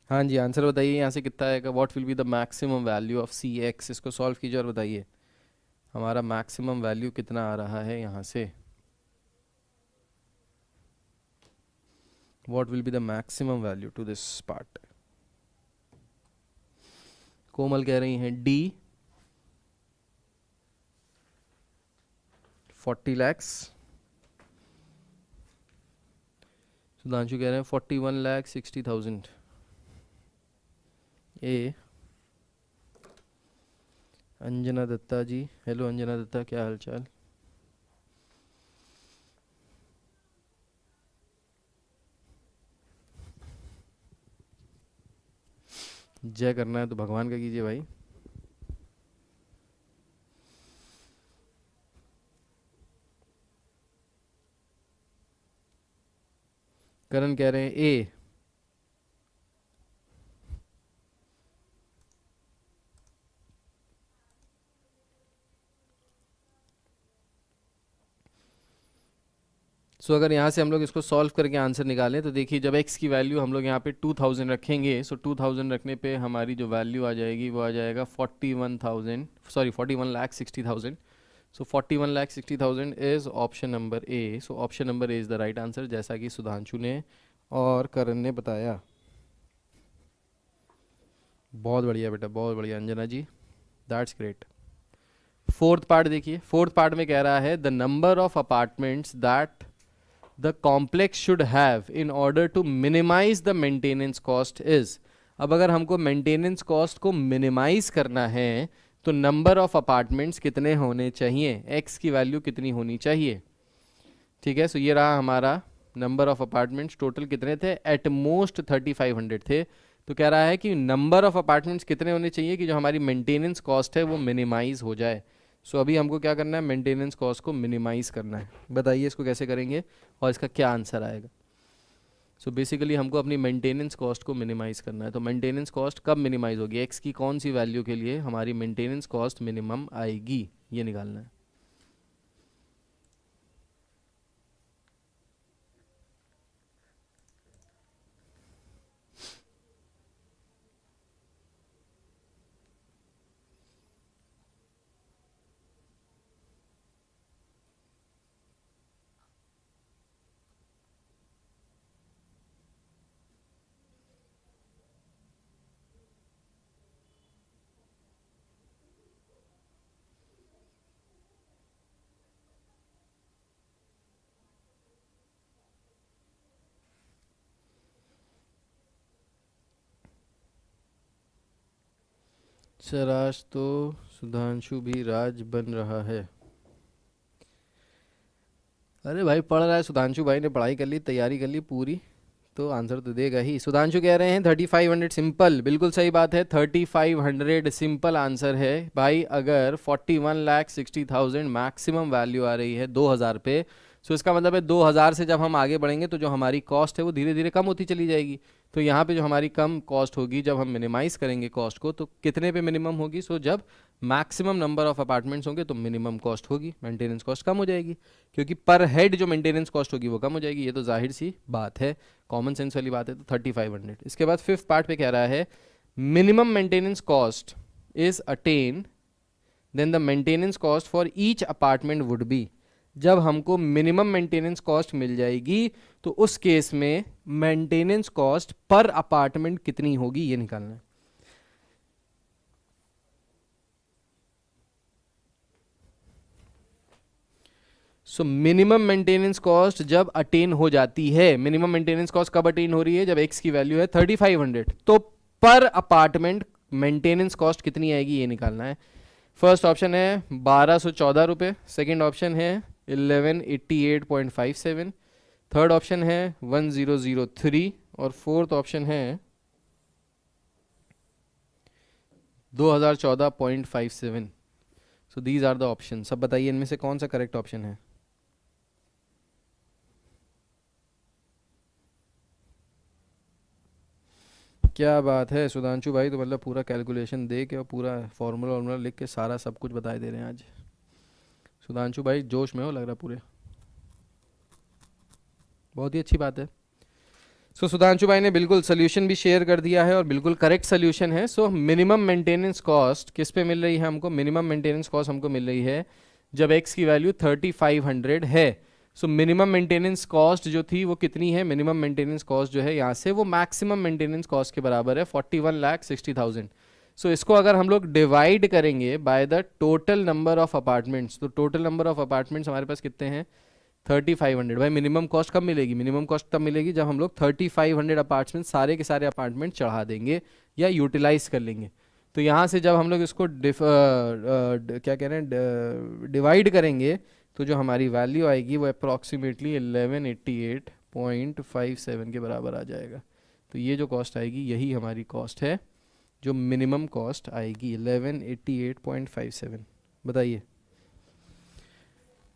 हाँ जी, आंसर बताइए यहाँ से कितना आएगा, what will be the maximum value of C X. इसको सॉल्व कीजिए और बताइए हमारा मैक्सिमम वैल्यू कितना आ रहा है यहाँ से। What will be the maximum value to this part. Komal कह रही हैं डी 40 lakhs। सुधांशु कह रहे हैं 41,60,000। ए अंजना दत्ता जी, हेलो अंजना दत्ता, क्या हाल चाल। जय करना है तो भगवान का कीजिए भाई। करण कह रहे हैं ए। सो अगर यहाँ से हम लोग इसको सॉल्व करके आंसर निकालें तो देखिए जब x की वैल्यू हम लोग यहाँ पे 2000 रखेंगे, सो 2000 रखने पे हमारी जो वैल्यू आ जाएगी वो आ जाएगा 41,60,000। सो 41,60,000 is option number A. So option number A is the right answer, जैसा कि सुधांशु ने और करण ने बताया। बहुत बढ़िया बेटा, बहुत बढ़िया अंजना जी, दैट्स ग्रेट। फोर्थ पार्ट देखिए, फोर्थ पार्ट में कह रहा है the number of apartments that the complex should have in order to minimize the maintenance cost is। अब अगर हमको मेंटेनेंस कॉस्ट को मिनिमाइज करना है तो नंबर ऑफ अपार्टमेंट्स कितने होने चाहिए, x की वैल्यू कितनी होनी चाहिए। ठीक है, सो ये रहा हमारा नंबर ऑफ अपार्टमेंट्स, टोटल कितने थे, एट मोस्ट 3500 थे। तो कह रहा है कि नंबर ऑफ अपार्टमेंट्स कितने होने चाहिए कि जो हमारी मेंटेनेंस कॉस्ट है वो मिनिमाइज हो जाए। सो अभी हमको क्या करना है, मेंटेनेंस कॉस्ट को मिनिमाइज करना है। बताइए इसको कैसे करेंगे और इसका क्या आंसर आएगा। सो बेसिकली हमको अपनी मेंटेनेंस कॉस्ट को मिनिमाइज करना है। तो मेंटेनेंस कॉस्ट कब मिनिमाइज होगी, एक्स की कौन सी वैल्यू के लिए हमारी मेंटेनेंस कॉस्ट मिनिमम आएगी, ये निकालना है। सर आज तो सुधांशु भी राज बन रहा है। अरे भाई पढ़ रहा है सुधांशु भाई ने, पढ़ाई कर ली, तैयारी कर ली पूरी, तो आंसर तो देगा ही। सुधांशु कह रहे हैं 3500 सिंपल, बिल्कुल सही बात है, 3500 सिंपल आंसर है भाई। अगर 41,60,000 मैक्सिमम वैल्यू आ रही है 2000 पे, सो इसका मतलब है 2000 से जब हम आगे बढ़ेंगे तो जो हमारी कॉस्ट है वो धीरे धीरे कम होती चली जाएगी। तो यहाँ पे जो हमारी कम कॉस्ट होगी, जब हम मिनिमाइज करेंगे कॉस्ट को, तो कितने पे मिनिमम होगी? सो जब मैक्सिमम नंबर ऑफ अपार्टमेंट्स होंगे तो मिनिमम कॉस्ट होगी, मेंटेनेंस कॉस्ट कम हो जाएगी, क्योंकि पर हेड जो मेंटेनेंस कॉस्ट होगी वो कम हो जाएगी। ये तो जाहिर सी बात है, कॉमन सेंस वाली बात है। तो 3500। इसके बाद फिफ्थ पार्ट पे कह रहा है minimum maintenance cost is attain then the maintenance cost for each apartment would be. जब हमको मिनिमम मेंटेनेंस कॉस्ट मिल जाएगी तो उस केस में मेंटेनेंस कॉस्ट पर अपार्टमेंट कितनी होगी ये निकालना है। सो मिनिमम मेंटेनेंस कॉस्ट जब अटेन हो जाती है, मिनिमम मेंटेनेंस कॉस्ट कब अटेन हो रही है? जब एक्स की वैल्यू है 3500, तो पर अपार्टमेंट मेंटेनेंस कॉस्ट कितनी आएगी ये निकालना है। फर्स्ट ऑप्शन है 1214 रुपये, सेकेंड ऑप्शन है 1188.57, थर्ड ऑप्शन है 1003 और फोर्थ ऑप्शन है 2014.57। So these are the option. सब बताइए इनमें से कौन सा करेक्ट ऑप्शन है? क्या बात है सुधांशु भाई, तो मतलब पूरा कैलकुलेशन दे के और पूरा फॉर्मूला वार्मूला लिख के सारा सब कुछ बताए दे रहे हैं आज। सुधांशु भाई जोश में हो लग रहा पूरे, बहुत ही अच्छी बात है। सो सुधांशु भाई ने बिल्कुल सोल्यूशन भी शेयर कर दिया है और बिल्कुल करेक्ट सोल्यूशन है। सो मिनिमम मेंटेनेंस कॉस्ट किस पे मिल रही है हमको? मिनिमम मेंटेनेंस कॉस्ट हमको मिल रही है जब एक्स की वैल्यू 3500 है। सो मिनिमम मेंटेनेंस कॉस्ट जो थी वो कितनी है? मिनिमम मेंटेनेंस कॉस्ट जो है यहाँ से वो मैक्सिमम मेंटेनेंस कॉस्ट के बराबर है 41,60,000। सो इसको अगर हम लोग डिवाइड करेंगे by the total number of apartments, तो टोटल नंबर ऑफ अपार्टमेंट्स हमारे पास कितने हैं? 3500। भाई मिनिमम कॉस्ट कब मिलेगी? मिनिमम कॉस्ट तब मिलेगी जब हम लोग 3500 अपार्टमेंट सारे के सारे अपार्टमेंट चढ़ा देंगे या यूटिलाइज कर लेंगे। तो यहाँ से जब हम लोग इसको क्या कह रहे हैं डिवाइड करेंगे तो जो हमारी वैल्यू आएगी वो अप्रॉक्सीमेटली 1188.57 के बराबर आ जाएगा। तो ये जो कॉस्ट आएगी यही हमारी कॉस्ट है, जो मिनिमम कॉस्ट आएगी 1188.57। बताइए।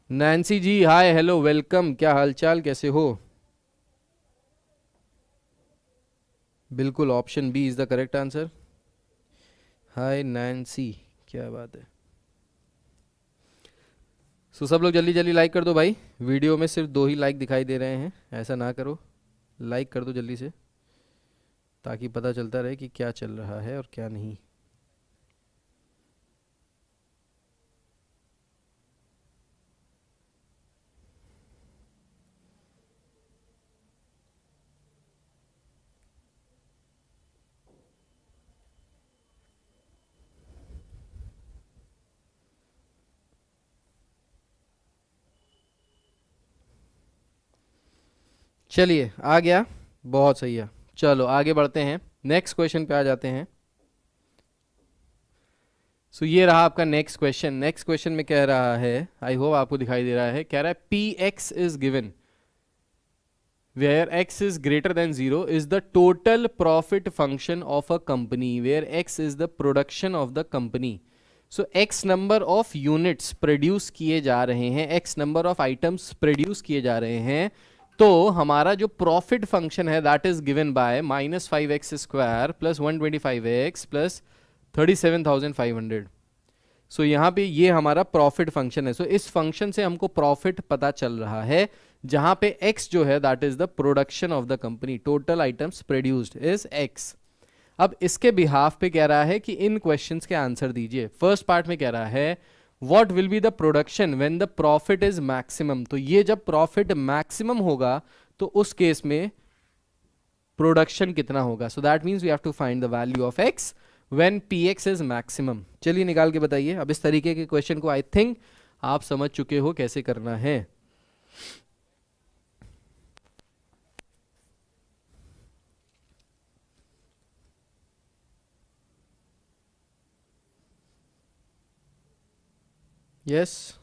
Nancy ji hi hello welcome, क्या हालचाल, कैसे हो? बिल्कुल option B is the correct answer. Hi Nancy, क्या बात है। सो सब लोग जल्दी जल्दी लाइक कर दो भाई, वीडियो में सिर्फ 2 ही लाइक दिखाई दे रहे हैं, ऐसा ना करो, लाइक कर दो जल्दी से ताकि पता चलता रहे कि क्या चल रहा है और क्या नहीं। चलिए आ गया, बहुत सही है। चलो आगे बढ़ते हैं, नेक्स्ट क्वेश्चन पे आ जाते हैं। सो ये रहा आपका नेक्स्ट क्वेश्चन। नेक्स्ट क्वेश्चन में कह रहा है, आई होप आपको दिखाई दे रहा है, कह रहा है P x is given where x is greater than 0 is the total profit function of a company where x is the production of the company. So x number of units produce किए जा रहे हैं, x number of items produce किए जा रहे हैं, तो हमारा जो प्रॉफिट फंक्शन है that is given bye -5x square plus 125x plus 37,500। सो यहाँ पे ये हमारा प्रॉफिट फंक्शन है। सो इस फंक्शन से हमको प्रॉफिट पता चल रहा है, जहां पे x जो है that is the production of the company, total items produced is x। अब इसके बिहाफ पे कह रहा है कि इन क्वेश्चंस के आंसर दीजिए। फर्स्ट पार्ट में कह रहा है what will be the production when the profit is maximum. तो ये जब प्रॉफिट मैक्सिमम होगा तो उस केस में प्रोडक्शन कितना होगा। So that means we have to find the value of x when px is maximum. चलिए निकाल के बताइए। अब इस तरीके के क्वेश्चन को आई थिंक आप समझ चुके हो कैसे करना है। यस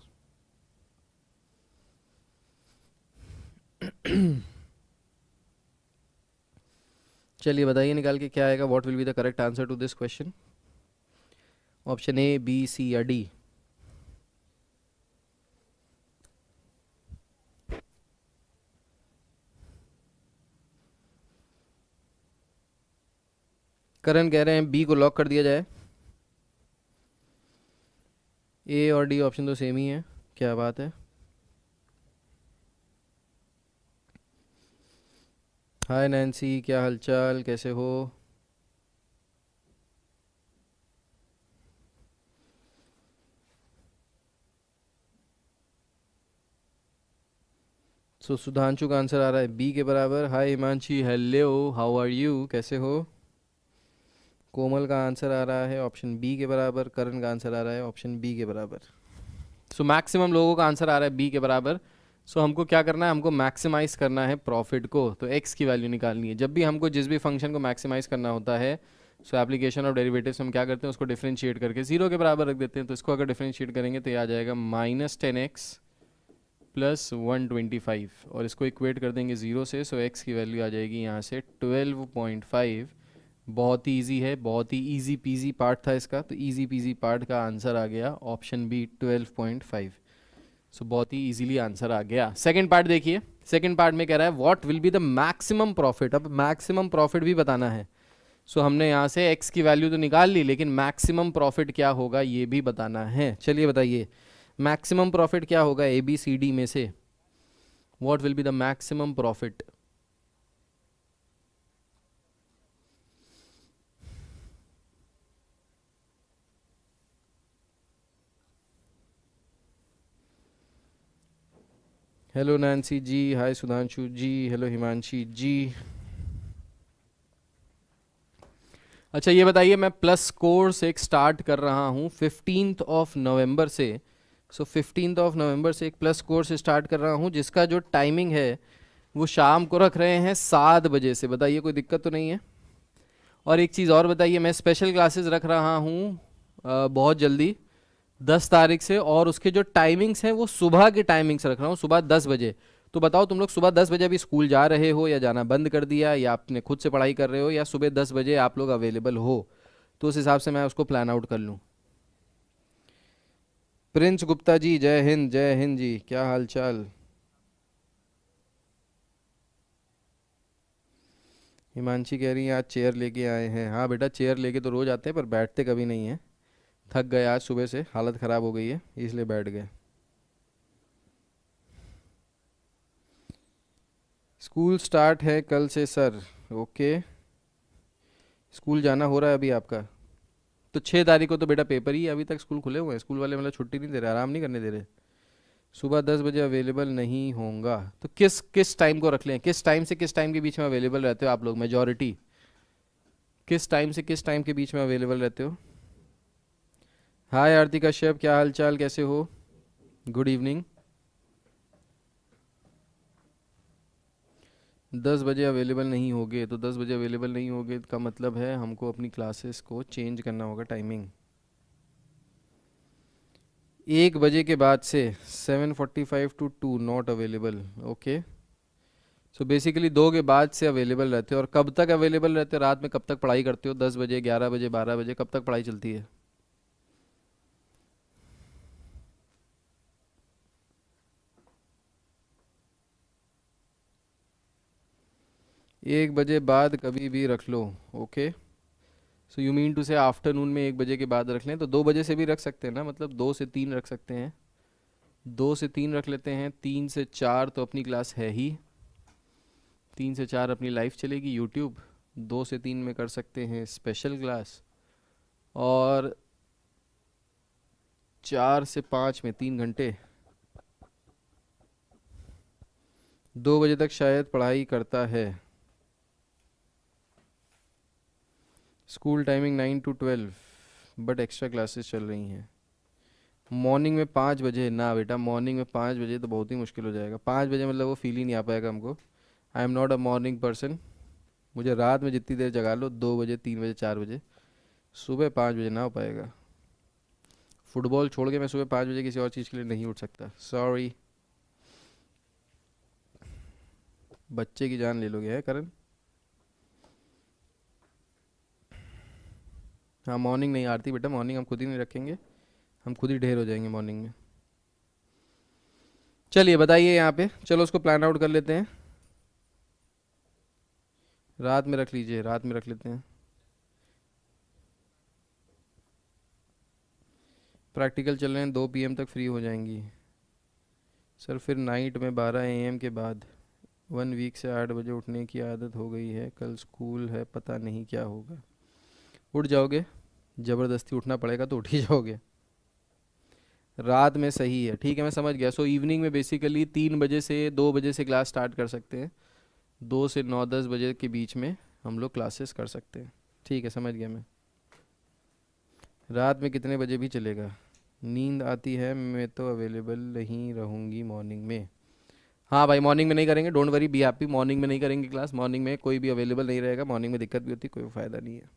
चलिए बताइए निकाल के क्या आएगा। What will be the correct answer to this question? Option A, B, C या डी? करण कह रहे हैं बी को लॉक कर दिया जाए। ए और डी ऑप्शन तो सेम ही है, क्या बात है। हाय नैन्सी, क्या हालचाल, कैसे हो। सो सुधांशु का आंसर आ रहा है बी के बराबर। Hi Himanshi, hello, how are you, कैसे हो। कोमल का आंसर आ रहा है ऑप्शन बी के बराबर। करण का आंसर आ रहा है ऑप्शन बी के बराबर। सो मैक्सिमम लोगों का आंसर आ रहा है बी के बराबर। सो हमको क्या करना है, हमको मैक्सिमाइज करना है प्रॉफिट को, तो एक्स की वैल्यू निकालनी है। जब भी हमको जिस भी फंक्शन को मैक्सिमाइज करना होता है, सो एप्लीकेशन ऑफ डेरिवेटिव्स हम क्या करते हैं, उसको डिफरेंशिएट करके जीरो के बराबर रख देते हैं। तो इसको अगर डिफरेंशिएट करेंगे तो ये आ जाएगा -10x प्लस 125, और इसको इक्वेट कर देंगे जीरो से। सो एक्स की वैल्यू आ जाएगी यहाँ से 12.5। बहुत ही ईजी है, बहुत ही ईजी पीजी पार्ट था इसका, तो ईजी पीजी पार्ट का आंसर आ गया ऑप्शन बी 12.5। सो बहुत ही इजीली आंसर आ गया। सेकंड पार्ट देखिए, सेकंड पार्ट में कह रहा है what will be the maximum profit. अब मैक्सिमम प्रॉफिट भी बताना है। सो हमने यहाँ से एक्स की वैल्यू तो निकाल ली, लेकिन मैक्सिमम प्रॉफिट क्या होगा ये भी बताना है। चलिए बताइए मैक्सिमम प्रॉफिट क्या होगा ए बी सी डी में से। What will be the maximum profit. Hello Nancy ji, hi Sudhanshu ji, hello Himanshi ji. अच्छा ये बताइए, मैं प्लस कोर्स एक स्टार्ट कर रहा हूँ 15th ऑफ नवंबर से। सो 15th ऑफ नवंबर से एक प्लस कोर्स स्टार्ट कर रहा हूँ, जिसका जो टाइमिंग है वो शाम को रख रहे हैं 7 बजे से। बताइए कोई दिक्कत तो नहीं है। और एक चीज़ और बताइए, मैं स्पेशल क्लासेस रख रहा हूँ बहुत जल्दी 10 तारीख से, और उसके जो टाइमिंग्स हैं वो सुबह के टाइमिंग्स रख रहा हूँ, सुबह 10 बजे। तो बताओ तुम लोग सुबह 10 बजे अभी स्कूल जा रहे हो, या जाना बंद कर दिया, या आपने खुद से पढ़ाई कर रहे हो, या सुबह 10 बजे आप लोग अवेलेबल हो, तो उस हिसाब से मैं उसको प्लान आउट कर लूँ। प्रिंस गुप्ता जी, जय हिंद, जय हिंद जी, क्या हाल चाल। हिमांशी कह रही है आज चेयर लेके आए हैं। हाँ बेटा, चेयर लेके तो रोज आते हैं, पर बैठते कभी नहीं है। थक गए आज सुबह से, हालत ख़राब हो गई है, इसलिए बैठ गए। स्कूल स्टार्ट है कल से सर। ओके, स्कूल जाना हो रहा है अभी आपका। तो 6 तारीख को तो बेटा पेपर ही है, अभी तक स्कूल खुले हुए हैं। स्कूल वाले मतलब छुट्टी नहीं दे रहे, आराम नहीं करने दे रहे। सुबह 10 बजे अवेलेबल नहीं होगा, तो किस किस टाइम को रख लें, किस टाइम से किस टाइम के बीच में अवेलेबल रहते हो आप लोग, मेजॉरिटी किस टाइम से किस टाइम के बीच में अवेलेबल रहते हो। हाय आरती कश्यप, क्या हाल चाल, कैसे हो, गुड इवनिंग। 10 बजे अवेलेबल नहीं होगे, तो 10 बजे अवेलेबल नहीं होगे का मतलब है हमको अपनी क्लासेस को चेंज करना होगा टाइमिंग। 1 बजे के बाद से 7:45 to 2 not available. Okay, so basically 2 के बाद से अवेलेबल रहते हो। और कब तक अवेलेबल रहते हो, रात में कब तक पढ़ाई करते हो, 10 बजे, 11 बजे, 12 बजे, कब तक पढ़ाई चलती है। 1 बजे बाद कभी भी रख लो। Okay, so you mean to say afternoon में 1 बजे के बाद रख लें, तो 2 बजे से भी रख सकते हैं ना, मतलब 2 से 3 रख सकते हैं। 2 से 3 रख लेते हैं। 3 से 4 तो अपनी क्लास है ही, 3 से 4 अपनी लाइफ चलेगी यूट्यूब। 2 से 3 में कर सकते हैं स्पेशल क्लास, और 4 से 5 में 3 घंटे। 2 बजे तक शायद पढ़ाई करता है। School timing 9 to 12, but extra classes चल रही हैं। मॉर्निंग में 5 बजे ना बेटा, मॉर्निंग में 5 बजे तो बहुत ही मुश्किल हो जाएगा। 5 बजे मतलब वो फील ही नहीं आ पाएगा हमको। I am not a morning person. मुझे रात में जितनी देर जगा लो, 2 बजे, 3 बजे, 4 बजे, सुबह 5 बजे ना हो पाएगा। फुटबॉल छोड़ के मैं सुबह 5 बजे किसी और चीज़ के लिए नहीं उठ सकता, सॉरी। बच्चे की जान ले लोगे है करण। हाँ मॉर्निंग नहीं आरती बेटा, मॉर्निंग हम खुद ही नहीं रखेंगे, हम खुद ही ढेर हो जाएंगे मॉर्निंग में। चलिए बताइए यहाँ पे, चलो उसको प्लान आउट कर लेते हैं। रात में रख लीजिए, रात में रख लेते हैं। प्रैक्टिकल चल रहे हैं, 2 PM तक फ्री हो जाएंगी सर, फिर नाइट में 12 AM के बाद 1 वीक से 8 बजे उठने की आदत हो गई है, कल स्कूल है, पता नहीं क्या होगा। उठ जाओगे, ज़बरदस्ती उठना पड़ेगा तो उठ ही जाओगे। रात में सही है, ठीक है, मैं समझ गया। सो इवनिंग में बेसिकली 3 बजे से 2 बजे से क्लास स्टार्ट कर सकते हैं, 2 से 9-10 बजे के बीच में हम लोग क्लासेस कर सकते हैं, ठीक है, समझ गया मैं। रात में कितने बजे भी चलेगा, नींद आती है, मैं तो अवेलेबल नहीं रहूँगी मॉर्निंग में। हाँ भाई, मॉर्निंग में नहीं करेंगे, don't worry, be happy, morning में नहीं करेंगे क्लास, मॉर्निंग में कोई भी अवेलेबल नहीं रहेगा, मॉर्निंग में दिक्कत भी होती, कोई फ़ायदा नहीं है।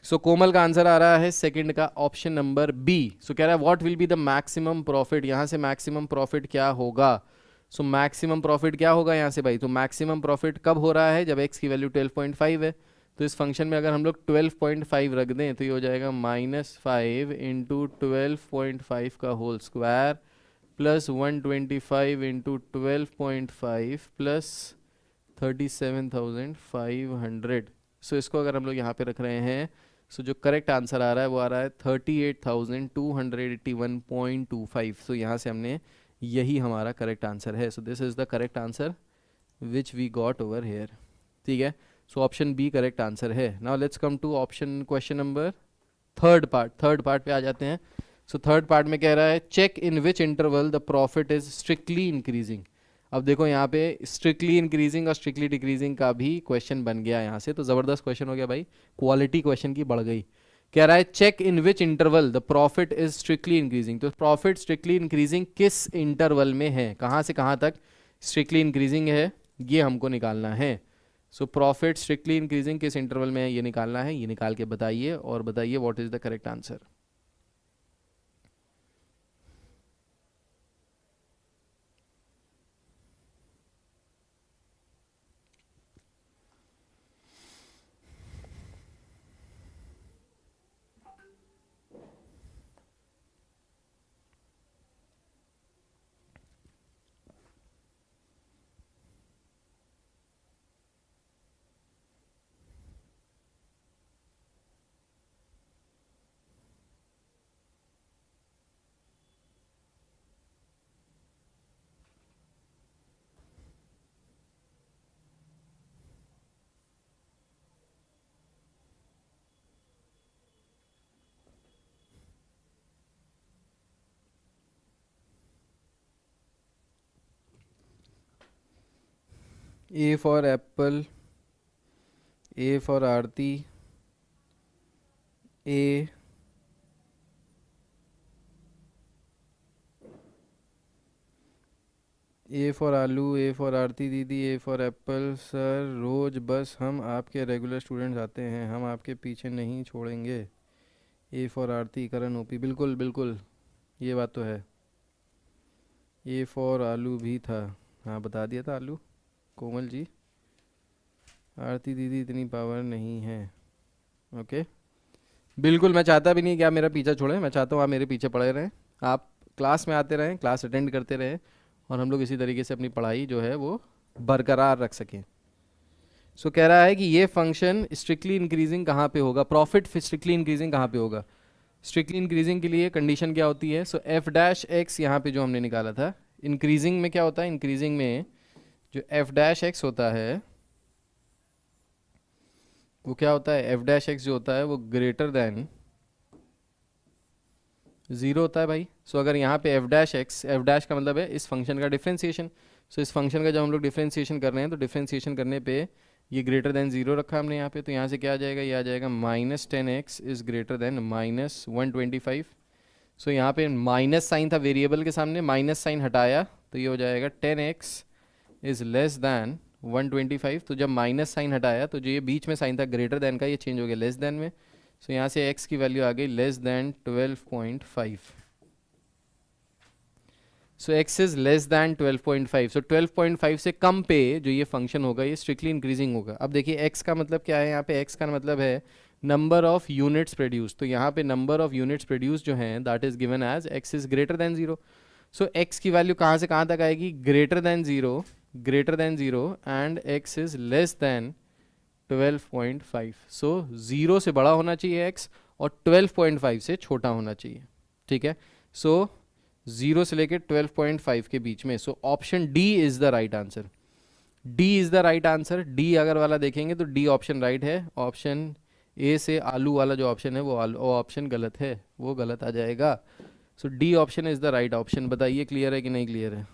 सो कोमल का आंसर आ रहा है सेकंड का, ऑप्शन नंबर बी। सो कह रहा है what will be the maximum profit, यहाँ से मैक्सिमम प्रॉफिट क्या होगा। सो मैक्सिमम प्रॉफिट क्या होगा यहाँ से भाई, तो मैक्सिमम प्रॉफिट कब हो रहा है, जब x की वैल्यू 12.5 है। तो इस फंक्शन में अगर हम लोग 12.5 रख दें तो ये हो जाएगा -5 इंटू 12.5 का whole square plus 125 into 12.5 plus 37,500। So इसको अगर हम लोग यहाँ पे रख रहे हैं, सो जो करेक्ट आंसर आ रहा है वो आ रहा है 38,281.25। सो यहाँ से हमने, यही हमारा करेक्ट आंसर है। So this is the correct answer which we got over here, ठीक है। So option B correct answer है। Now let's come to option question number third part पे आ जाते हैं। सो थर्ड पार्ट में कह रहा है check in which interval the profit is strictly increasing. अब देखो यहाँ पे स्ट्रिक्टली इंक्रीजिंग और स्ट्रिक्टली डिक्रीजिंग का भी क्वेश्चन बन गया यहाँ से, तो ज़बरदस्त क्वेश्चन हो गया भाई, क्वालिटी क्वेश्चन की बढ़ गई। कह रहा है check in which interval the profit is strictly increasing. तो प्रॉफिट स्ट्रिक्टली इंक्रीजिंग किस इंटरवल में है, कहाँ से कहाँ तक स्ट्रिक्टली इंक्रीजिंग है, ये हमको निकालना है। सो प्रॉफिट स्ट्रिक्टली इंक्रीजिंग किस इंटरवल में है, ये निकालना है। ये निकाल के बताइए और बताइए what is the correct answer. A for apple, A for Aarti, A for आलू, A फॉर आरती दीदी, A फॉर एप्पल। सर रोज़ बस हम आपके रेगुलर स्टूडेंट्स आते हैं, हम आपके पीछे नहीं छोड़ेंगे। A for Aarti, Karan OP, बिल्कुल बिल्कुल, ये बात तो है। A फॉर आलू भी था, हाँ बता दिया था आलू, कोमल जी। आरती दीदी इतनी पावर नहीं है, ओके। बिल्कुल, मैं चाहता भी नहीं कि आप मेरा पीछा छोड़ें, मैं चाहता हूँ आप मेरे पीछे पड़े रहें, आप क्लास में आते रहें, क्लास अटेंड करते रहें, और हम लोग इसी तरीके से अपनी पढ़ाई जो है वो बरकरार रख सकें। सो कह रहा है कि ये फंक्शन स्ट्रिक्टली इंक्रीजिंग कहाँ पे होगा, प्रॉफिट स्ट्रिक्टली इंक्रीजिंग कहाँ पे होगा। स्ट्रिक्टली इंक्रीजिंग के लिए कंडीशन क्या होती है, सो एफ डैश एक्स यहाँ पे जो हमने निकाला था, इंक्रीजिंग में क्या होता है, इंक्रीजिंग में जो एफ डैश एक्स होता है वो क्या होता है, एफ डैश एक्स जो होता है वो ग्रेटर देन 0 होता है भाई। सो अगर यहाँ पे F dash x, F dash का मतलब है इस फंक्शन का डिफ्रेंसिएशन। सो इस फंक्शन का जब हम लोग डिफ्रेंसिएशन कर रहे हैं तो डिफ्रेंसिएशन करने पे ये ग्रेटर देन 0 रखा हमने यहाँ पे, तो यहाँ से क्या आ जाएगा, ये आ जाएगा -10x इज़ ग्रेटर देन -125। सो यहाँ पे माइनस साइन था वेरिएबल के सामने, माइनस साइन हटाया तो ये हो जाएगा 10x इज़ लेस दैन 125। तो जब माइनस साइन हटाया तो जो ये बीच में साइन था ग्रेटर देन का, ये चेंज हो गया लेस देन में। सो यहाँ से x की वैल्यू आ गई less than 12.5। So x is less than 12.5। सो 12.5 से कम पे जो ये फंक्शन होगा ये स्ट्रिक्टली इंक्रीजिंग होगा। अब देखिए x का मतलब क्या है, यहाँ पे x का मतलब है नंबर ऑफ यूनिट्स प्रोड्यूस। तो यहाँ पे नंबर ऑफ यूनिट्स प्रोड्यूस जो हैं that is given as x is greater than 0। सो x की वैल्यू कहाँ से कहाँ तक आएगी, greater than 0, greater than 0 and x is less than 12.5। सो 0 से बड़ा होना चाहिए x और 12.5 से छोटा होना चाहिए, ठीक है, सो 0 से लेके 12.5 के बीच में, so option D is the right answer. D is the right answer. D अगर वाला देखेंगे तो डी ऑप्शन राइट है। ऑप्शन ए से आलू वाला जो ऑप्शन है वो ऑप्शन गलत है, वो गलत आ जाएगा। So D option is the right option. बताइए क्लियर है कि नहीं क्लियर है?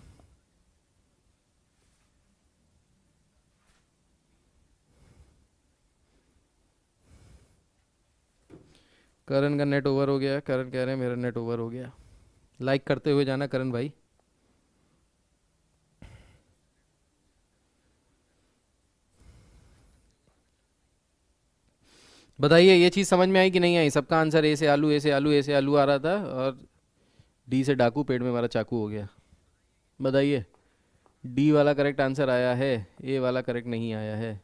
करण का नेट ओवर हो गया। करण कह रहे हैं मेरा नेट ओवर हो गया। लाइक करते हुए जाना करण भाई। बताइए ये चीज़ समझ में आई कि नहीं आई? सबका आंसर ए से आलू, ए से आलू, ए से आलू आ रहा था, और डी से डाकू, पेट में हमारा चाकू हो गया। बताइए डी वाला करेक्ट आंसर आया है, ए वाला करेक्ट नहीं आया है।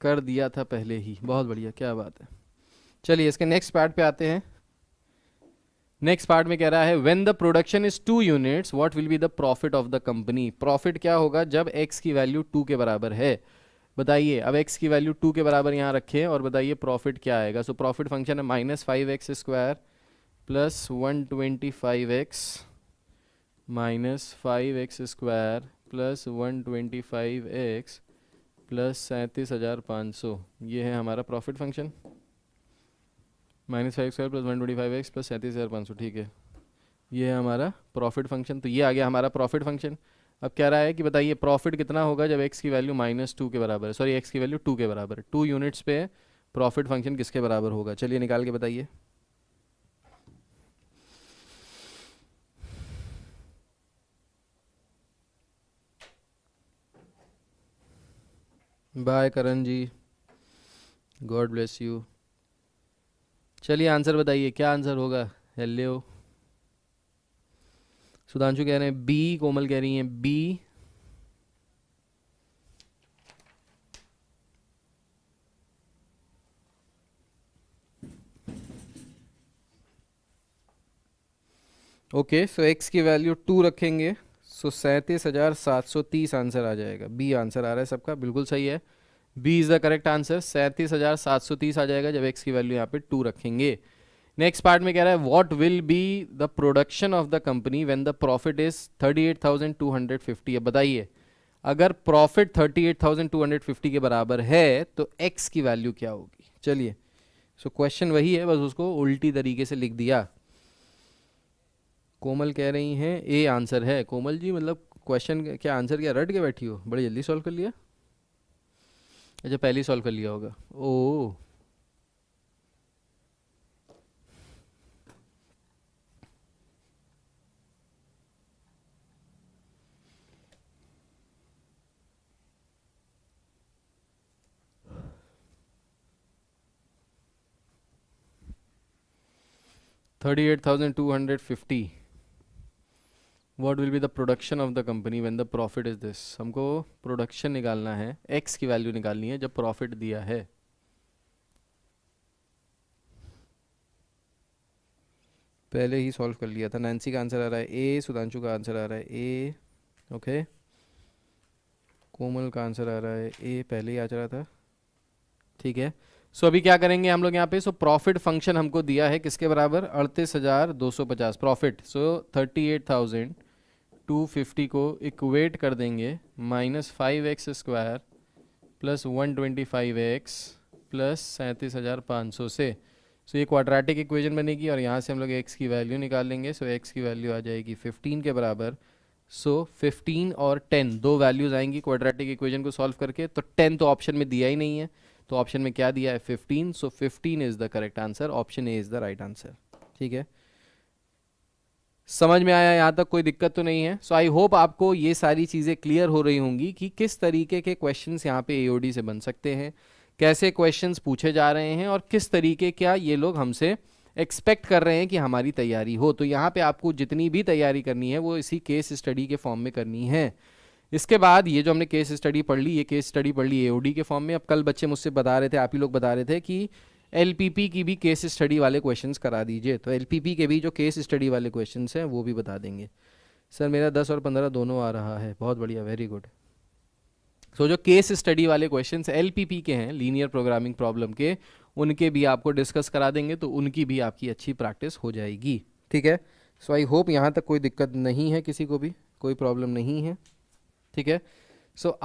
कर दिया था पहले ही, बहुत बढ़िया, क्या बात है। चलिए इसके नेक्स्ट पार्ट पे आते हैं। नेक्स्ट पार्ट में कह रहा है when the production is 2 units what will be the profit of the company. Profit क्या होगा जब x की वैल्यू 2 के बराबर है। बताइए, अब x की वैल्यू 2 के बराबर यहाँ रखें और बताइए प्रॉफिट क्या आएगा। सो प्रॉफिट फंक्शन है -5x² plus 125x -5x² plus 125x plus 37,500। ये है हमारा profit function, -5² plus 125x plus 37,500। ठीक है, ये है हमारा प्रॉफिट फंक्शन। तो ये आ गया हमारा प्रॉफिट फंक्शन। अब कह रहा है कि बताइए प्रॉफिट कितना होगा जब x की वैल्यू -2 के बराबर है, सॉरी x की वैल्यू 2 के बराबर है। 2 यूनिट्स पे प्रॉफिट फंक्शन किसके बराबर होगा? चलिए निकाल के बताइए। Bye Karan ji, God bless you. चलिए आंसर बताइए, क्या आंसर होगा? हेलो, सुधांशु कह रहे हैं बी, कोमल कह रही हैं बी। ओके, सो x की वैल्यू 2 रखेंगे, सो 37,730 आंसर आ जाएगा। बी आंसर आ रहा है सबका, बिल्कुल सही है। B is the correct answer. 37,730 आ जाएगा जब x की वैल्यू यहाँ पे 2 रखेंगे। नेक्स्ट पार्ट में कह रहा है what will be the production of the company when the profit is 38,250। अब बताइए अगर प्रॉफिट 38,250 के बराबर है तो x की वैल्यू क्या होगी? चलिए, सो क्वेश्चन वही है, बस उसको उल्टी तरीके से लिख दिया। कोमल कह रही हैं ए आंसर है। कोमल जी मतलब क्वेश्चन क्या आंसर क्या रट के बैठी हो? बड़ी जल्दी सॉल्व कर लिया। अच्छा पहले ही सॉल्व कर लिया होगा। ओ 38,250 what will be the production of the company when the profit is this. हमको प्रोडक्शन निकालना है, एक्स की वैल्यू निकालनी है जब प्रॉफिट दिया है। पहले ही सॉल्व कर लिया था। नैन्सी का आंसर आ रहा है ए, सुधांशु का आंसर आ रहा है ए, ओके। कोमल का आंसर आ रहा है ए, पहले ही आ रहा था। ठीक है, सो अभी क्या करेंगे हम लोग यहाँ पे। सो प्रॉफिट फंक्शन हमको दिया है किसके बराबर? 38,250 प्रॉफिट। सो 38,250 को इक्वेट कर देंगे -5x² प्लस 125x प्लस 37,500 से। सो ये क्वाड्रेटिक इक्वेशन बनेगी और यहाँ से हम लोग x की वैल्यू निकाल लेंगे। सो x की वैल्यू आ जाएगी 15 के बराबर। सो 15 और 10 दो वैल्यूज आएंगी क्वाड्रेटिक इक्वेशन को सॉल्व करके। तो 10 तो ऑप्शन में दिया ही नहीं है, तो ऑप्शन में क्या दिया है? 15। सो 15 is the correct answer. Option A is the right answer. ठीक है, समझ में आया? यहाँ तक कोई दिक्कत तो नहीं है? सो आई होप आपको ये सारी चीज़ें क्लियर हो रही होंगी कि किस तरीके के क्वेश्चंस यहाँ पे एओडी से बन सकते हैं, कैसे क्वेश्चंस पूछे जा रहे हैं और किस तरीके क्या ये लोग हमसे एक्सपेक्ट कर रहे हैं कि हमारी तैयारी हो। तो यहाँ पे आपको जितनी भी तैयारी करनी है वो इसी केस स्टडी के फॉर्म में करनी है। इसके बाद ये जो हमने केस स्टडी पढ़ ली, ये केस स्टडी पढ़ ली एओडी के फॉर्म में। अब कल बच्चे मुझसे बता रहे थे, आप ही लोग बता रहे थे कि एलपीपी की भी केस स्टडी वाले क्वेश्चंस करा दीजिए, तो एलपीपी के भी जो केस स्टडी वाले क्वेश्चंस हैं वो भी बता देंगे। सर मेरा 10 और 15 दोनों आ रहा है, बहुत बढ़िया, वेरी गुड। सो जो केस स्टडी वाले क्वेश्चंस एलपीपी के हैं, लीनियर प्रोग्रामिंग प्रॉब्लम के, उनके भी आपको डिस्कस करा देंगे, तो उनकी भी आपकी अच्छी प्रैक्टिस हो जाएगी, ठीक है। सो आई होप यहाँ तक कोई दिक्कत नहीं है, किसी को भी कोई प्रॉब्लम नहीं है, ठीक है। सो